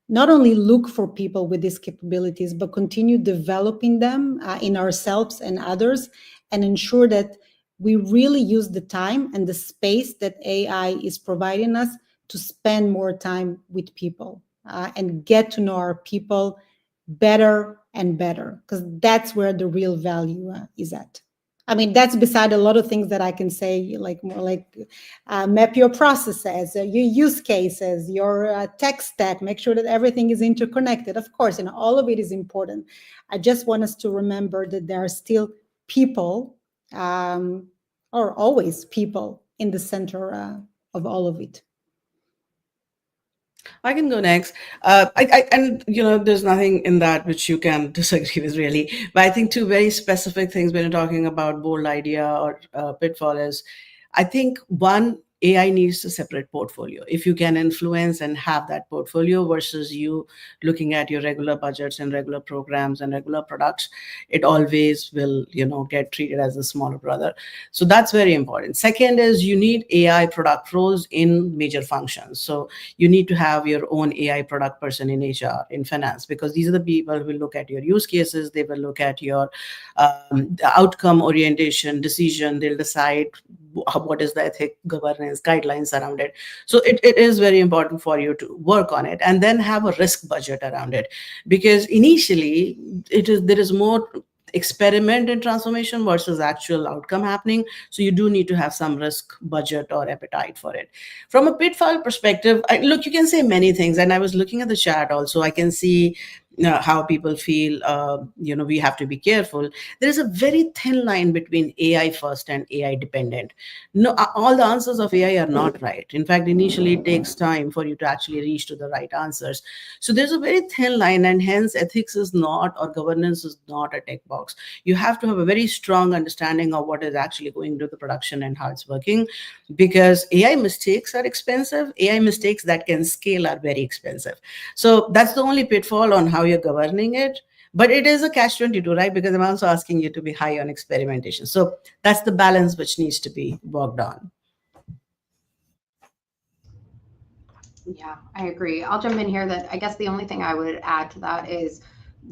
not only look for people with these capabilities, but continue developing them in ourselves and others, and ensure that we really use the time and the space that AI is providing us to spend more time with people and get to know our people better and better, because that's where the real value is at. I mean, that's beside a lot of things that I can say, like more like map your processes, your use cases, your tech stack, make sure that everything is interconnected. Of course, and all of it is important. I just want us to remember that there are still people, or always people, in the center of all of it.
I can go next. And there's nothing in that which you can disagree with, really. But I think two very specific things when you're talking about bold idea or pitfall is, I think one, AI needs a separate portfolio. If you can influence and have that portfolio versus you looking at your regular budgets and regular programs and regular products, it always will, get treated as a smaller brother. So that's very important. Second is you need AI product roles in major functions. So you need to have your own AI product person in HR, in finance, because these are the people who will look at your use cases. They will look at your outcome orientation, decision. They'll decide what is the ethic, governance, guidelines around it. So it is very important for you to work on it and then have a risk budget around it, because initially there is more experiment in transformation versus actual outcome happening. So you do need to have some risk budget or appetite for it. From a pitfall perspective, look, you can say many things. And I was looking at the chat also. I can see how people feel, we have to be careful. There is a very thin line between AI first and AI dependent. No, all the answers of AI are not right. In fact, initially it takes time for you to actually reach to the right answers. So there's a very thin line, and hence ethics is not, or governance is not, a tech box. You have to have a very strong understanding of what is actually going into the production and how it's working, because AI mistakes are expensive. AI mistakes that can scale are very expensive. So that's the only pitfall on how you're governing it. But it is a catch-22, right? Because I'm also asking you to be high on experimentation. So that's the balance which needs to be worked on.
Yeah, I agree. I'll jump in here that I guess the only thing I would add to that is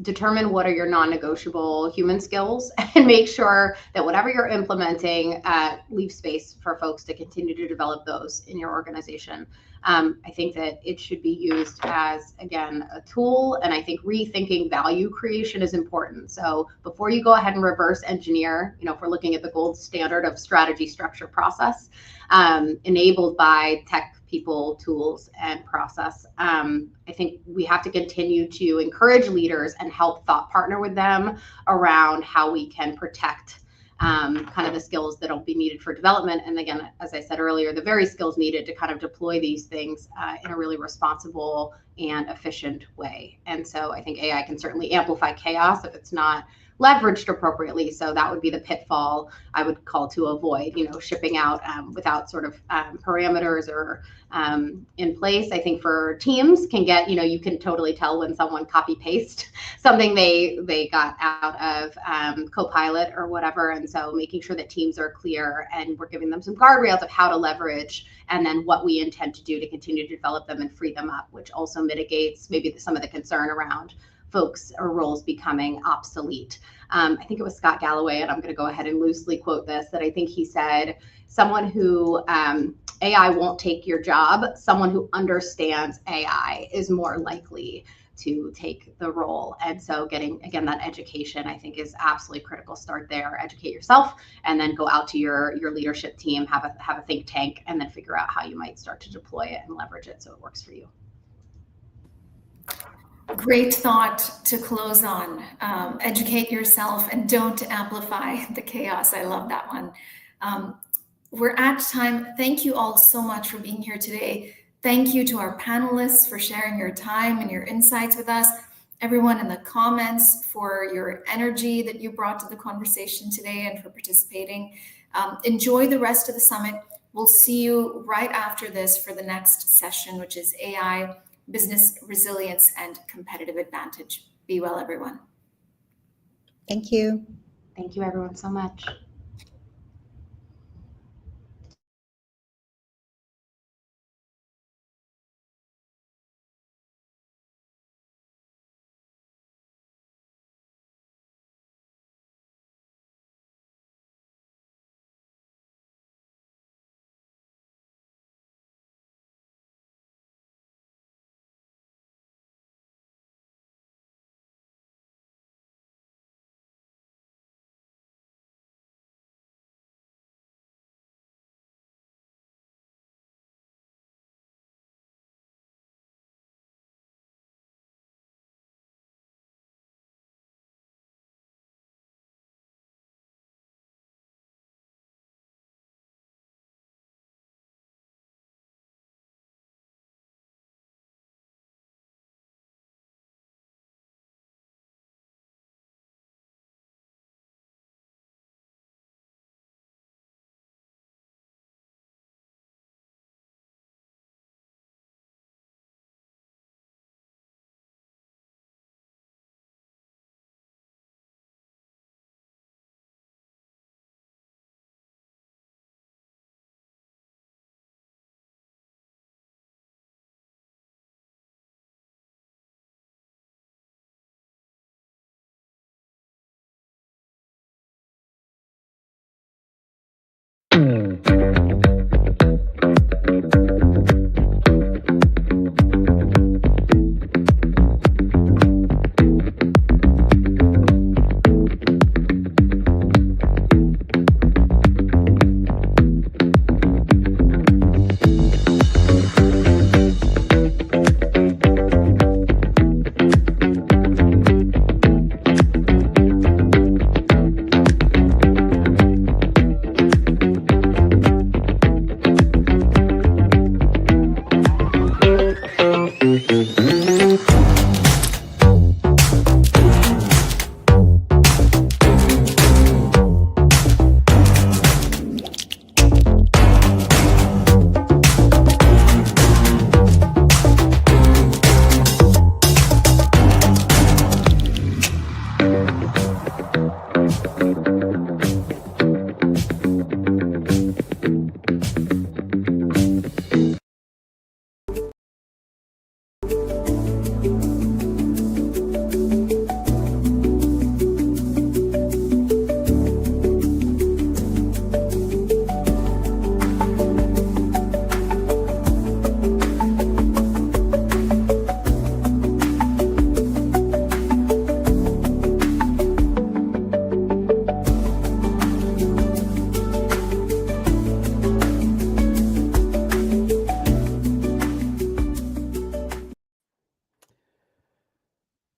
determine what are your non-negotiable human skills and make sure that whatever you're implementing, leave space for folks to continue to develop those in your organization. I think that it should be used as, again, a tool, and I think rethinking value creation is important. So before you go ahead and reverse engineer, if we're looking at the gold standard of strategy, structure, process, enabled by tech, people, tools, and process. I think we have to continue to encourage leaders and help thought partner with them around how we can protect kind of the skills that will be needed for development. And again, as I said earlier, the very skills needed to kind of deploy these things in a really responsible and efficient way. And so I think AI can certainly amplify chaos if it's not leveraged appropriately. So that would be the pitfall I would call to avoid, shipping out without sort of parameters or in place. I think for teams can get, you can totally tell when someone copy paste something they got out of Copilot or whatever. And so making sure that teams are clear and we're giving them some guardrails of how to leverage and then what we intend to do to continue to develop them and free them up, which also mitigates maybe some of the concern around folks or roles becoming obsolete. I think it was Scott Galloway, and I'm going to go ahead and loosely quote this, that I think he said, someone who AI won't take your job, someone who understands AI is more likely to take the role. And so getting, again, that education, I think is absolutely critical. Start there, educate yourself, and then go out to your leadership team, have a think tank, and then figure out how you might start to deploy it and leverage it so it works for you.
Great thought to close on. Educate yourself and don't amplify the chaos. I love that one. We're at time. Thank you all so much for being here today. Thank you to our panelists for sharing your time and your insights with us. Everyone in the comments for your energy that you brought to the conversation today and for participating. Enjoy the rest of the summit. We'll see you right after this for the next session, which is AI, Business Resilience and Competitive Advantage. Be well, everyone.
Thank you.
Thank you, everyone, so much.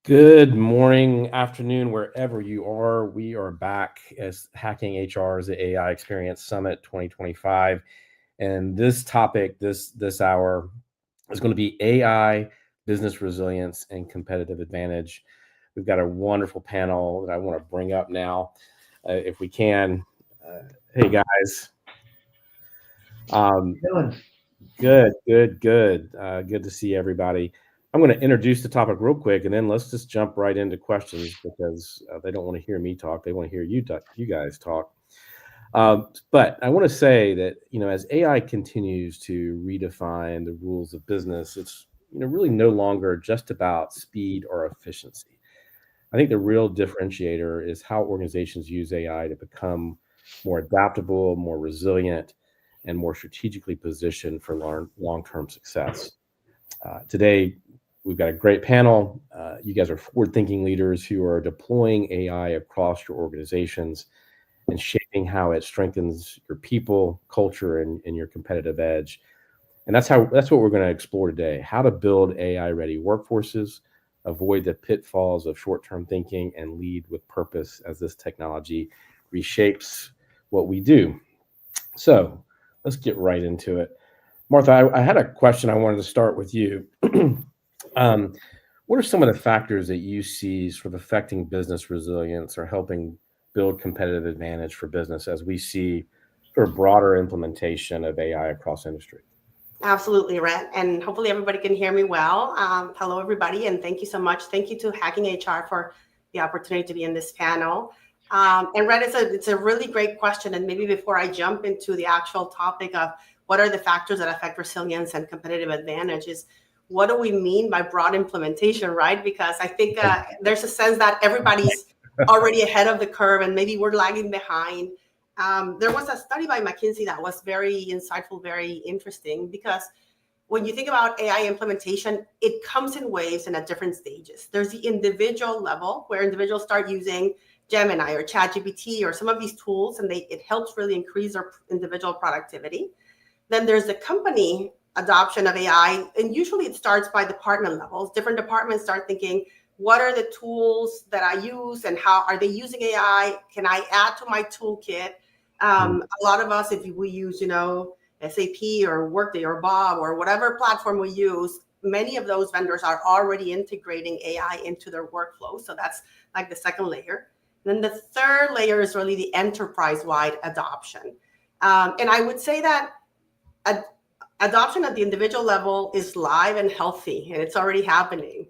Good morning, afternoon, wherever you are. We are back as Hacking HR's AI Experience Summit 2025. And this topic, this hour, is going to be AI, business resilience, and competitive advantage. We've got a wonderful panel that I want to bring up now, if we can. Hey, guys. Good. Good to see everybody. I'm going to introduce the topic real quick, and then let's just jump right into questions because they don't want to hear me talk. They want to hear you guys talk. But I want to say that, as AI continues to redefine the rules of business, it's really no longer just about speed or efficiency. I think the real differentiator is how organizations use AI to become more adaptable, more resilient, and more strategically positioned for long-term success. Today, we've got a great panel. You guys are forward-thinking leaders who are deploying AI across your organizations and shaping how it strengthens your people, culture, and your competitive edge. And that's what we're going to explore today: how to build AI-ready workforces, avoid the pitfalls of short-term thinking, and lead with purpose as this technology reshapes what we do. So let's get right into it. Martha, I had a question. I wanted to start with you. What are some of the factors that you see sort of affecting business resilience or helping build competitive advantage for business as we see sort of broader implementation of AI across industry?
Absolutely, Rhett. And hopefully everybody can hear me well. Hello, everybody, and thank you so much. Thank you to Hacking HR for the opportunity to be in this panel. And Rhett, it's a really great question. And maybe before I jump into the actual topic of what are the factors that affect resilience and competitive advantages, what do we mean by broad implementation, right? Because I think there's a sense that everybody's already ahead of the curve and maybe we're lagging behind. There was a study by McKinsey that was very insightful, very interesting, because when you think about AI implementation, it comes in waves and at different stages. There's the individual level where individuals start using Gemini or ChatGPT or some of these tools, and it helps really increase their individual productivity. Then there's the company adoption of AI, and usually it starts by department levels. Different departments start thinking, what are the tools that I use and how are they using AI? Can I add to my toolkit? A lot of us, if we use, SAP or Workday or Bob or whatever platform we use, many of those vendors are already integrating AI into their workflow. So that's like the second layer. Then the third layer is really the enterprise-wide adoption. And I would say that adoption at the individual level is live and healthy, and it's already happening.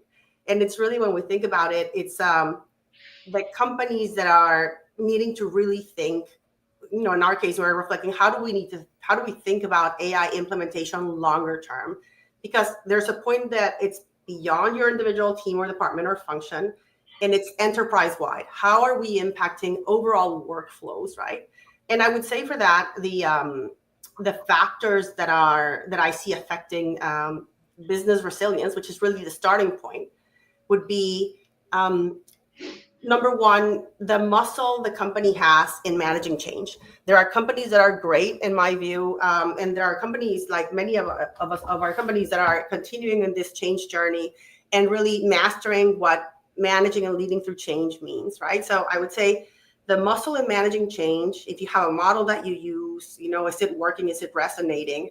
And it's really, when we think about it, it's the companies that are needing to really think, in our case, we're reflecting, how do we think about AI implementation longer term? Because there's a point that it's beyond your individual team or department or function, and it's enterprise-wide. How are we impacting overall workflows, right? And I would say for that, the factors that I see affecting business resilience, which is really the starting point, would be number one, the muscle the company has in managing change. There are companies that are great, in my view, and there are companies, like many of our companies, that are continuing in this change journey and really mastering what managing and leading through change means, right? So I would say the muscle in managing change, if you have a model that you use, is it working? Is it resonating?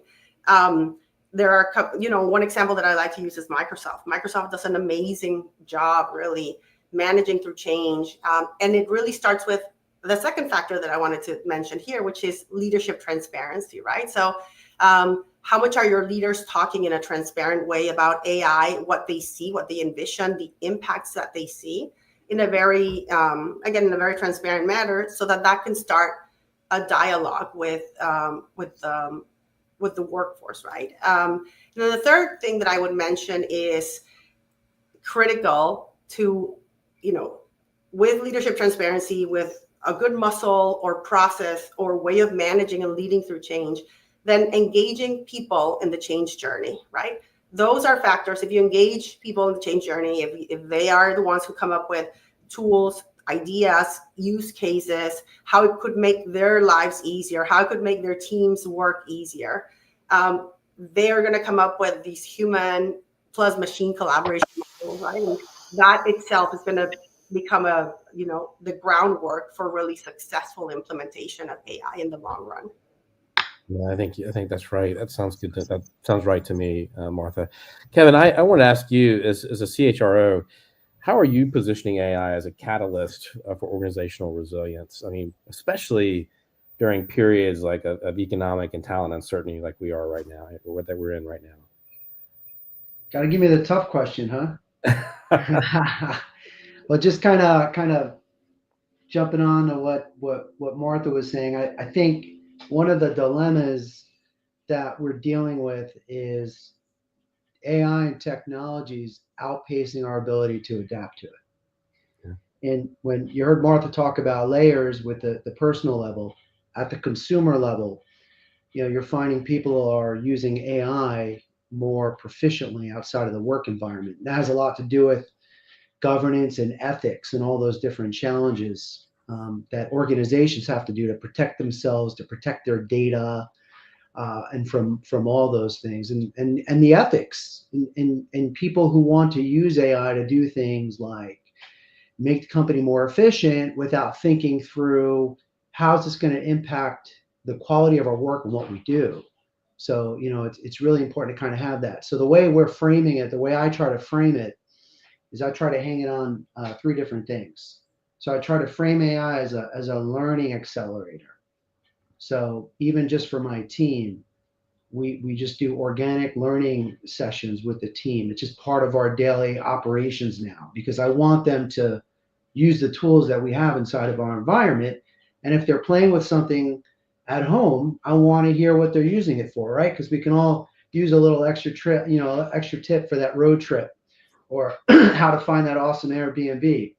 there are, one example that I like to use is Microsoft. Microsoft does an amazing job really managing through change. And it really starts with the second factor that I wanted to mention here, which is leadership transparency, right? So how much are your leaders talking in a transparent way about AI, what they see, what they envision, the impacts that they see in a very, again, in a very transparent manner, so that can start a dialogue with the workforce, right? And then the third thing that I would mention is critical to, with leadership transparency, with a good muscle or process or way of managing and leading through change, then engaging people in the change journey, right? Those are factors. If you engage people in the change journey, if they are the ones who come up with tools, ideas, use cases, how it could make their lives easier, how it could make their teams work easier, they're going to come up with these human plus machine collaboration models, right? And that itself is going to become the groundwork for really successful implementation of AI in the long run.
Yeah, I think that's right. That sounds good. That sounds right to me, Martha. Kevin, I want to ask you, as a CHRO, how are you positioning AI as a catalyst for organizational resilience? I mean, especially during periods like of economic and talent uncertainty, like we are right now, or that we're in right now.
Got to give me the tough question, huh? Well, just kind of jumping on to what Martha was saying. I think one of the dilemmas that we're dealing with is AI and technologies outpacing our ability to adapt to it. Yeah. And when you heard Martha talk about layers with the personal level, at the consumer level, you're finding people are using AI more proficiently outside of the work environment. That has a lot to do with governance and ethics and all those different challenges that organizations have to do to protect themselves, to protect their data, and from all those things, and the ethics and people who want to use AI to do things like make the company more efficient without thinking through how is this going to impact the quality of our work and what we do. So it's really important to kind of have that. So the way we're framing it, the way I try to frame it, is I try to hang it on three different things. So I try to frame AI as a learning accelerator. So even just for my team, we just do organic learning sessions with the team. It's just part of our daily operations now, because I want them to use the tools that we have inside of our environment. And if they're playing with something at home, I want to hear what they're using it for, right? Because we can all use a little extra trip, extra tip for that road trip, or how to find that awesome Airbnb.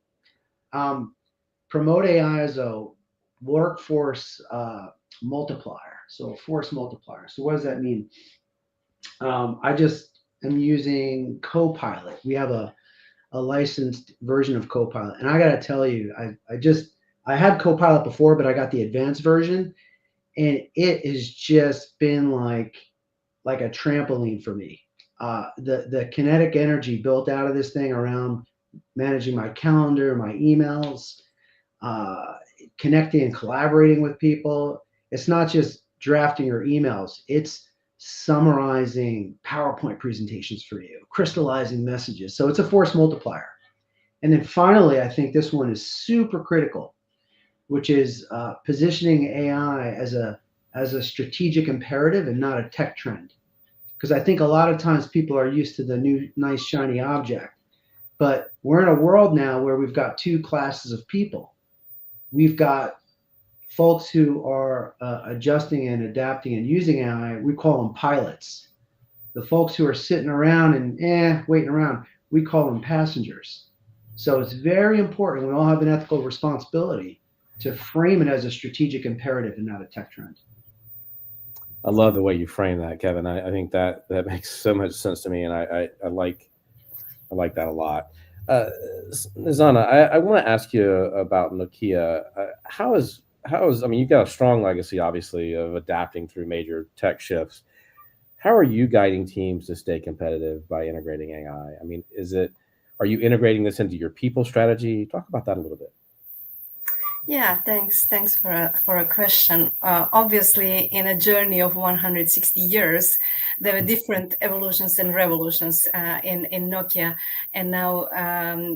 Promote AI as a workforce multiplier, so a force multiplier. So what does that mean? I just am using Copilot. We have a licensed version of Copilot, and I got to tell you, I had Copilot before, but I got the advanced version, and it has just been like a trampoline for me. The kinetic energy built out of this thing around managing my calendar, my emails, connecting and collaborating with people. It's not just drafting your emails, it's summarizing PowerPoint presentations for you, crystallizing messages. So it's a force multiplier. And then finally, I think this one is super critical, which is positioning AI as a strategic imperative and not a tech trend. Because I think a lot of times people are used to the new nice shiny object, but we're in a world now where we've got two classes of people. We've got folks who are adjusting and adapting and using AI. We call them pilots. The folks who are sitting around and waiting around, we call them passengers. So it's very important. We all have an ethical responsibility to frame it as a strategic imperative and not a tech trend.
I love the way you frame that, Kevin. I think that makes so much sense to me, and I like that a lot. Nizana, I want to ask you about Nokia. How is I mean, you've got a strong legacy, obviously, of adapting through major tech shifts. How are you guiding teams to stay competitive by integrating AI? I mean, are you integrating this into your people strategy? Talk about that a little bit.
Yeah, thanks. Thanks for a question. Obviously, in a journey of 160 years, there were different evolutions and revolutions in Nokia, and now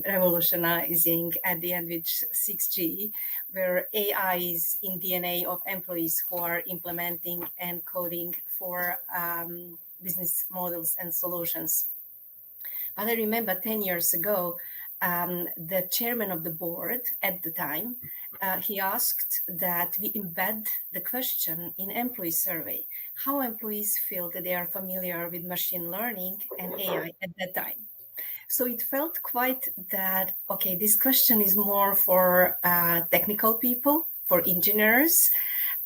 revolutionizing at the end with 6G, where AI is in DNA of employees who are implementing and coding for business models and solutions. But I remember 10 years ago, the chairman of the board at the time, he asked that we embed the question in employee survey, how employees feel that they are familiar with machine learning and AI at that time. So it felt quite that, okay, this question is more for technical people, for engineers,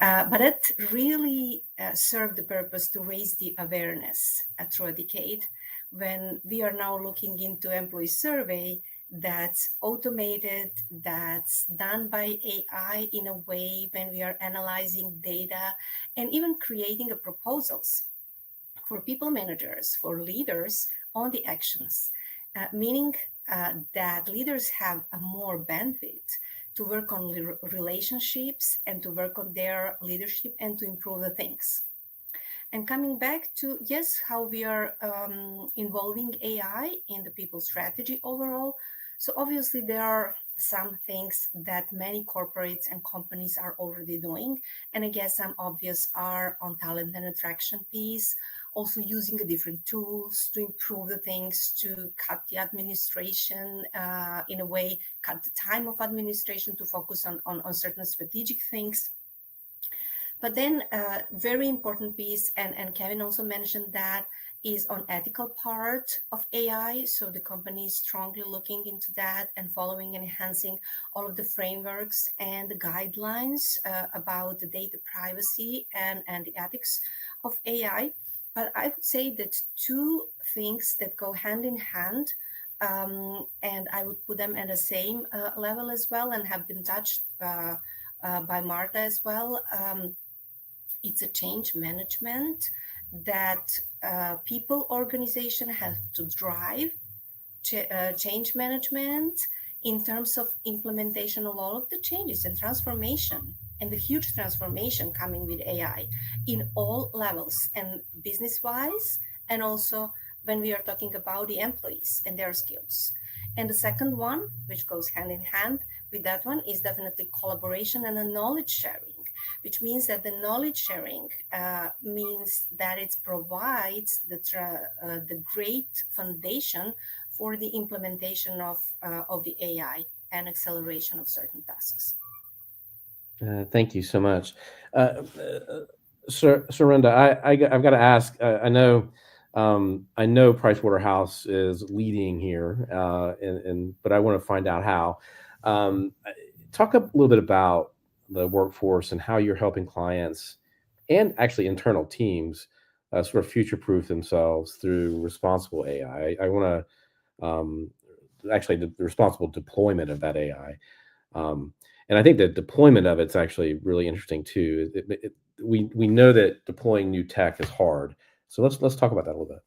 but it really served the purpose to raise the awareness through a decade when we are now looking into employee survey that's automated, that's done by AI in a way when we are analyzing data and even creating a proposals for people managers, for leaders on the actions, meaning that leaders have a more bandwidth to work on relationships and to work on their leadership and to improve the things. And coming back to, yes, how we are involving AI in the people strategy overall. So obviously there are some things that many corporates and companies are already doing. And I guess some obvious are on talent and attraction piece, also using the different tools to improve the things, to cut the administration in a way, cut the time of administration to focus on certain strategic things. But then a very important piece, and Kevin also mentioned that, is on ethical part of AI. So the company is strongly looking into that and following and enhancing all of the frameworks and the guidelines about the data privacy and the ethics of AI. But I would say that two things that go hand in hand, and I would put them at the same level as well and have been touched by Martha as well. It's a change management that people organization have to drive change management in terms of implementation of all of the changes and transformation and the huge transformation coming with AI in all levels and business wise, and also when we are talking about the employees and their skills. And the second one, which goes hand in hand with that one, is definitely collaboration and a knowledge sharing, which means that the knowledge sharing means that it provides the great foundation for the implementation of the AI and acceleration of certain tasks.
Thank you so much. Surinder, I've got to ask, I know Pricewaterhouse is leading here, but I want to find out how. Talk a little bit about the workforce and how you're helping clients and actually internal teams sort of future-proof themselves through responsible AI. I want to actually the responsible deployment of that AI. And I think the deployment of it's actually really interesting too. We know that deploying new tech is hard. So let's talk about that a little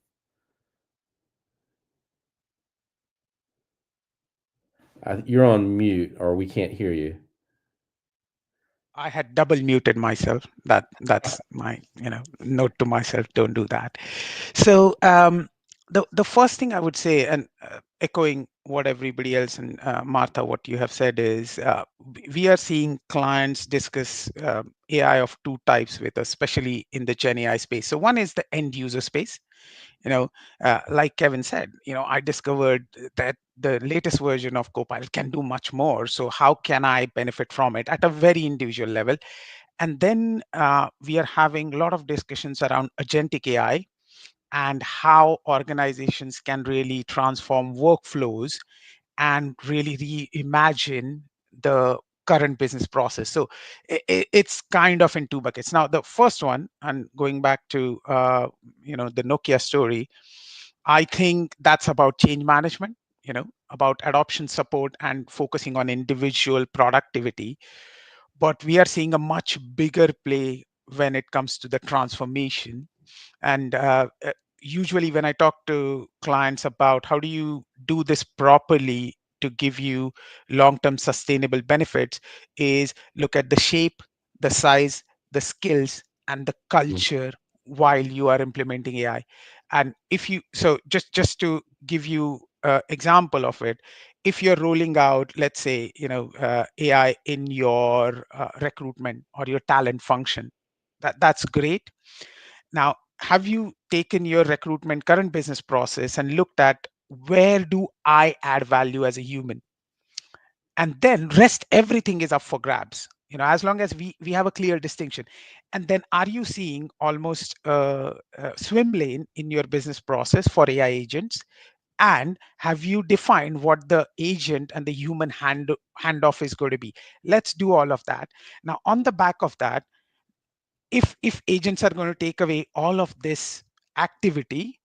bit. You're on mute, or we can't hear you.
I had double muted myself. That's my note to myself. Don't do that. So the first thing I would say, and echoing what everybody else and Martha, what you have said is we are seeing clients discuss AI of two types with us, especially in the Gen AI space. So one is the end user space. Like Kevin said, I discovered that the latest version of Copilot can do much more. So how can I benefit from it at a very individual level? And then we are having a lot of discussions around agentic AI and how organizations can really transform workflows and really reimagine the current business process. So it's kind of in two buckets. Now, the first one, and going back to the Nokia story, I think that's about change management, about adoption support and focusing on individual productivity. But we are seeing a much bigger play when it comes to the transformation. And usually when I talk to clients about how do you do this properly to give you long-term sustainable benefits is look at the shape, the size, the skills, and the culture while you are implementing AI. And if you, so just to give you an example of it, if you're rolling out, let's say, AI in your recruitment or your talent function, that's great. Now, have you taken your recruitment current business process and looked at where do I add value as a human? And then rest everything is up for grabs, as long as we have a clear distinction. And then are you seeing almost a swim lane in your business process for AI agents? And have you defined what the agent and the human handoff is going to be? Let's do all of that. Now, on the back of that, if agents are going to take away all of this activity,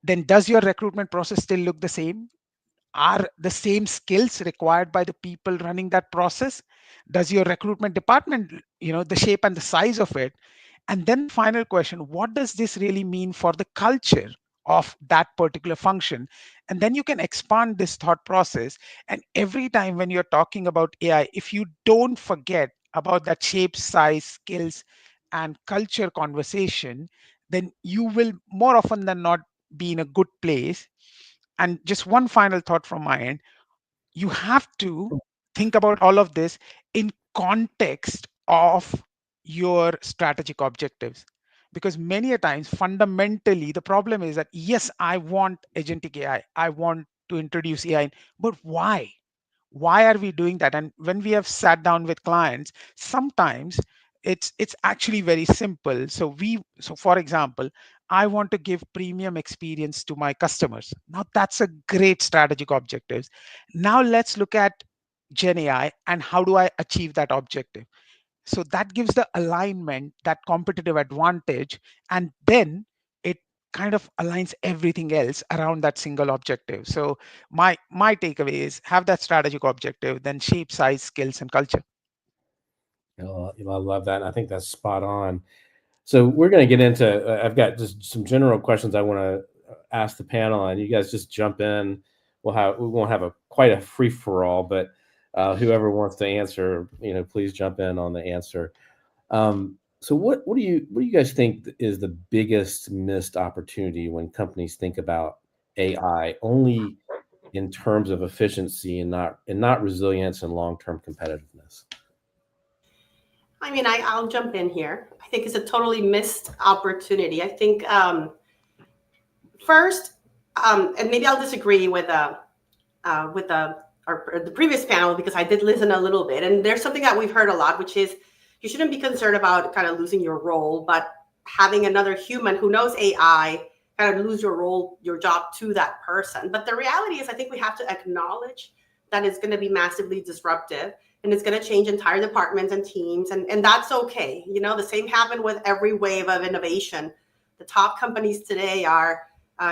then does your recruitment process still look the same? Are the same skills required by the people running that process? Does your recruitment department, the shape and the size of it? And then final question, what does this really mean for the culture of that particular function? And then you can expand this thought process. And every time when you're talking about AI, if you don't forget about that shape, size, skills, and culture conversation, then you will more often than not be in a good place. And just one final thought from my end, you have to think about all of this in context of your strategic objectives. Because many a times, fundamentally, the problem is that, yes, I want agentic AI, I want to introduce AI, but why? Why are we doing that? And when we have sat down with clients, sometimes it's actually very simple. So for example, I want to give premium experience to my customers. Now that's a great strategic objective. Now let's look at Gen AI and how do I achieve that objective? So that gives the alignment, that competitive advantage, and then it kind of aligns everything else around that single objective. So my takeaway is have that strategic objective, then shape, size, skills, and culture.
I love that. I think that's spot on. So we're going to get into, I've got just some general questions I want to ask the panel, and you guys just jump in. We won't have quite a free for all, but whoever wants to answer, please jump in on the answer. So what do you guys think is the biggest missed opportunity when companies think about AI only in terms of efficiency and not resilience and long-term competitiveness?
I mean, I'll jump in here. I think it's a totally missed opportunity. I think first, and maybe I'll disagree with the previous panel, because I did listen a little bit, and there's something that we've heard a lot, which is you shouldn't be concerned about kind of losing your role, but having another human who knows AI kind of lose your job to that person. But the reality is, I think we have to acknowledge that it's going to be massively disruptive, and it's going to change entire departments and teams, and that's okay. The same happened with every wave of innovation. The top companies today are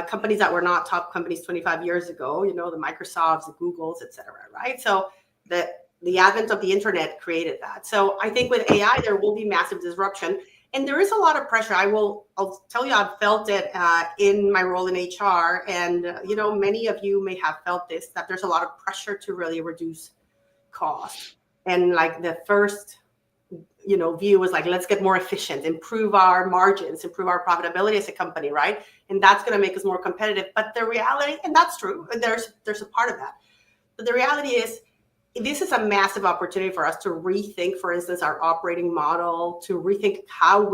companies that were not top companies 25 years ago, the Microsofts, the Googles, et cetera, right? So the advent of the internet created that. So I think with AI, there will be massive disruption, and there is a lot of pressure. I'll tell you, I've felt it in my role in HR, and many of you may have felt this, that there's a lot of pressure to really reduce cost. And like the first view was like, let's get more efficient, improve our margins, improve our profitability as a company, right? And that's going to make us more competitive. But the reality, and that's true, there's a part of that. But the reality is, this is a massive opportunity for us to rethink, for instance, our operating model, to rethink how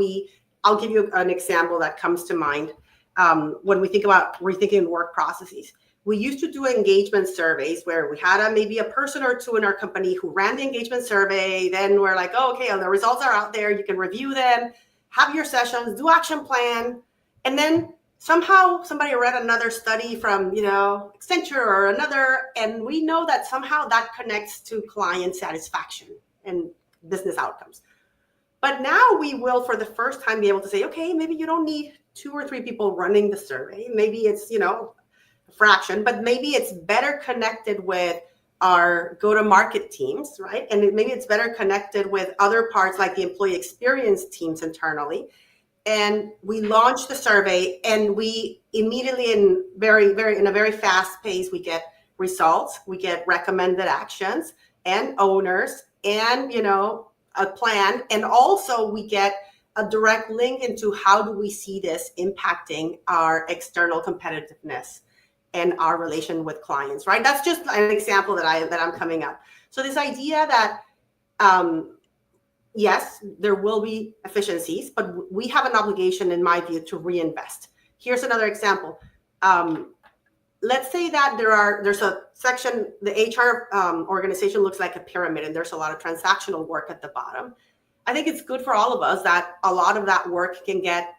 I'll give you an example that comes to mind when we think about rethinking work processes. We used to do engagement surveys where we had maybe a person or two in our company who ran the engagement survey. Then we're like, oh, okay, the results are out there. You can review them, have your sessions, do action plan. And then somehow somebody read another study from, Accenture or another, and we know that somehow that connects to client satisfaction and business outcomes. But now we will, for the first time, be able to say, okay, maybe you don't need 2 or 3 people running the survey. Maybe it's, fraction, but maybe it's better connected with our go-to-market teams, right? And maybe it's better connected with other parts like the employee experience teams internally. And we launch the survey, and we immediately, in a very fast pace, we get results, we get recommended actions and owners and, a plan. And also we get a direct link into how do we see this impacting our external competitiveness and our relation with clients, right? That's just an example that I'm coming up. So this idea that, yes, there will be efficiencies, but we have an obligation, in my view, to reinvest. Here's another example. Let's say that there's a section, the HR organization looks like a pyramid, and there's a lot of transactional work at the bottom. I think it's good for all of us that a lot of that work can get,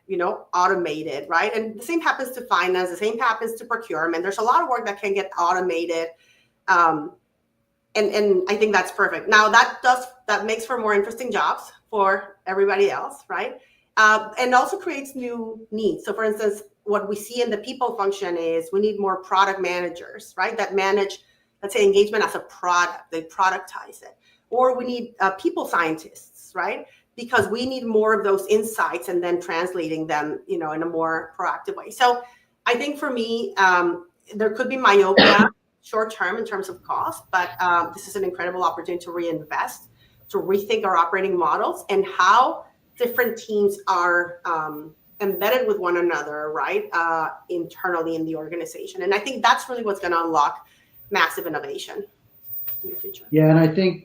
automated, right? And the same happens to finance, the same happens to procurement. There's a lot of work that can get automated. And I think that's perfect. Now that makes for more interesting jobs for everybody else, right? And also creates new needs. So for instance, what we see in the people function is we need more product managers, right? That manage, let's say, engagement as a product, they productize it. Or we need people scientists, right? Because we need more of those insights and then translating them, in a more proactive way. So I think for me, there could be myopia short term in terms of cost, but this is an incredible opportunity to reinvest, to rethink our operating models and how different teams are embedded with one another, right, internally in the organization. And I think that's really what's going to unlock massive innovation in the future.
Yeah, and I think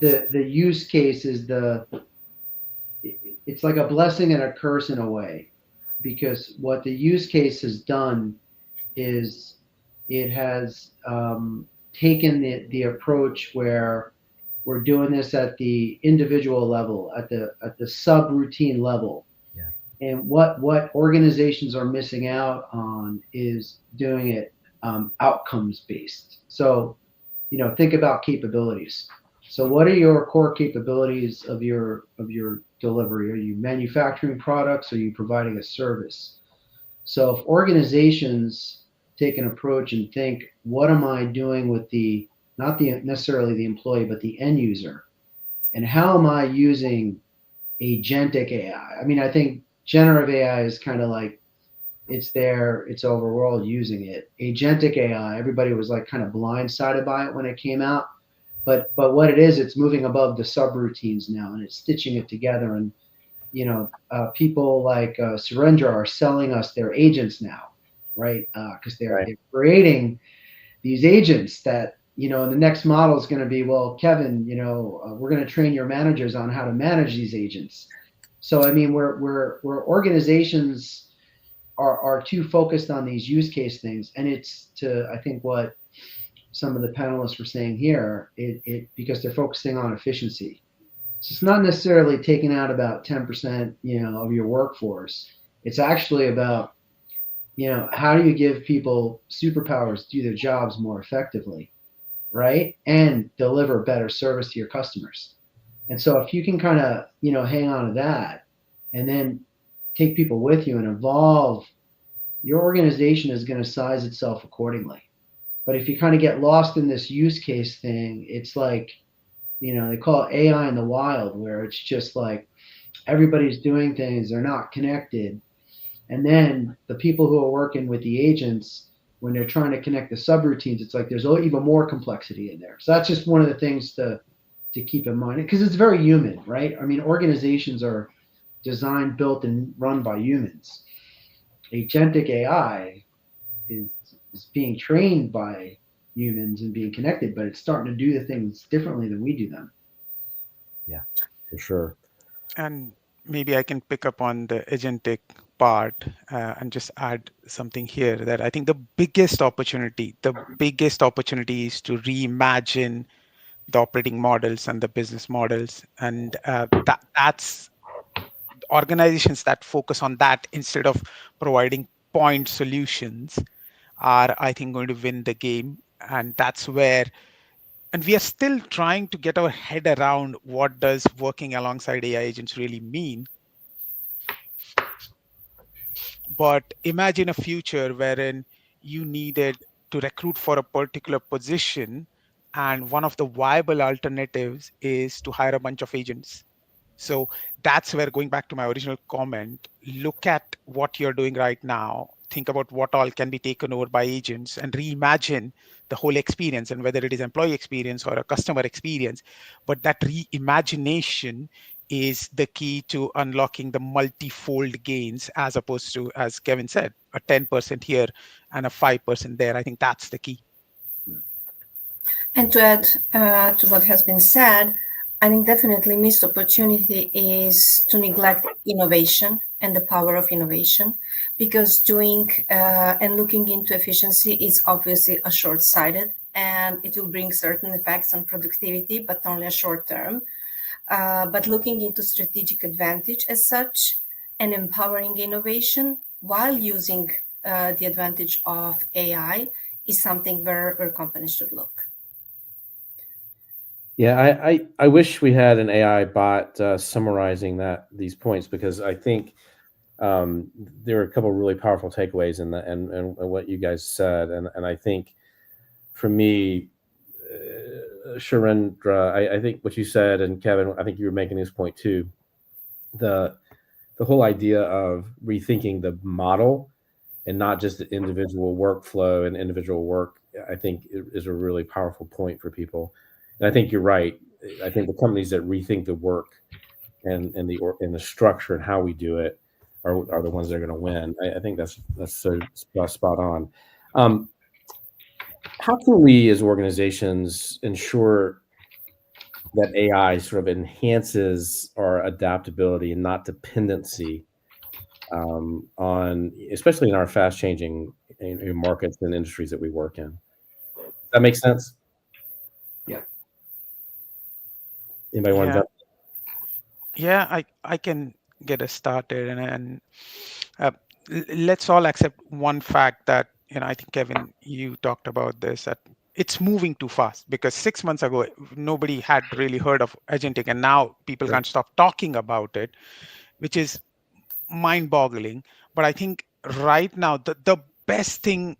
the use case is it's like a blessing and a curse in a way, because what the use case has done is it has taken the approach where we're doing this at the individual level, at the subroutine level.
Yeah.
And what organizations are missing out on is doing it outcomes based. So, think about capabilities. So what are your core capabilities of your delivery? Are you manufacturing products? Are you providing a service? So if organizations take an approach and think, what am I doing with not necessarily the employee, but the end user? And how am I using agentic AI? I mean, I think generative AI is kind of like, it's there, it's over, we're all using it. Agentic AI, everybody was like kind of blindsided by it when it came out. But what it is, it's moving above the subroutines now, and it's stitching it together. And, people like Surendra are selling us their agents now, right? Because they're creating these agents that, the next model is going to be, well, Kevin, we're going to train your managers on how to manage these agents. So, I mean, we're organizations are too focused on these use case things. And it's I think what some of the panelists were saying here, because they're focusing on efficiency. So it's not necessarily taking out about 10%, of your workforce. It's actually about, how do you give people superpowers to do their jobs more effectively, right? And deliver better service to your customers. And so if you can kind of, hang on to that and then take people with you and evolve, your organization is going to size itself accordingly. But if you kind of get lost in this use case thing, it's like, they call it AI in the wild, where it's just like everybody's doing things, they're not connected. And then the people who are working with the agents, when they're trying to connect the subroutines, it's like there's even more complexity in there. So that's just one of the things to keep in mind, because it's very human, right? I mean, organizations are designed, built, and run by humans. Agentic AI is being trained by humans and being connected, but it's starting to do the things differently than we do them.
Yeah, for sure.
And maybe I can pick up on the agentic part and just add something here, that I think the biggest opportunity is to reimagine the operating models and the business models. And that's organizations that focus on that instead of providing point solutions are, I think, going to win the game. And that's where, and we are still trying to get our head around what does working alongside AI agents really mean. But imagine a future wherein you needed to recruit for a particular position, and one of the viable alternatives is to hire a bunch of agents. So that's where, going back to my original comment, look at what you're doing right now. think about what all can be taken over by agents and reimagine the whole experience, and whether it is employee experience or a customer experience. But that reimagination is the key to unlocking the multifold gains, as opposed to, as Kevin said, a 10% here and a 5% there. I think that's the key.
And to add to what has been said, I think definitely missed opportunity is to neglect innovation and the power of innovation, because doing and looking into efficiency is obviously a short-sighted, and it will bring certain effects on productivity, but only a short term. But looking into strategic advantage as such and empowering innovation while using the advantage of AI is something where companies should look.
Yeah, I wish we had an AI bot summarizing these points, because I think there are a couple of really powerful takeaways in that and what you guys said, and I think for me, Sharendra, I think what you said, and Kevin, I think you were making this point too. The whole idea of rethinking the model and not just the individual workflow and individual work, I think is a really powerful point for people. And I think you're right. I think the companies that rethink the work and the structure and how we do it are the ones that are going to win. I think that's so spot on. How can we as organizations ensure that AI sort of enhances our adaptability and not dependency on, especially in our fast changing markets and industries that we work in? Does that make sense?
Yeah.
Anybody want to jump?
Yeah, I can get us started, and let's all accept one fact that, I think, Kevin, you talked about this, that it's moving too fast, because 6 months ago, nobody had really heard of agentic, and now people can't stop talking about it, which is mind-boggling. But I think right now, the best thing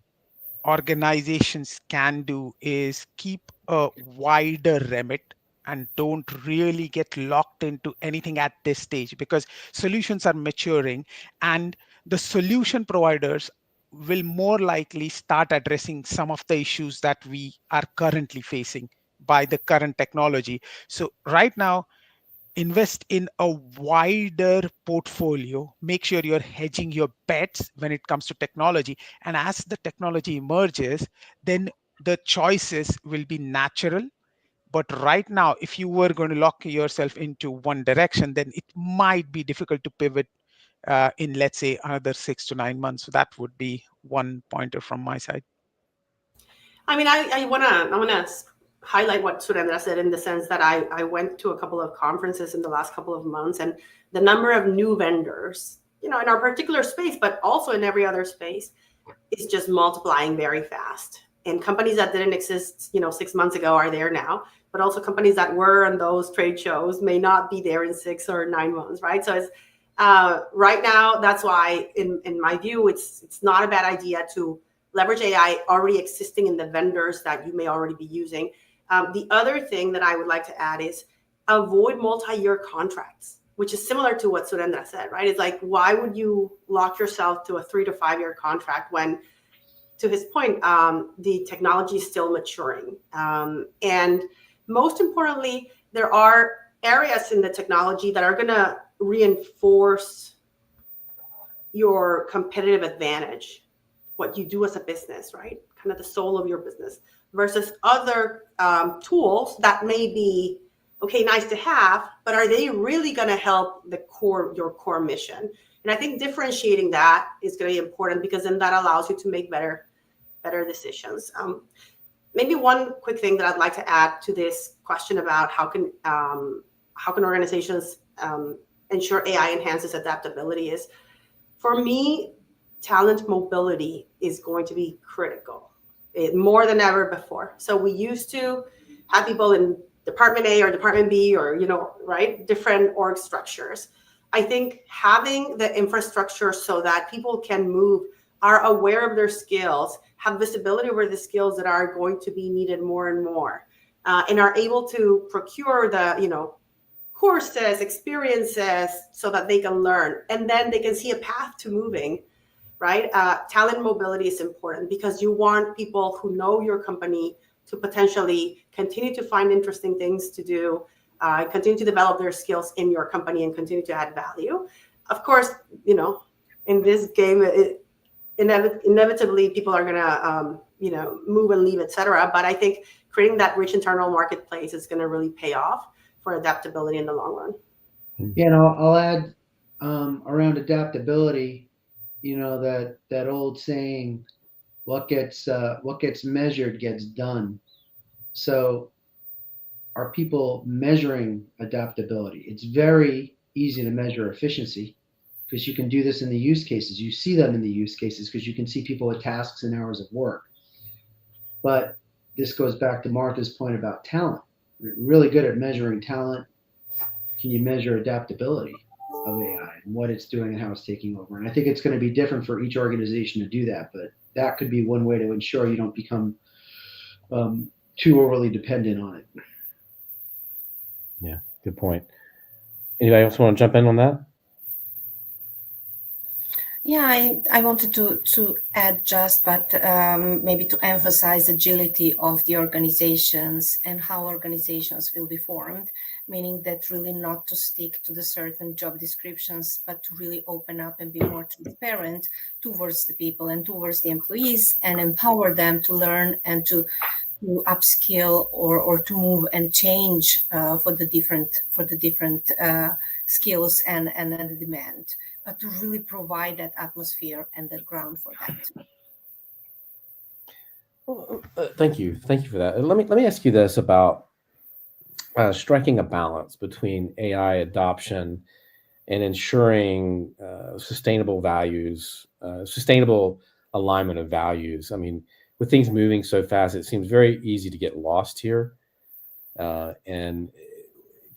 organizations can do is keep a wider remit and don't really get locked into anything at this stage, because solutions are maturing, and the solution providers will more likely start addressing some of the issues that we are currently facing by the current technology. So right now, invest in a wider portfolio. Make sure you're hedging your bets when it comes to technology. And as the technology emerges, then the choices will be natural. But right now, if you were going to lock yourself into one direction, then it might be difficult to pivot in, let's say, another 6 to 9 months. So that would be one pointer from my side.
I mean, I wanna highlight what Surendra said, in the sense that I went to a couple of conferences in the last couple of months, and the number of new vendors, in our particular space, but also in every other space, is just multiplying very fast. And companies that didn't exist, 6 months ago are there now, but also companies that were on those trade shows may not be there in 6 or 9 months, right? So it's right now, that's why, in my view, it's not a bad idea to leverage AI already existing in the vendors that you may already be using. The other thing that I would like to add is avoid multi-year contracts, which is similar to what Surendra said, right? It's like, why would you lock yourself to a 3 to 5 year contract when, to his point, the technology is still maturing? And most importantly, there are areas in the technology that are going to reinforce your competitive advantage, what you do as a business, right? Kind of the soul of your business, versus other tools that may be, okay, nice to have, but are they really going to help your core mission? And I think differentiating that is going to be important, because then that allows you to make better decisions. Maybe one quick thing that I'd like to add to this question about how can organizations ensure AI enhances adaptability is, for me, talent mobility is going to be critical, more than ever before. So we used to have people in Department A or Department B, or, right, different org structures. I think having the infrastructure so that people can move, are aware of their skills, have visibility over the skills that are going to be needed more and more, and are able to procure the, courses, experiences, so that they can learn, and then they can see a path to moving, right? Talent mobility is important because you want people who know your company to potentially continue to find interesting things to do, continue to develop their skills in your company and continue to add value. Of course, you know, in this game, inevitably people are gonna, you know, move and leave, etc. But I think creating that rich internal marketplace is gonna really pay off for adaptability in the long run.
Yeah, and I'll add around adaptability, you know, that old saying, what gets measured gets done. So are people measuring adaptability? It's very easy to measure efficiency because you can do this in the use cases. You see them in the use cases because you can see people with tasks and hours of work. But this goes back to Martha's point about talent. We're really good at measuring talent. Can you measure adaptability of AI and what it's doing and how it's taking over? And I think it's going to be different for each organization to do that, but that could be one way to ensure you don't become too overly dependent on it.
Yeah, good point. Anybody else want to jump in on that?
Yeah, I wanted to add just, but maybe to emphasize agility of the organizations and how organizations will be formed, meaning that really not to stick to the certain job descriptions, but to really open up and be more transparent towards the people and towards the employees and empower them to learn and to upskill or to move and change for the different skills and the demand, but to really provide that atmosphere and that ground for that.
Well, thank you for that. Let me ask you this about striking a balance between AI adoption and ensuring sustainable values, sustainable alignment of values. I mean, with things moving so fast, it seems very easy to get lost here. And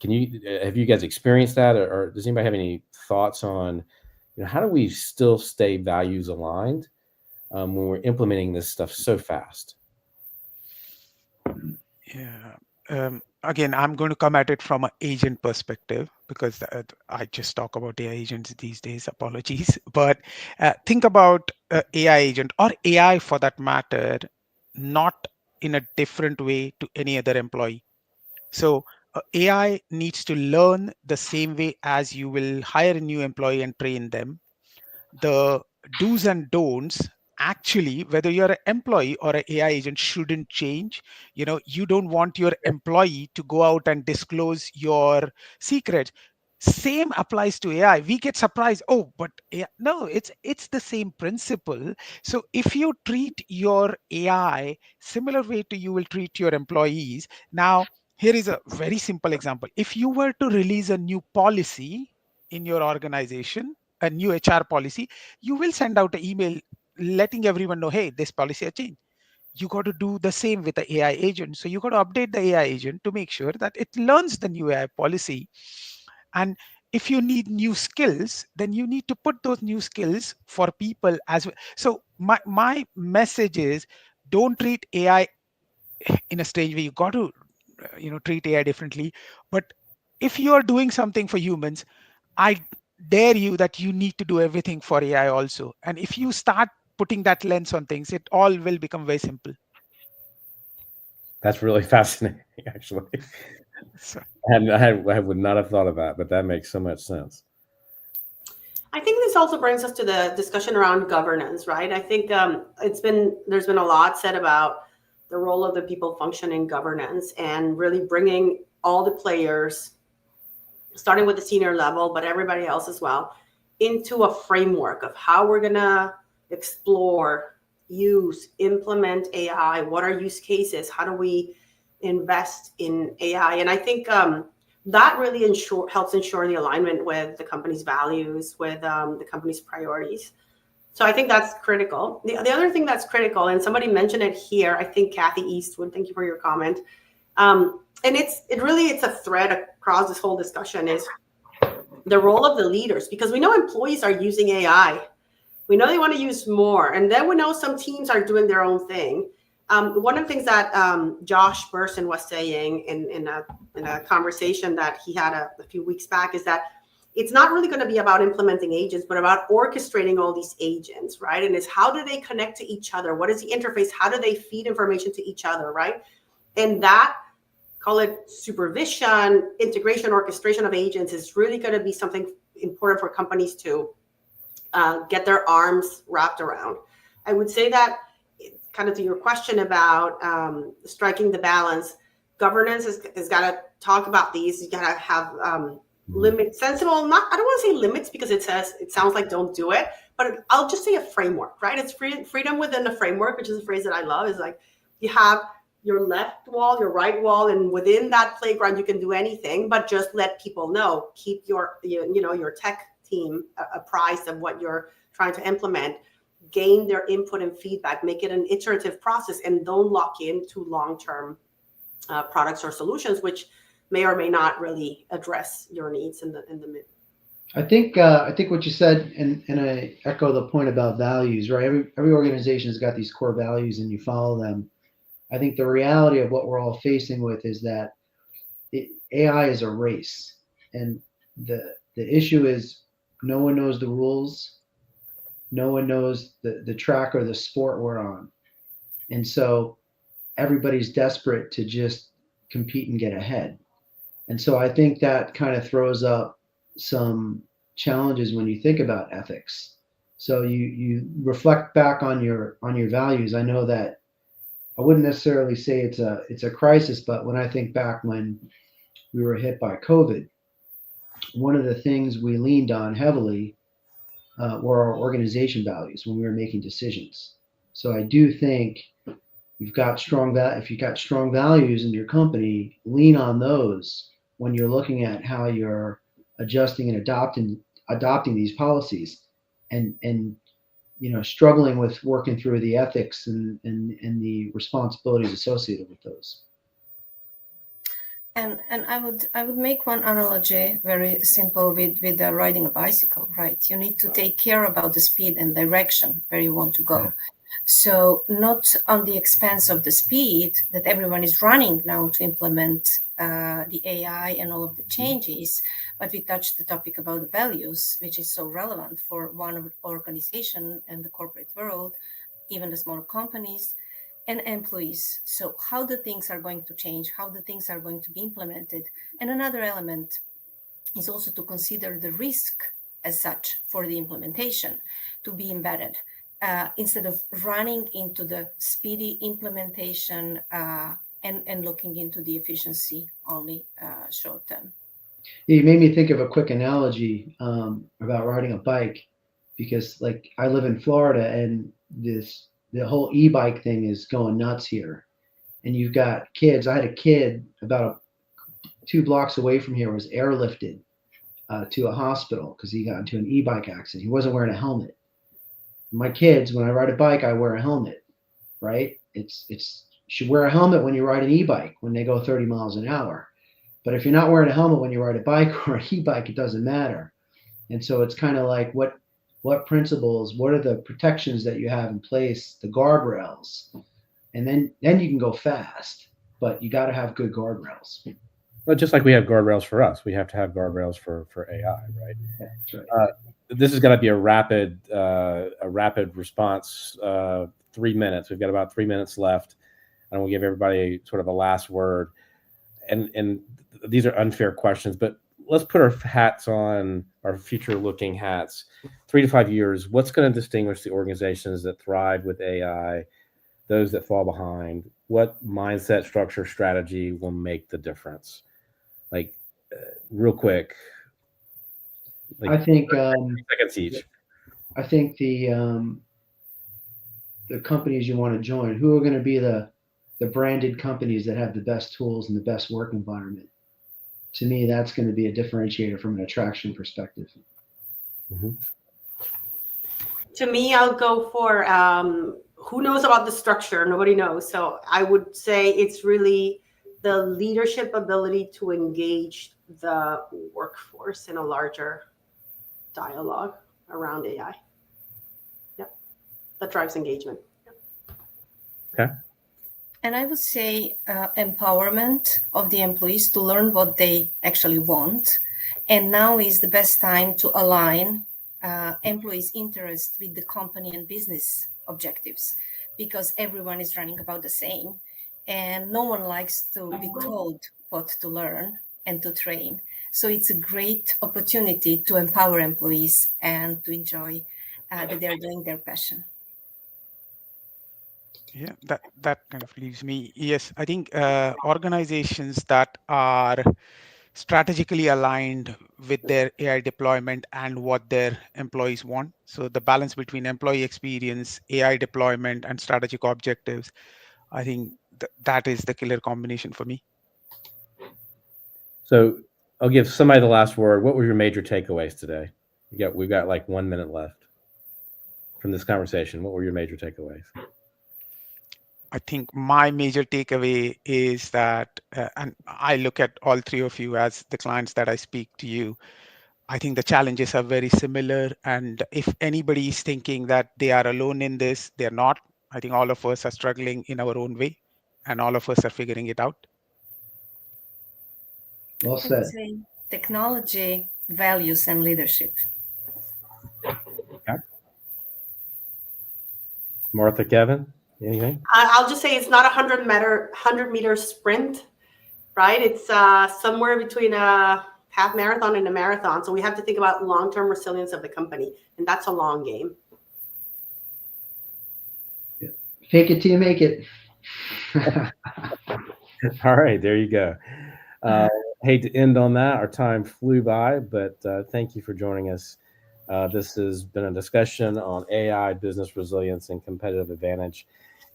have you guys experienced that, or does anybody have any thoughts on, you know, how do we still stay values aligned when we're implementing this stuff so fast?
Yeah. Again, I'm going to come at it from an agent perspective because I just talk about AI agents these days. Apologies. But think about AI agent or AI for that matter, not in a different way to any other employee. So AI needs to learn the same way as you will hire a new employee and train them. The do's and don'ts, actually, whether you're an employee or an AI agent, shouldn't change. You know, you don't want your employee to go out and disclose your secrets. Same applies to AI. We get surprised. Oh, but AI, no, it's the same principle. So if you treat your AI similar way to you will treat your employees. Now, here is a very simple example. If you were to release a new policy in your organization, a new HR policy, you will send out an email letting everyone know, hey, this policy has changed. You got to do the same with the AI agent. So you got to update the AI agent to make sure that it learns the new AI policy. And if you need new skills, then you need to put those new skills for people as well. So my message is, don't treat AI in a strange way. You got to, treat AI differently. But if you are doing something for humans, I dare you that you need to do everything for AI also. And if you start putting that lens on things, it all will become very simple.
That's really fascinating, actually. And I would not have thought of that, but that makes so much sense.
I think this also brings us to the discussion around governance, right? I think there's been a lot said about the role of the people function in governance and really bringing all the players, starting with the senior level, but everybody else as well, into a framework of how we're gonna explore, use, implement AI. What are use cases? How do we invest in AI? And I think that really helps ensure the alignment with the company's values, with the company's priorities. So I think that's critical. The other thing that's critical, and somebody mentioned it here, I think Kathy Eastwood, thank you for your comment. And it's a thread across this whole discussion, is the role of the leaders, because we know employees are using AI. We know they want to use more. And then we know some teams are doing their own thing. One of the things that Josh Bersin was saying in a conversation that he had a few weeks back is that it's not really going to be about implementing agents, but about orchestrating all these agents, right? And it's how do they connect to each other? What is the interface? How do they feed information to each other, right? And that, call it supervision, integration, orchestration of agents, is really going to be something important for companies to get their arms wrapped around. I would say that, kind of to your question about striking the balance, governance has got to talk about these. You got to have limits, sensible, I don't want to say limits because it sounds like don't do it, but I'll just say a framework, right? It's freedom within a framework, which is a phrase that I love, is like you have your left wall, your right wall, and within that playground you can do anything, but just let people know. Keep your tech team apprised of what you're trying to implement. Gain their input and feedback. Make it an iterative process, and don't lock into long-term products or solutions, which may or may not really address your needs in the mid.
I think what you said, and I echo the point about values, right? Every organization has got these core values, and you follow them. I think the reality of what we're all facing with is that AI is a race, and the issue is no one knows the rules, no one knows the track or the sport we're on, and so everybody's desperate to just compete and get ahead. And so I think that kind of throws up some challenges when you think about ethics. So you reflect back on your values. I know that I wouldn't necessarily say it's a crisis, but when I think back when we were hit by COVID, one of the things we leaned on heavily were our organization values when we were making decisions. So I do think if you've got strong values in your company, lean on those when you're looking at how you're adjusting and adopting these policies, and struggling with working through the ethics and the responsibilities associated with those.
And I would make one analogy, very simple, with riding a bicycle, right? You need to take care about the speed and direction where you want to go. So not on the expense of the speed that everyone is running now to implement the AI and all of the changes, but we touched the topic about the values, which is so relevant for one organization and the corporate world, even the smaller companies and employees. So how the things are going to change, how the things are going to be implemented. And another element is also to consider the risk as such for the implementation to be embedded. Instead of running into the speedy implementation and looking into the efficiency only short term.
You made me think of a quick analogy about riding a bike, because like I live in Florida, and the whole e-bike thing is going nuts here. And you've got kids. I had a kid about 2 blocks away from here was airlifted to a hospital because he got into an e-bike accident. He wasn't wearing a helmet. My kids, when I ride a bike, I wear a helmet, right? You should wear a helmet when you ride an e-bike when they go 30 miles an hour. But if you're not wearing a helmet when you ride a bike or an e-bike, it doesn't matter. And so it's kind of like what principles, what are the protections that you have in place, the guardrails, and then you can go fast, but you got to have good guardrails.
Well, just like we have guardrails for us, we have to have guardrails for AI, right?
Yeah, that's right.
This is going to be a rapid response. 3 minutes. We've got about 3 minutes left, and we'll give everybody sort of a last word. And these are unfair questions, but let's put our hats on, our future-looking hats. 3 to 5 years. What's going to distinguish the organizations that thrive with AI, those that fall behind? What mindset, structure, strategy will make the difference? Like, real quick.
I think
30 seconds each.
I think the companies you want to join, who are going to be the branded companies that have the best tools and the best work environment. To me, that's going to be a differentiator from an attraction perspective.
Mm-hmm.
To me, I'll go for who knows about the structure? Nobody knows. So I would say it's really the leadership ability to engage the workforce in a larger dialogue around AI. Yep. That drives engagement. Yep.
Okay.
And I would say empowerment of the employees to learn what they actually want And now is the best time to align employees' interest with the company and business objectives, because everyone is running about the same. And no one likes to be told what to learn and to train. So it's a great opportunity to empower employees and to enjoy that they're doing their passion.
Yeah, that kind of leaves me. Yes, I think organizations that are strategically aligned with their AI deployment and what their employees want. So the balance between employee experience, AI deployment, and strategic objectives, I think that is the killer combination for me.
So I'll give somebody the last word. What were your major takeaways today? We've got like 1 minute left from this conversation. What were your major takeaways?
I think my major takeaway is that, and I look at all three of you as the clients that I speak to you, I think the challenges are very similar. And if anybody is thinking that they are alone in this, they're not. I think all of us are struggling in our own way, and all of us are figuring it out.
Well
I would
said.
say technology, values, and leadership.
Okay. Martha, Kevin, anything?
I'll just say it's not a 100-meter sprint, right? It's somewhere between a half marathon and a marathon. So we have to think about long-term resilience of the company, and that's a long game.
Fake it till you make it.
All right, there you go. Hate to end on that. Our time flew by, but thank you for joining us. This has been a discussion on AI, business resilience, and competitive advantage.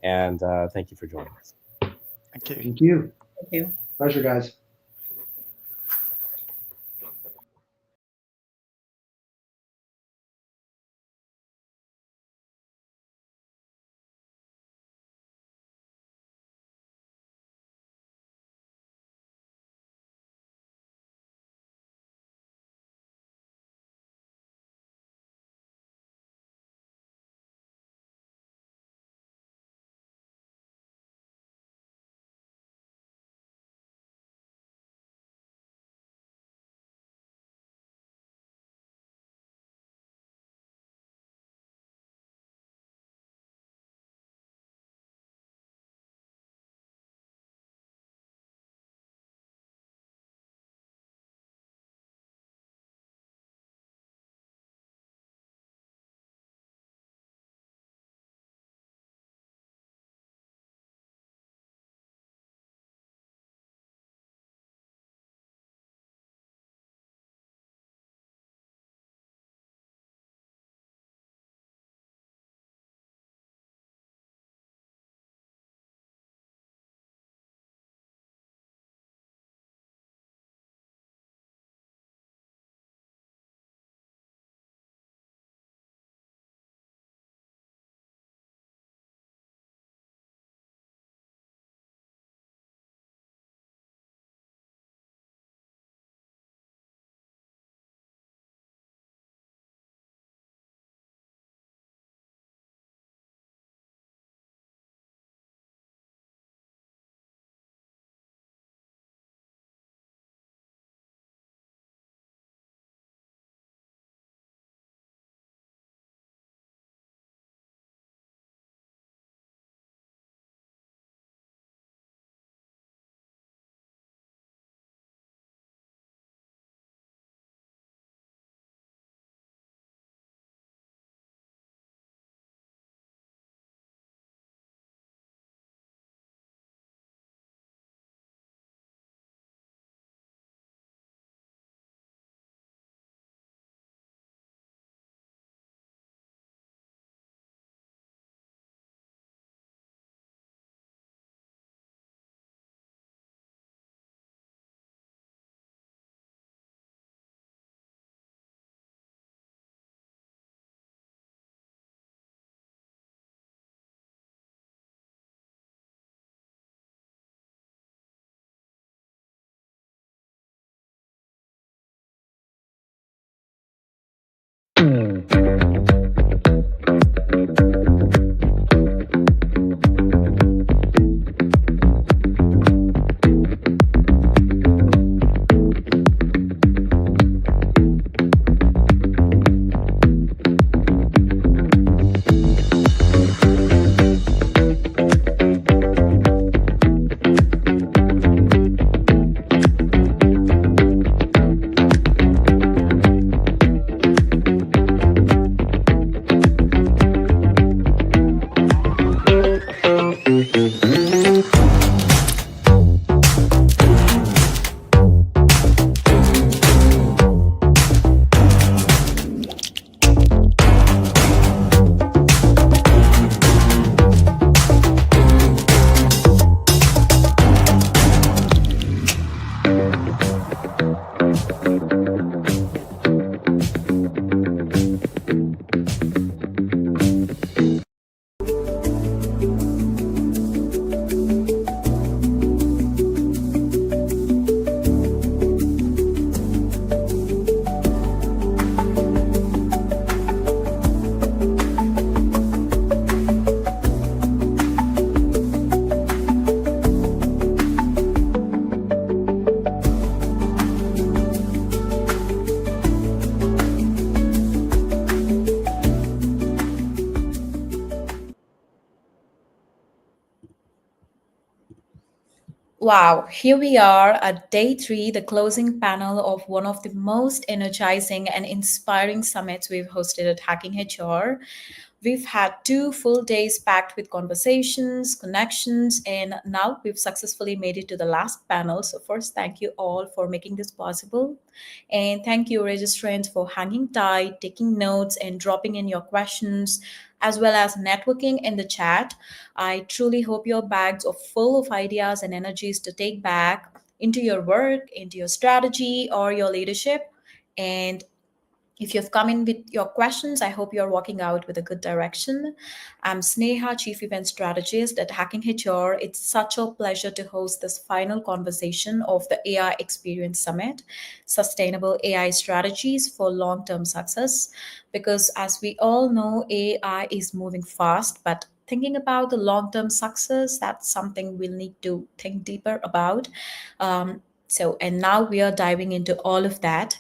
And thank you for joining us.
Thank you.
Thank you.
Thank you.
Pleasure, guys.
Wow, here we are at day 3, the closing panel of one of the most energizing and inspiring summits we've hosted at Hacking HR. We've had 2 full days packed with conversations, connections, and now we've successfully made it to the last panel. So first, thank you all for making this possible. And thank you, registrants, for hanging tight, taking notes, and dropping in your questions, as well as networking in the chat. I truly hope your bags are full of ideas and energies to take back into your work, into your strategy, or your leadership. And if you've come in with your questions, I hope you're walking out with a good direction. I'm Sneha, Chief Event Strategist at Hacking HR. It's such a pleasure to host this final conversation of the AI Experience Summit, Sustainable AI Strategies for Long-Term Success. Because as we all know, AI is moving fast, but thinking about the long-term success, that's something we'll need to think deeper about. And now we are diving into all of that.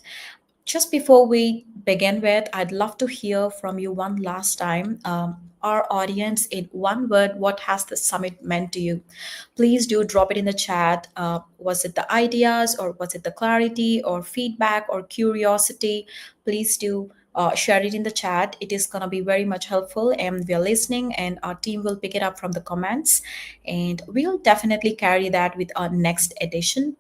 Just before we begin with, I'd love to hear from you one last time. Our audience, in one word, what has the summit meant to you? Please do drop it in the chat. Was it the ideas, or was it the clarity, or feedback, or curiosity? Please do share it in the chat. It is going to be very much helpful, and we're listening, and our team will pick it up from the comments. And we'll definitely carry that with our next edition.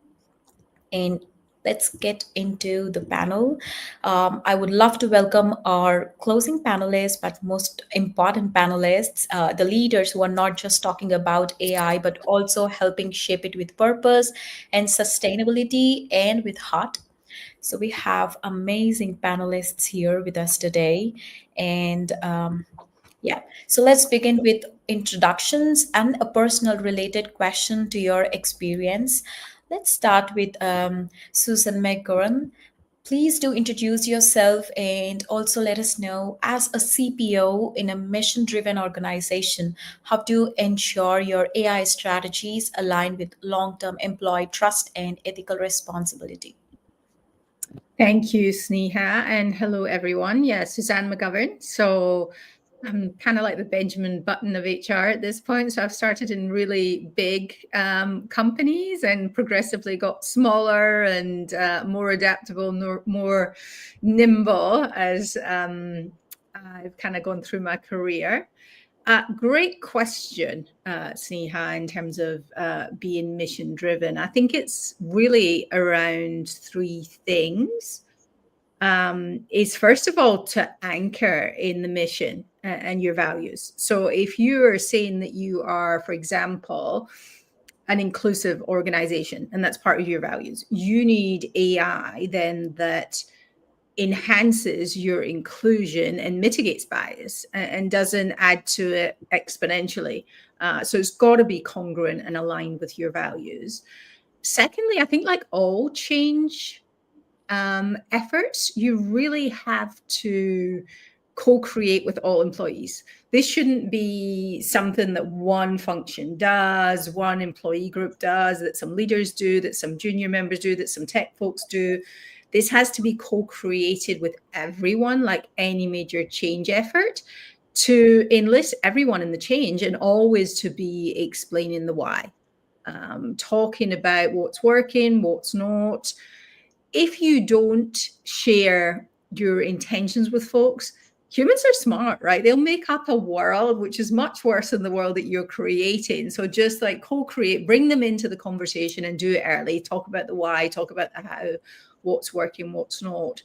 And let's get into the panel. I would love to welcome our closing panelists, but most important panelists, the leaders who are not just talking about AI, but also helping shape it with purpose and sustainability and with heart. So we have amazing panelists here with us today. And so let's begin with introductions and a personal related question to your experience. Let's start with Susan McGurran. Please do introduce yourself and also let us know, as a CPO in a mission-driven organization, how to ensure your AI strategies align with long-term employee trust and ethical responsibility.
Thank you, Sneha, and hello, everyone. Yeah, Suzanne McGovern. So I'm kind of like the Benjamin Button of HR at this point. So I've started in really big companies and progressively got smaller and more adaptable, more nimble as I've kind of gone through my career. Great question, Sneha, in terms of being mission driven. I think it's really around 3 things. Is first of all to anchor in the mission and your values. So if you are saying that you are, for example, an inclusive organization, and that's part of your values, you need AI then that enhances your inclusion and mitigates bias and doesn't add to it exponentially. So it's got to be congruent and aligned with your values. Secondly, I think like all change efforts, you really have to co-create with all employees. This shouldn't be something that one function does, one employee group does, that some leaders do, that some junior members do, that some tech folks do. This has to be co-created with everyone, like any major change effort, to enlist everyone in the change and always to be explaining the why, talking about what's working, what's not. If you don't share your intentions with folks, humans are smart, right? They'll make up a world which is much worse than the world that you're creating. So just like co-create, bring them into the conversation and do it early. Talk about the why, talk about the how, what's working, what's not.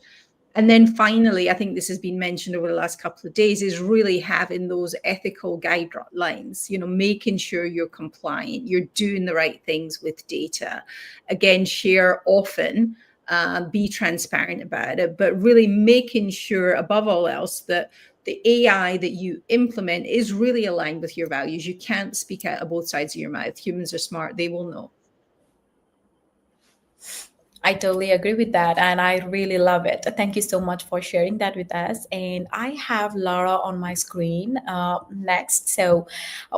And then finally, I think this has been mentioned over the last couple of days, is really having those ethical guidelines, making sure you're compliant, you're doing the right things with data. Again, share often. Be transparent about it, but really making sure above all else that the AI that you implement is really aligned with your values. You can't speak out of both sides of your mouth. Humans are smart. They will know.
I totally agree with that, and I really love it. Thank you so much for sharing that with us. And I have Lara on my screen next. So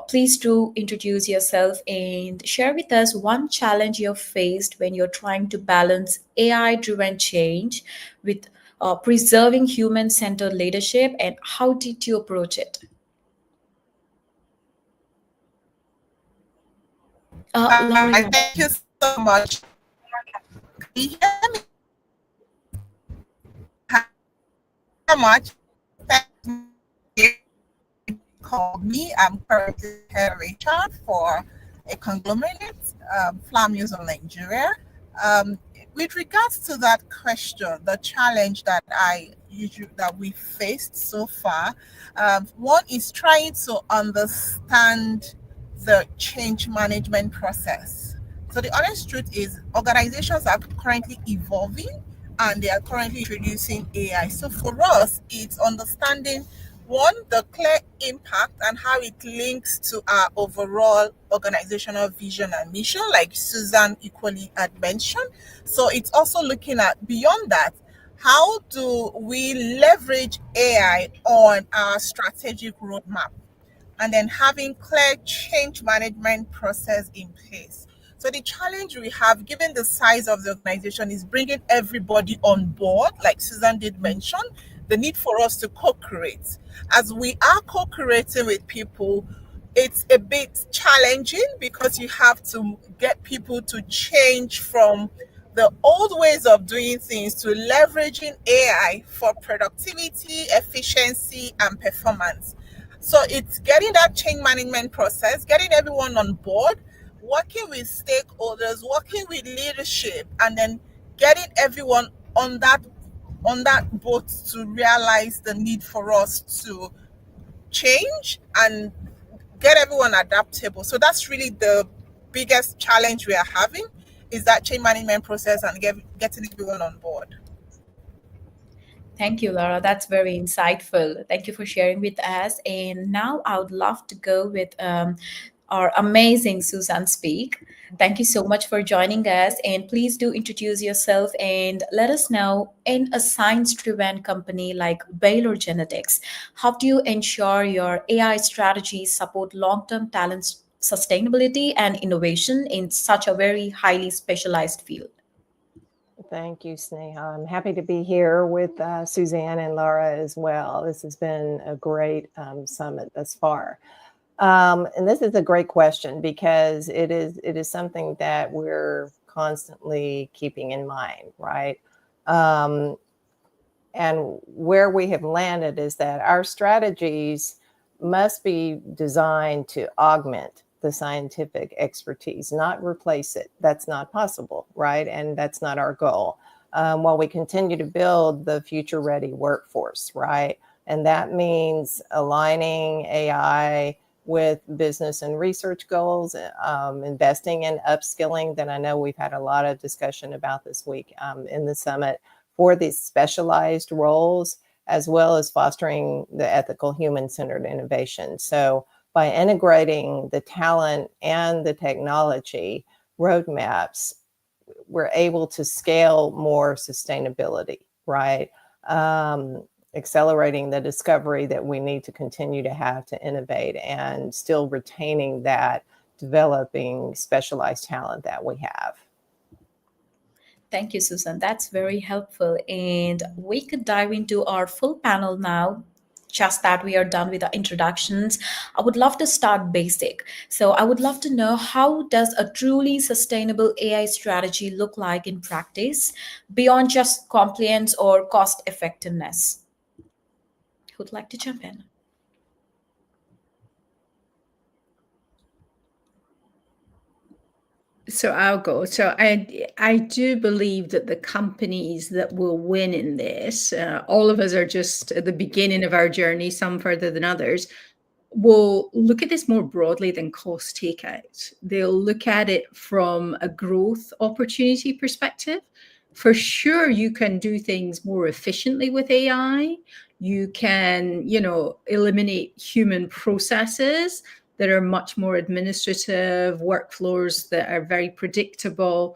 please do introduce yourself and share with us one challenge you've faced when you're trying to balance AI-driven change with preserving human-centered leadership, and how did you approach it? Laura,
Thank you so much. Can you hear me? So much. Thank you. Call me. I'm currently head of HR for a conglomerate, Flamuse of Nigeria. With regards to that question, the challenge that we faced so far, one is trying to understand the change management process. So the honest truth is organizations are currently evolving and they are currently introducing AI. So for us, it's understanding one, the clear impact and how it links to our overall organizational vision and mission, like Susan equally had mentioned. So it's also looking at beyond that, how do we leverage AI on our strategic roadmap? And then having clear change management process in place. So the challenge we have, given the size of the organization, is bringing everybody on board, like Susan did mention, the need for us to co-create. As we are co-creating with people, it's a bit challenging because you have to get people to change from the old ways of doing things to leveraging AI for productivity, efficiency, and performance. So it's getting that change management process, getting everyone on board, working with stakeholders, working with leadership, and then getting everyone on that boat to realize the need for us to change and get everyone adaptable. So that's really the biggest challenge we are having, is that change management process and getting everyone on board.
Thank you, Laura. That's very insightful. Thank you for sharing with us. And now I would love to go with our amazing Susan Speak. Thank you so much for joining us. And please do introduce yourself and let us know, in a science-driven company like Baylor Genetics, how do you ensure your AI strategies support long-term talent sustainability and innovation in such a very highly specialized field?
Thank you, Sneha. I'm happy to be here with Suzanne and Laura as well. This has been a great summit thus far. And this is a great question because it is something that we're constantly keeping in mind, right? And where we have landed is that our strategies must be designed to augment the scientific expertise, not replace it. That's not possible, right? And that's not our goal. While we continue to build the future-ready workforce, right? And that means aligning AI with business and research goals, investing in upskilling that I know we've had a lot of discussion about this week in the summit for these specialized roles, as well as fostering the ethical human-centered innovation. So by integrating the talent and the technology roadmaps, we're able to scale more sustainability, right? Accelerating the discovery that we need to continue to have to innovate and still retaining that developing specialized talent that we have.
Thank you, Susan. That's very helpful. And we could dive into our full panel now. Just that we are done with the introductions, I would love to start basic. So I would love to know, how does a truly sustainable AI strategy look like in practice beyond just compliance or cost effectiveness? Who'd like to jump in?
So I'll go. So I do believe that the companies that will win in this, all of us are just at the beginning of our journey, some further than others, will look at this more broadly than cost takeout. They'll look at it from a growth opportunity perspective. For sure, you can do things more efficiently with AI. You can, eliminate human processes that are much more administrative, workflows that are very predictable.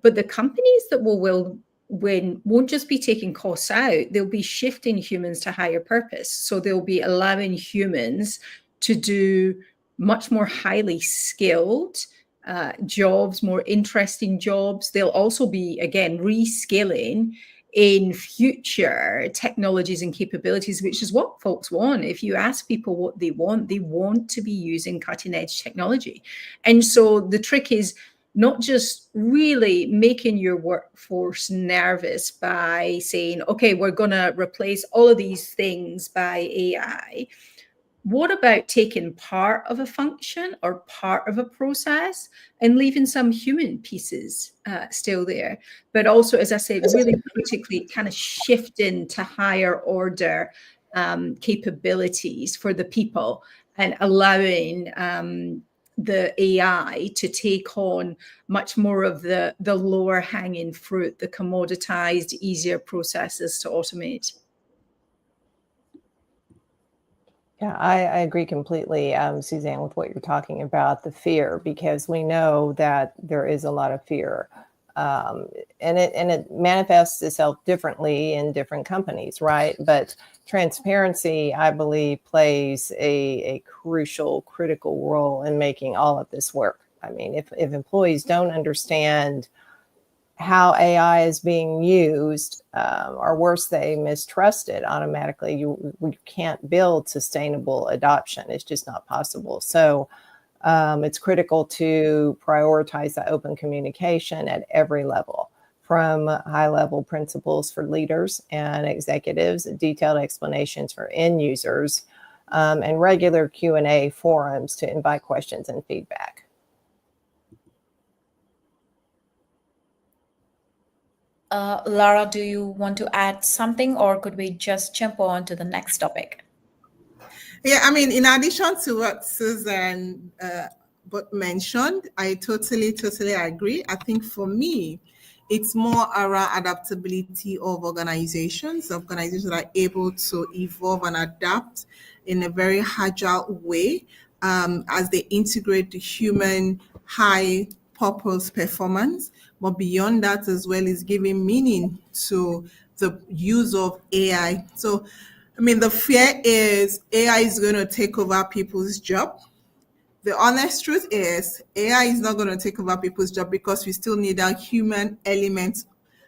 But the companies that will win won't just be taking costs out, they'll be shifting humans to higher purpose. So they'll be allowing humans to do much more highly skilled jobs, more interesting jobs. They'll also be, again, reskilling in future technologies and capabilities, which is what folks want. If you ask people what they want to be using cutting edge technology. And so the trick is not just really making your workforce nervous by saying, okay, we're going to replace all of these things by AI. What about taking part of a function or part of a process and leaving some human pieces still there? But also, as I said, really critically kind of shifting to higher order capabilities for the people and allowing the AI to take on much more of the lower hanging fruit, the commoditized, easier processes to automate.
Yeah, I agree completely, Suzanne, with what you're talking about, the fear, because we know that there is a lot of fear. And it manifests itself differently in different companies, right? But transparency, I believe, plays a crucial, critical role in making all of this work. I mean, if employees don't understand how AI is being used, or worse, they mistrust it automatically, we can't build sustainable adoption. It's just not possible. So it's critical to prioritize that open communication at every level, from high-level principles for leaders and executives, detailed explanations for end users, and regular Q&A forums to invite questions and feedback.
Lara, do you want to add something, or could we just jump on to the next topic?
Yeah, I mean, in addition to what Susan mentioned, I totally agree. I think for me, it's more around adaptability of organizations. Organizations that are able to evolve and adapt in a very agile way as they integrate the human high purpose performance. But beyond that as well is giving meaning to the use of AI. So, I mean, the fear is AI is going to take over people's job. The honest truth is AI is not going to take over people's job, because we still need a human element,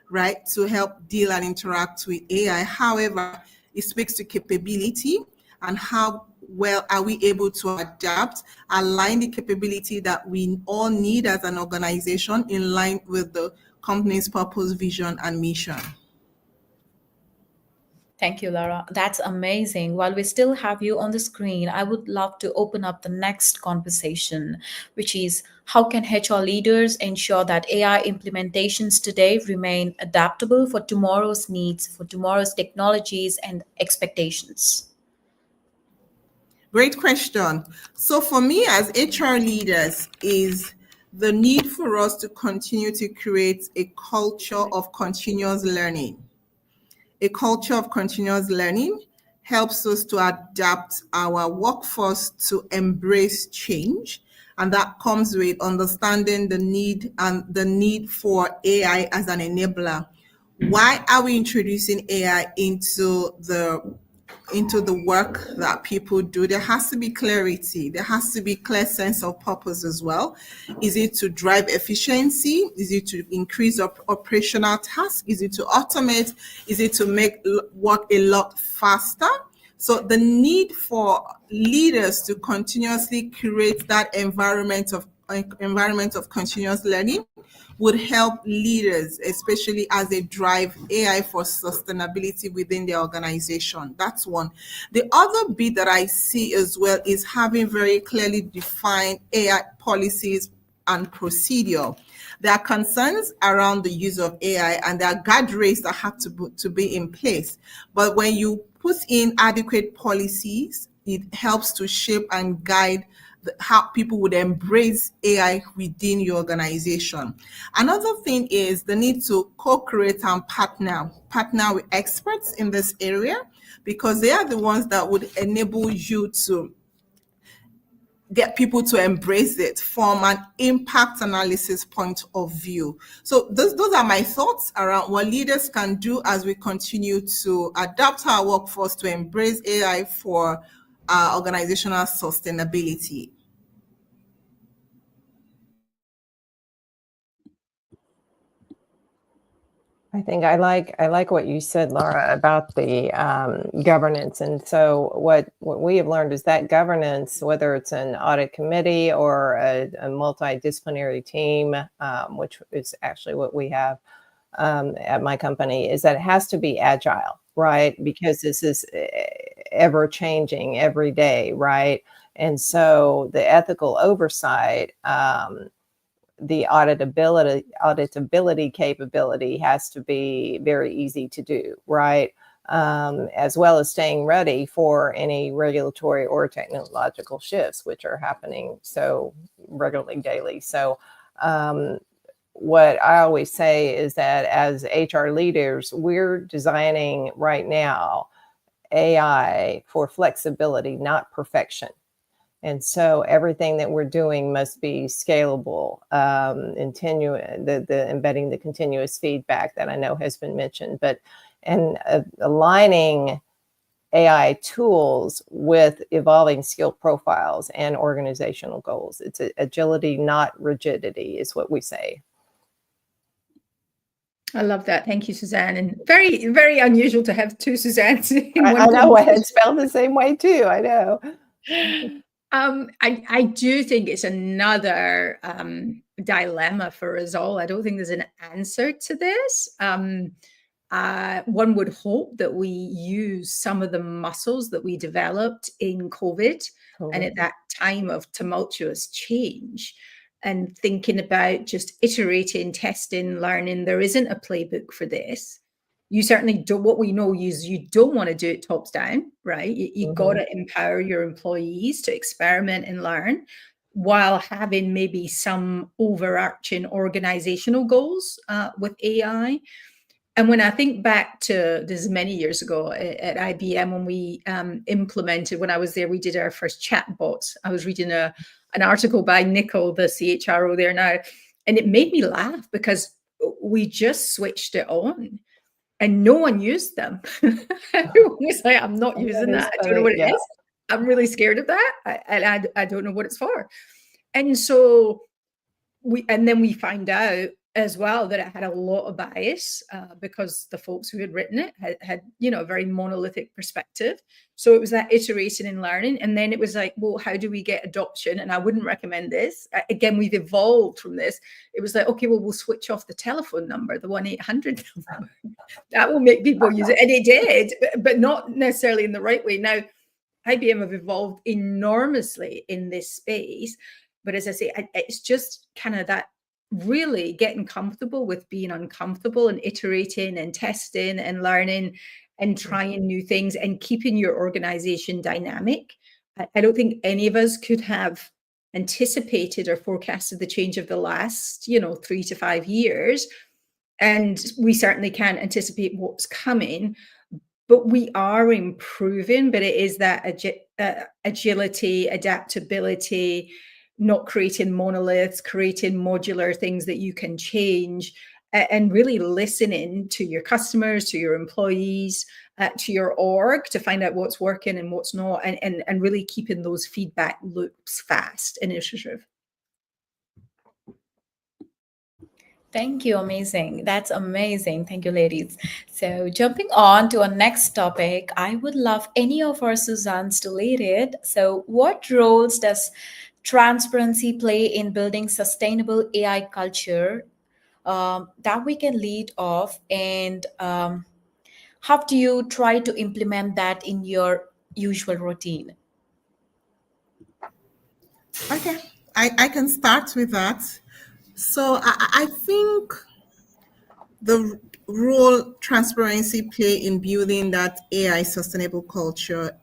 right, to help deal and interact with AI. However, it speaks to capability and how well are we able to adapt, align the capability that we all need as an organization in line with the company's purpose, vision, and mission.
Thank you, Lara. That's amazing. While we still have you on the screen, I would love to open up the next conversation, which is how can HR leaders ensure that AI implementations today remain adaptable for tomorrow's needs, for tomorrow's technologies and expectations?
Great question. So for me as HR leaders is the need for us to continue to create a culture of continuous learning. A culture of continuous learning helps us to adapt our workforce to embrace change. And that comes with understanding the need for AI as an enabler. Why are we introducing AI into the work that people do? There has to be clarity. There has to be clear sense of purpose as well. Is it to drive efficiency? Is it to increase operational tasks? Is it to automate? Is it to make work a lot faster? So the need for leaders to continuously create that environment of continuous learning would help leaders, especially as they drive AI for sustainability within their organization. That's one. The other bit that I see as well is having very clearly defined AI policies and procedure. There are concerns around the use of AI, and there are guardrails that have to be in place. But when you put in adequate policies, it helps to shape and guide how people would embrace AI within your organization. Another thing is the need to co-create and partner with experts in this area, because they are the ones that would enable you to get people to embrace it from an impact analysis point of view. So those are my thoughts around what leaders can do as we continue to adapt our workforce to embrace AI for organizational sustainability.
I think I like what you said, Laura, about the governance. And so what we have learned is that governance, whether it's an audit committee or a multidisciplinary team, which is actually what we have at my company, is that it has to be agile, right? Because this is ever changing every day, right? And so the ethical oversight, the auditability capability has to be very easy to do, right? As well as staying ready for any regulatory or technological shifts, which are happening so regularly daily. So what I always say is that as HR leaders, we're designing right now AI for flexibility, not perfection. And so everything that we're doing must be scalable, embedding the continuous feedback that I know has been mentioned, and aligning AI tools with evolving skill profiles and organizational goals. It's agility, not rigidity, is what we say.
I love that. Thank you, Suzanne. And very, very unusual to have two Suzannes in one
I know, it's spelled the same way too, I know.
I do think it's another dilemma for us all. I don't think there's an answer to this. One would hope that we use some of the muscles that we developed in COVID and at that time of tumultuous change, and thinking about just iterating, testing, learning. There isn't a playbook for this. You certainly don't. What we know is you don't want to do it tops down, right? You got to empower your employees to experiment and learn while having maybe some overarching organizational goals with AI. And when I think back to this many years ago at IBM, when we implemented, when I was there, we did our first chatbots. I was reading an article by Nicole, the CHRO there now, and it made me laugh because we just switched it on. And no one used them. Everyone was like, I'm not using that. I don't know what it is. I'm really scared of that. I don't know what it's for. And so then we find out as well that it had a lot of bias because the folks who had written it had a very monolithic perspective. So it was that iterating and learning. And then it was like, well, how do we get adoption? And I wouldn't recommend this. Again, we've evolved from this. It was like, okay, well, we'll switch off the telephone number, the 1-800 number. That will make people use it. And it did, but not necessarily in the right way. Now, IBM have evolved enormously in this space. But as I say, it's just kind of that really getting comfortable with being uncomfortable and iterating and testing and learning and trying new things and keeping your organization dynamic. I don't think any of us could have anticipated or forecasted the change of the last, 3 to 5 years. And we certainly can't anticipate what's coming, but we are improving. But it is that agility, adaptability, not creating monoliths, creating modular things that you can change, and really listening to your customers, to your employees, to your org to find out what's working and what's not, and really keeping those feedback loops fast and iterative.
Thank you. Amazing. That's amazing. Thank you, ladies. So jumping on to our next topic, I would love any of our Suzannes to lead it. So what roles does transparency play in building sustainable AI culture that we can lead off, and how do you try to implement that in your usual routine?
Okay, I can start with that. So I think the role transparency play in building that AI sustainable culture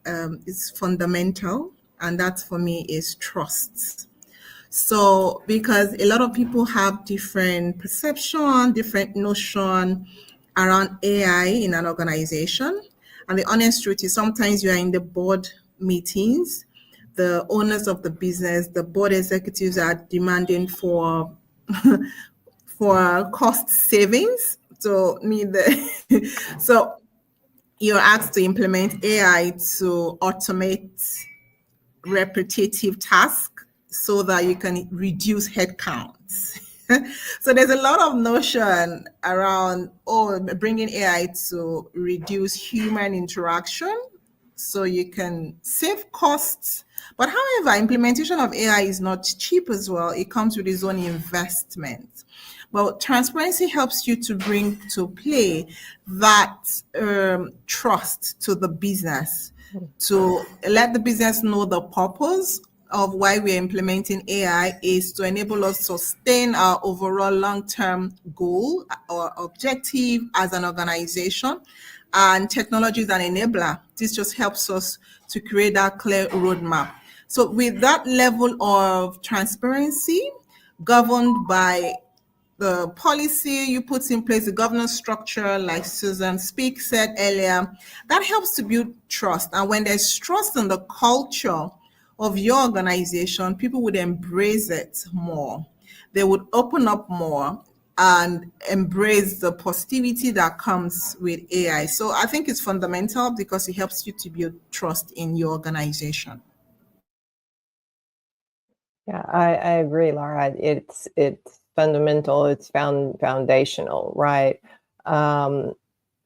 is fundamental. And that for me is trust. So because a lot of people have different perception, different notion around AI in an organization. And the honest truth is sometimes you are in the board meetings, the owners of the business, the board executives are demanding for cost savings. So so you're asked to implement AI to automate repetitive task so that you can reduce headcounts. So there's a lot of notion around bringing AI to reduce human interaction so you can save costs. But however, implementation of AI is not cheap as well. It comes with its own investment. But transparency helps you to bring to play that trust to the business, to let the business know the purpose of why we're implementing AI is to enable us to sustain our overall long-term goal or objective as an organization. And technology is an enabler. This just helps us to create that clear roadmap. So with that level of transparency, governed by the policy you put in place, the governance structure, like Susan Speak said earlier, that helps to build trust. And when there's trust in the culture of your organization, people would embrace it more. They would open up more and embrace the positivity that comes with AI. So I think it's fundamental because it helps you to build trust in your organization.
Yeah, I agree, Laura. It's fundamental. It's foundational, right? And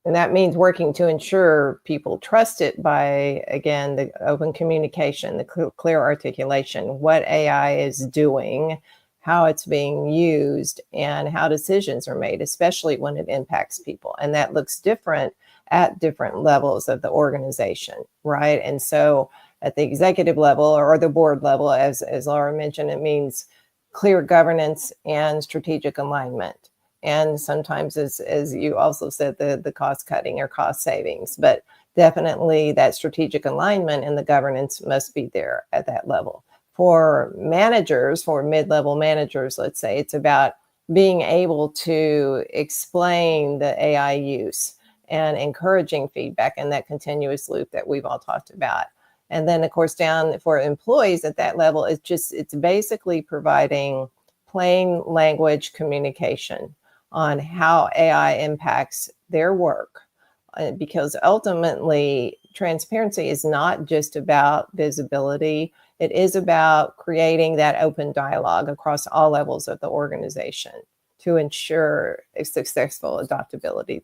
that means working to ensure people trust it by, again, the open communication, the clear articulation, what AI is doing, how it's being used, and how decisions are made, especially when it impacts people. And that looks different at different levels of the organization, right? And so at the executive level or the board level, as Laura mentioned, it means clear governance and strategic alignment. And sometimes, as you also said, the cost cutting or cost savings, but definitely that strategic alignment and the governance must be there at that level. For managers, for mid-level managers, let's say, it's about being able to explain the AI use and encouraging feedback in that continuous loop that we've all talked about. And then, of course, down for employees at that level, it's basically providing plain language communication on how AI impacts their work. Because ultimately, transparency is not just about visibility. It is about creating that open dialogue across all levels of the organization to ensure a successful adoptability.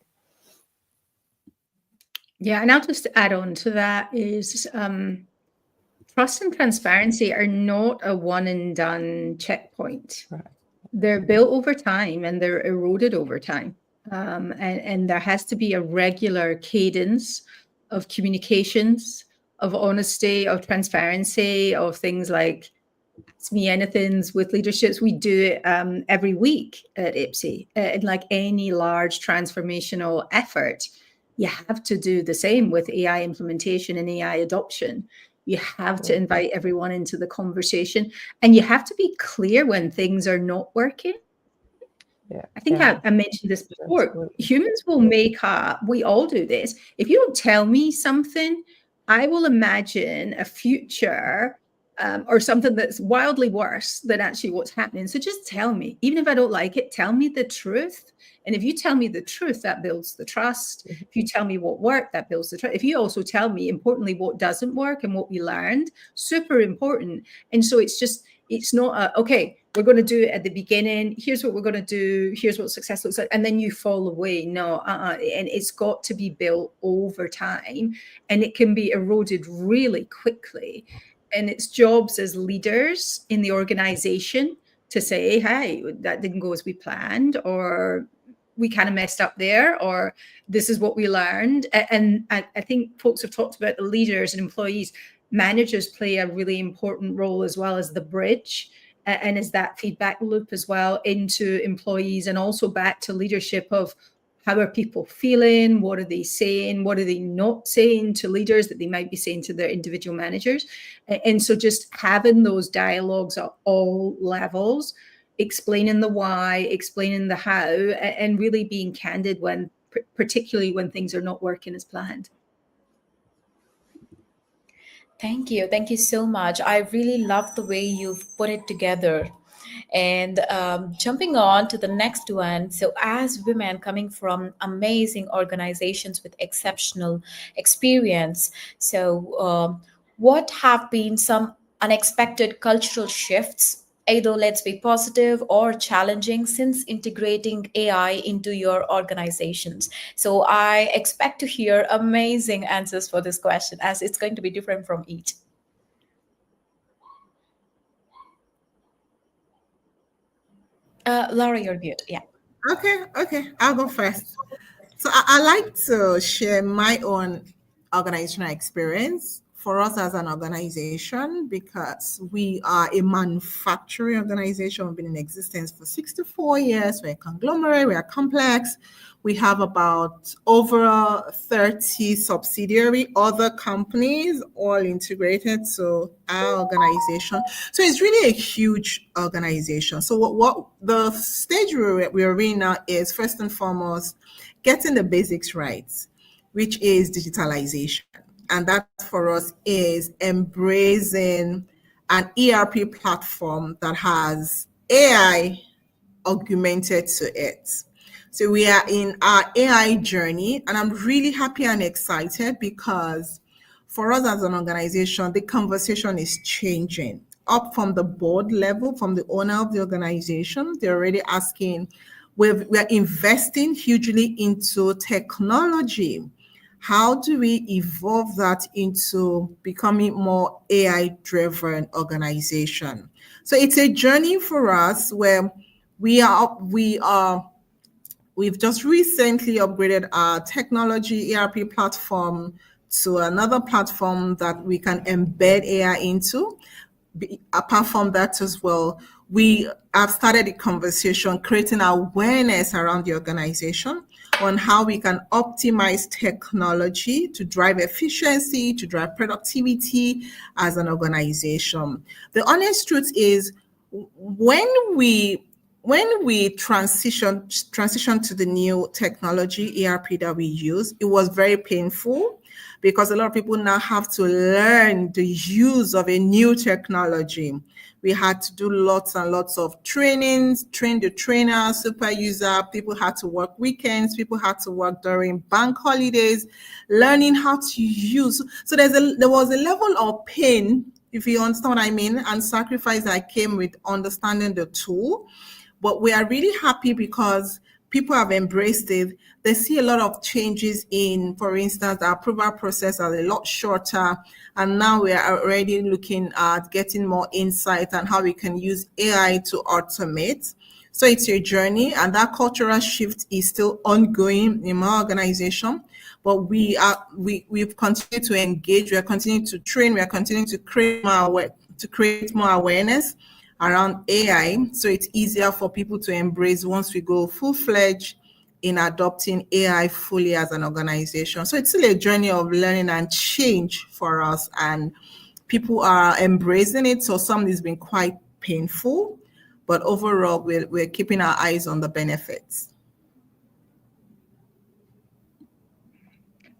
Yeah, and I'll just add on to that is trust and transparency are not a one and done checkpoint.
Right.
They're built over time and they're eroded over time. And there has to be a regular cadence of communications, of honesty, of transparency, of things like Ask Me Anythings with leaderships. We do it every week at IPSI. And like any large transformational effort, you have to do the same with AI implementation and AI adoption. You have to invite everyone into the conversation, and you have to be clear when things are not working.
Yeah,
I think I mentioned this before. Absolutely. Humans will make up, we all do this. If you don't tell me something, I will imagine a future or something that's wildly worse than actually what's happening. So just tell me, even if I don't like it, tell me the truth. And if you tell me the truth, that builds the trust. Mm-hmm. If you tell me what worked, that builds the trust. If you also tell me, importantly, what doesn't work and what we learned, super important. And so it's not okay, we're going to do it at the beginning. Here's what we're going to do. Here's what success looks like. And then you fall away. No, and it's got to be built over time, and it can be eroded really quickly. And it's jobs as leaders in the organization to say, hey, that didn't go as we planned, or we kind of messed up there, or this is what we learned. And I think folks have talked about the leaders and employees. Managers play a really important role as well as the bridge and as that feedback loop as well into employees and also back to leadership of how are people feeling? What are they saying? What are they not saying to leaders that they might be saying to their individual managers? And so just having those dialogues at all levels, explaining the why, explaining the how, and really being candid when, particularly when things are not working as planned.
Thank you. Thank you so much. I really love the way you've put it together. And jumping on to the next one. So as women coming from amazing organizations with exceptional experience, so what have been some unexpected cultural shifts Either let's be positive or challenging since integrating AI into your organizations. So I expect to hear amazing answers for this question, as it's going to be different from each. Laura, you're mute. Yeah.
Okay, I'll go first. So I like to share my own organizational experience for us as an organization, because we are a manufacturing organization. We've been in existence for 64 years. We're a conglomerate, we are complex. We have about over 30 subsidiary other companies all integrated to our organization. So it's really a huge organization. So what the stage we're in now is, first and foremost, getting the basics right, which is digitalization. And that for us is embracing an ERP platform that has AI augmented to it. So we are in our AI journey, and I'm really happy and excited because for us as an organization, the conversation is changing up from the board level, from the owner of the organization. They're already asking, we're investing hugely into technology. How do we evolve that into becoming more AI-driven organization? So it's a journey for us where we've just recently upgraded our technology ERP platform to another platform that we can embed AI into. Apart from that as well, we have started a conversation creating awareness around the organization on how we can optimize technology to drive efficiency, to drive productivity as an organization. The honest truth is, when we transition to the new technology ERP that we use, it was very painful because a lot of people now have to learn the use of a new technology. We had to do lots and lots of trainings, train the trainer, super user. People had to work weekends. People had to work during bank holidays, learning how to use. So there was a level of pain, if you understand what I mean, and sacrifice that came with understanding the tool. But we are really happy because people have embraced it. They see a lot of changes in, for instance, the approval process are a lot shorter. And now we are already looking at getting more insight on how we can use AI to automate. So it's a journey, and that cultural shift is still ongoing in my organization. But we've continued to engage, we are continuing to train, we are continuing to create more awareness around AI, so it's easier for people to embrace once we go full-fledged in adopting AI fully as an organization. So it's still a journey of learning and change for us, and people are embracing it. So some has been quite painful, but overall we're keeping our eyes on the benefits.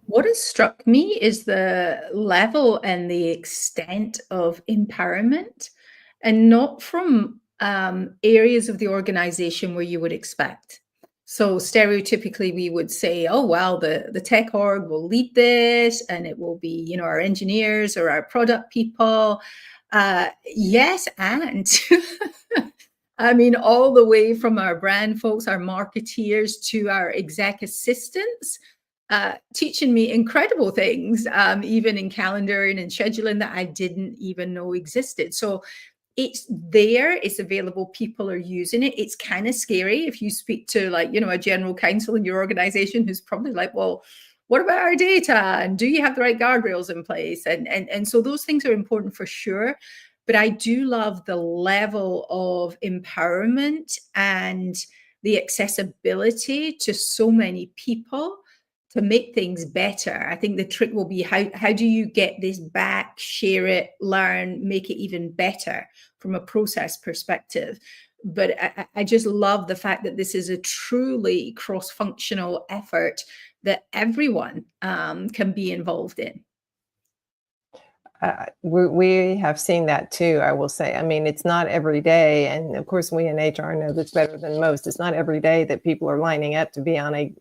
What has struck me is the level and the extent of empowerment, and not from areas of the organization where you would expect. So stereotypically, we would say, oh, well, the tech org will lead this, and it will be, our engineers or our product people. Yes, and I mean, all the way from our brand folks, our marketeers, to our exec assistants, teaching me incredible things, even in calendaring and scheduling that I didn't even know existed. So it's there, it's available, people are using it. It's kind of scary if you speak to a general counsel in your organization who's probably like, well, what about our data? And do you have the right guardrails in place? And so those things are important for sure. But I do love the level of empowerment and the accessibility to so many people to make things better. I think the trick will be how do you get this back, share it, learn, make it even better from a process perspective. But I just love the fact that this is a truly cross-functional effort that everyone can be involved in.
We have seen that too, I will say. I mean, it's not every day, and of course we in HR know this better than most. It's not every day that people are lining up to be on a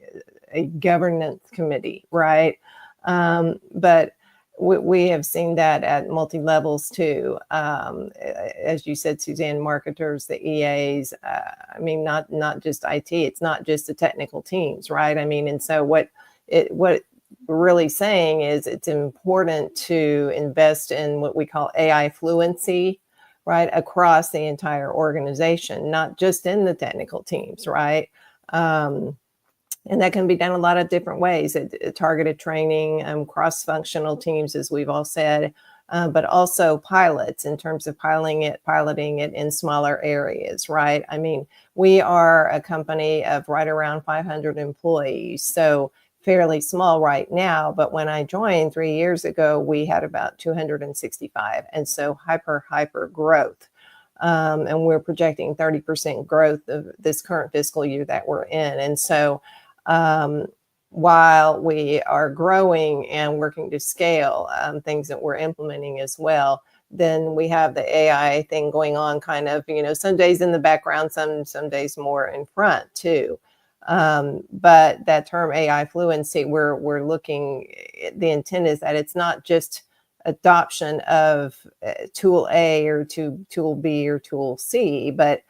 governance committee, right? But we have seen that at multi-levels too. As you said, Suzanne, marketers, the EAs, I mean, not just IT, it's not just the technical teams, right? I mean, and so what we're really saying is it's important to invest in what we call AI fluency, right, across the entire organization, not just in the technical teams, right? And that can be done a lot of different ways, targeted training, cross-functional teams, as we've all said, but also pilots in terms of piloting it in smaller areas, right? I mean, we are a company of right around 500 employees, so fairly small right now, but when I joined 3 years ago, we had about 265, and so hyper growth. And we're projecting 30% growth of this current fiscal year that we're in. And so while we are growing and working to scale things that we're implementing as well, then we have the AI thing going on kind of, you know, some days in the background, some days more in front too. But that term AI fluency, we're looking, the intent is that it's not just adoption of tool A or tool B or tool C, but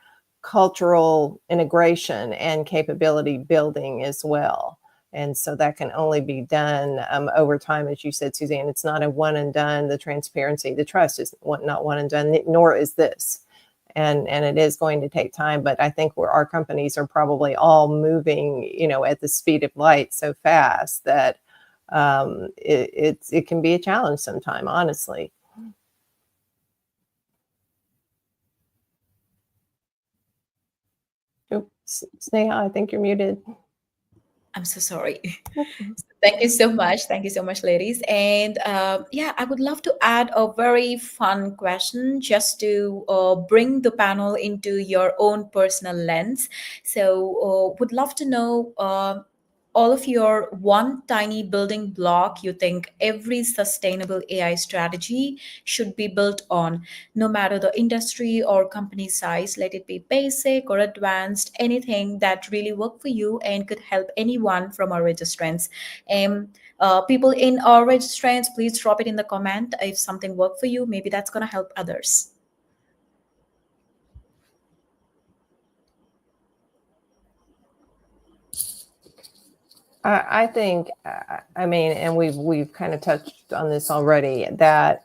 cultural integration and capability building as well. And so that can only be done over time. As you said, Suzanne, it's not a one and done. The transparency, the trust is not one and done, nor is this. And it is going to take time, but I think our companies are probably all moving, you know, at the speed of light so fast that it can be a challenge sometime, honestly. Oops, Sneha, I think you're muted.
I'm so sorry. Thank you so much. Thank you so much, ladies. And yeah, I would love to add a very fun question just to bring the panel into your own personal lens. So would love to know all of your one tiny building block you think every sustainable AI strategy should be built on, no matter the industry or company size. Let it be basic or advanced, anything that really work for you and could help anyone from our registrants. People in our registrants, please drop it in the comment if something worked for you. Maybe that's going to help others.
I think, I mean, and we've kind of touched on this already, that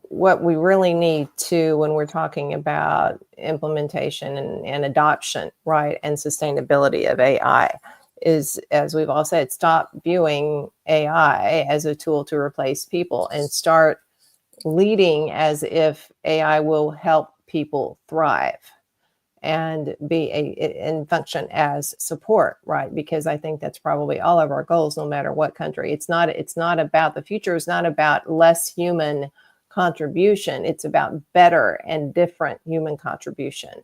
what we really need to, when we're talking about implementation and adoption, right, and sustainability of AI, is, as we've all said, stop viewing AI as a tool to replace people and start leading as if AI will help people thrive and and function as support, right? Because I think that's probably all of our goals, no matter what country. It's not about, the future is not about less human contribution. It's about better and different human contribution.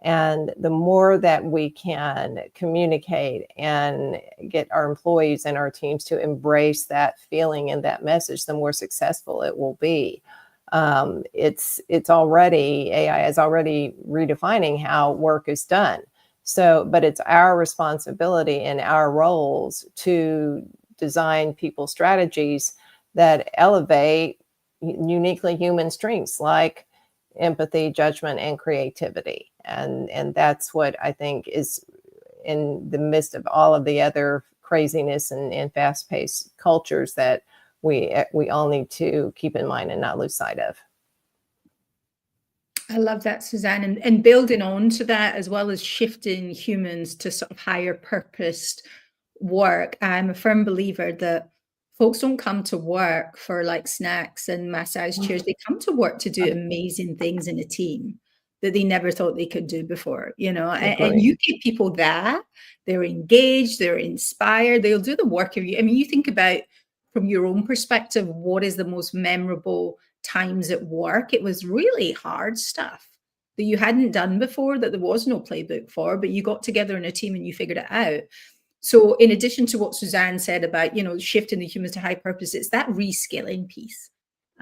And the more that we can communicate and get our employees and our teams to embrace that feeling and that message, the more successful it will be. It's already, AI is already redefining how work is done. So, but it's our responsibility and our roles to design people strategies that elevate uniquely human strengths like empathy, judgment, and creativity. And that's what I think is in the midst of all of the other craziness and fast-paced cultures that we all need to keep in mind and not lose sight of.
I love that, Suzanne. And building on to that, as well as shifting humans to sort of higher purposed work, I'm a firm believer that folks don't come to work for like snacks and massage chairs. They come to work to do amazing things in a team that they never thought they could do before, you know, and you give people that, they're engaged, they're inspired, they'll do the work of you. I mean, you think about, from your own perspective, what is the most memorable times at work? It was really hard stuff that you hadn't done before, that there was no playbook for, but you got together in a team and you figured it out. So in addition to what Suzanne said about, you know, shifting the humans to high purpose, it's that reskilling piece.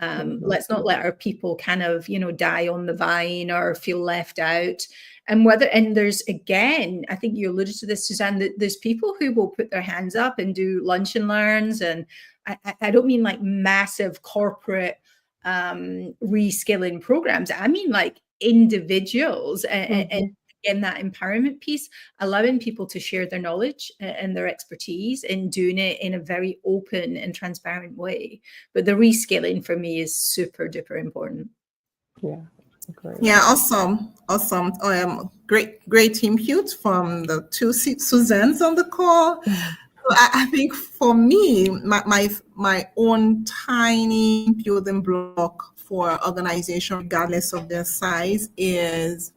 Let's not let our people kind of, you know, die on the vine or feel left out. And there's, again, I think you alluded to this, Suzanne, that there's people who will put their hands up and do lunch and learns and I don't mean like massive corporate reskilling programs. I mean like individuals and again, that empowerment piece, allowing people to share their knowledge and their expertise and doing it in a very open and transparent way. But the reskilling for me is super duper important.
Yeah. Great.
Yeah, awesome. Great input from the two Suzannes on the call. So I think for me, my own tiny building block for organization, regardless of their size, is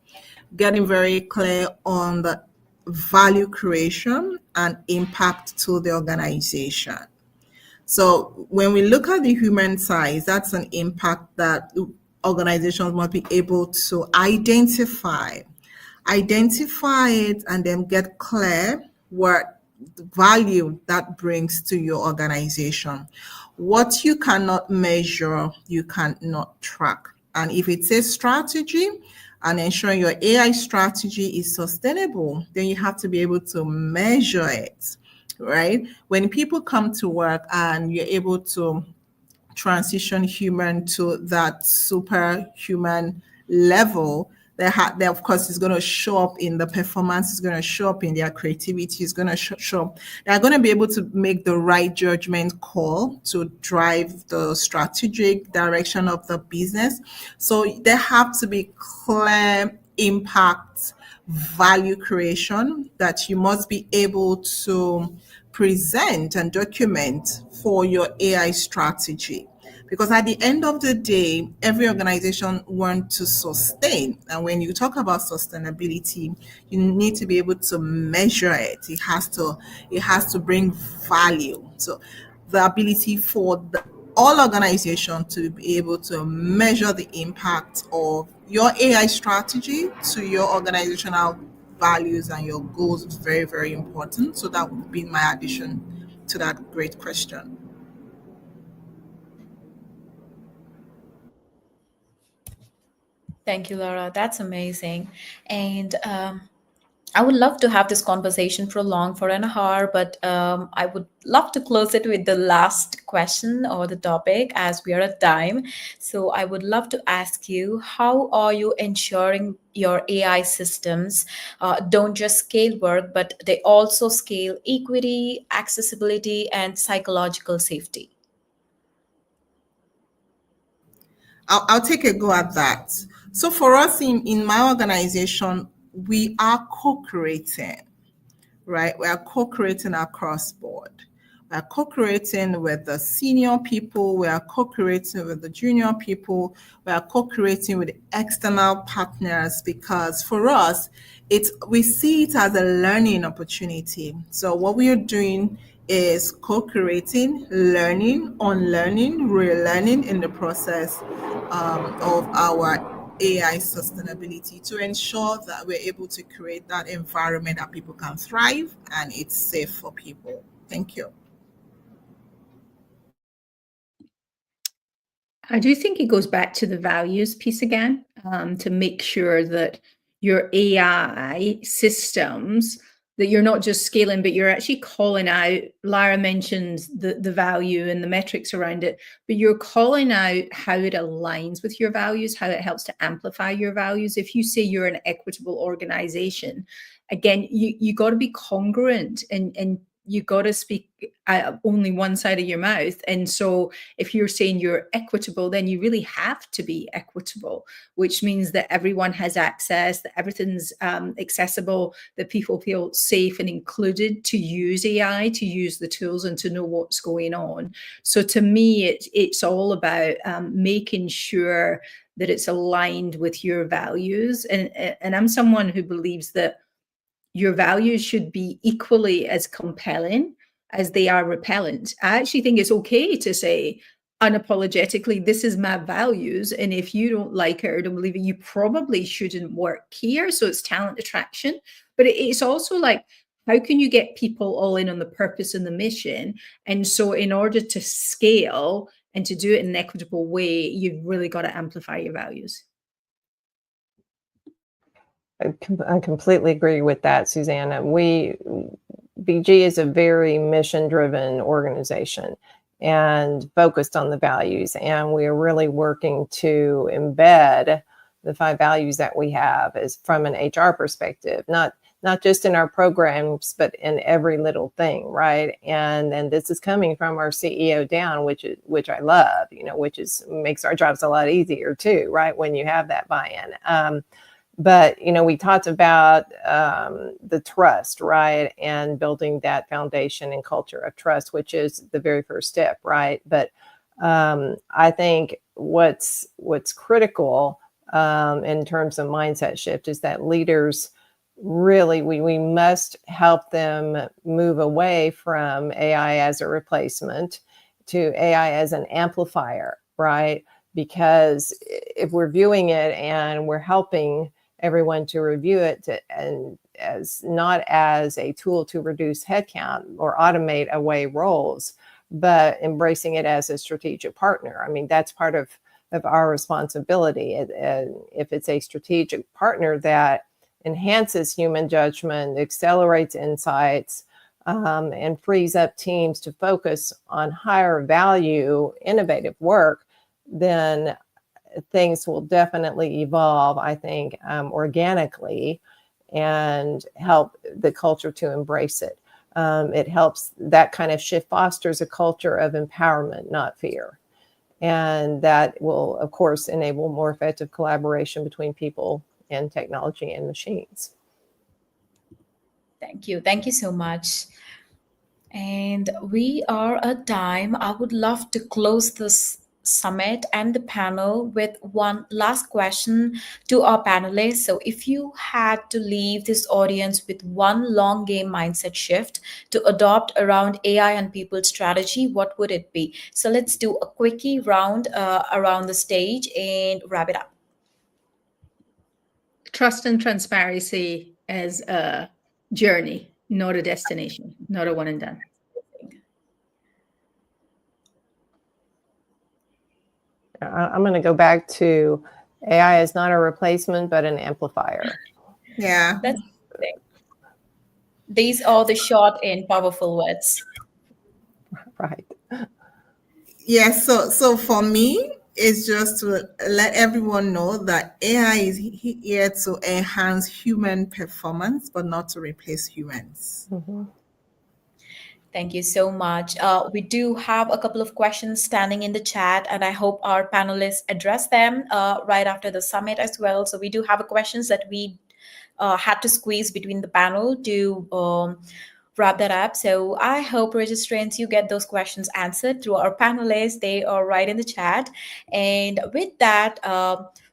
getting very clear on the value creation and impact to the organization. So when we look at the human size, that's an impact that organizations must be able to identify it, and then get clear what value that brings to your organization. What you cannot measure, you cannot track. And if it's a strategy, and ensuring your AI strategy is sustainable, then you have to be able to measure it, right? When people come to work and you're able to transition human to that superhuman level, they of course is going to show up in the performance, is going to show up in their creativity, is going to show up. They're going to be able to make the right judgment call to drive the strategic direction of the business. So there have to be clear impact, value creation that you must be able to present and document for your AI strategy. Because at the end of the day, every organization wants to sustain. And when you talk about sustainability, you need to be able to measure it. It has to bring value. So the ability for all organizations to be able to measure the impact of your AI strategy to your organizational values and your goals is very, very important. So that would be my addition to that great question.
Thank you, Laura. That's amazing. And I would love to have this conversation prolong for an hour, but I would love to close it with the last question or the topic as we are at time. So I would love to ask you, how are you ensuring your AI systems don't just scale work, but they also scale equity, accessibility, and psychological safety?
I'll take a go at that. So for us in my organization, we are co-creating, right? We are co-creating across board. We are co-creating with the senior people. We are co-creating with the junior people. We are co-creating with external partners, because for us, we see it as a learning opportunity. So what we are doing is co-creating, learning, unlearning, relearning in the process of our AI sustainability to ensure that we're able to create that environment that people can thrive and it's safe for people. Thank you.
I do think it goes back to the values piece again, to make sure that your AI systems, that you're not just scaling, but you're actually calling out. Lara mentioned the value and the metrics around it, but you're calling out how it aligns with your values, how it helps to amplify your values. If you say you're an equitable organization, again, you got to be congruent and you got to speak only one side of your mouth. And so if you're saying you're equitable, then you really have to be equitable, which means that everyone has access, that everything's accessible, that people feel safe and included to use AI, to use the tools and to know what's going on. So to me, it's all about making sure that it's aligned with your values. And I'm someone who believes that your values should be equally as compelling as they are repellent. I actually think it's okay to say unapologetically, this is my values, and if you don't like it or don't believe it, you probably shouldn't work here. So it's talent attraction. But it's also like, how can you get people all in on the purpose and the mission? And so in order to scale and to do it in an equitable way, you've really got to amplify your values.
I completely agree with that, Susanna. BG is a very mission-driven organization, and focused on the values. And we are really working to embed the 5 values that we have as from an HR perspective, not just in our programs, but in every little thing, right? And this is coming from our CEO down, which I love, which makes our jobs a lot easier too, right? When you have that buy-in. But we talked about the trust, right, and building that foundation and culture of trust, which is the very first step, right? But I think what's critical in terms of mindset shift is that leaders really we must help them move away from AI as a replacement to AI as an amplifier, right? Because if we're viewing it and we're helping everyone to review it and as not as a tool to reduce headcount or automate away roles, but embracing it as a strategic partner. I mean, that's part of our responsibility. And if it's a strategic partner that enhances human judgment, accelerates insights, and frees up teams to focus on higher value, innovative work, then things will definitely evolve, I think, organically and help the culture to embrace it. It helps that kind of shift fosters a culture of empowerment, not fear. And that will, of course, enable more effective collaboration between people and technology and machines.
Thank you. Thank you so much. And we are at time. I would love to close this summit and the panel with one last question to our panelists. So if you had to leave this audience with one long game mindset shift to adopt around AI and people strategy, what would it be? So let's do a quickie round around the stage and wrap it up.
Trust and transparency as a journey, not a destination, not a one and done.
I'm going to go back to AI is not a replacement, but an amplifier.
Yeah.
That's the thing. These are the short and powerful words.
Right.
Yeah, so for me, it's just to let everyone know that AI is here to enhance human performance, but not to replace humans.
Mm-hmm.
Thank you so much. We do have a couple of questions standing in the chat, and I hope our panelists address them right after the summit as well. So we do have questions that we had to squeeze between the panel to wrap that up. So I hope registrants, you get those questions answered through our panelists. They are right in the chat. And with that,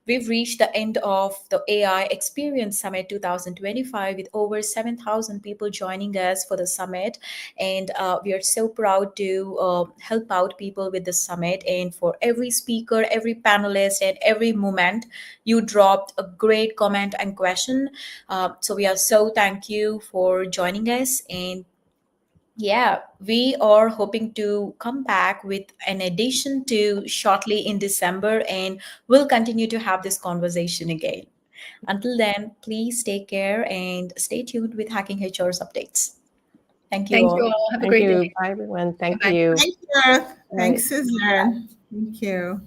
we've reached the end of the AI Experience Summit 2025 with over 7,000 people joining us for the summit. And we are so proud to help out people with the summit. And for every speaker, every panelist, and every moment, you dropped a great comment and question. So we are so thank you for joining us. And yeah, we are hoping to come back with an addition to shortly in December, and we'll continue to have this conversation again. Until then, please take care and stay tuned with Hacking HR's updates. Thank you all.
Have a great day.
Bye, everyone. Thank
Bye.
you.
Thank you.
Right.
Thanks, Suzanne. Thank you.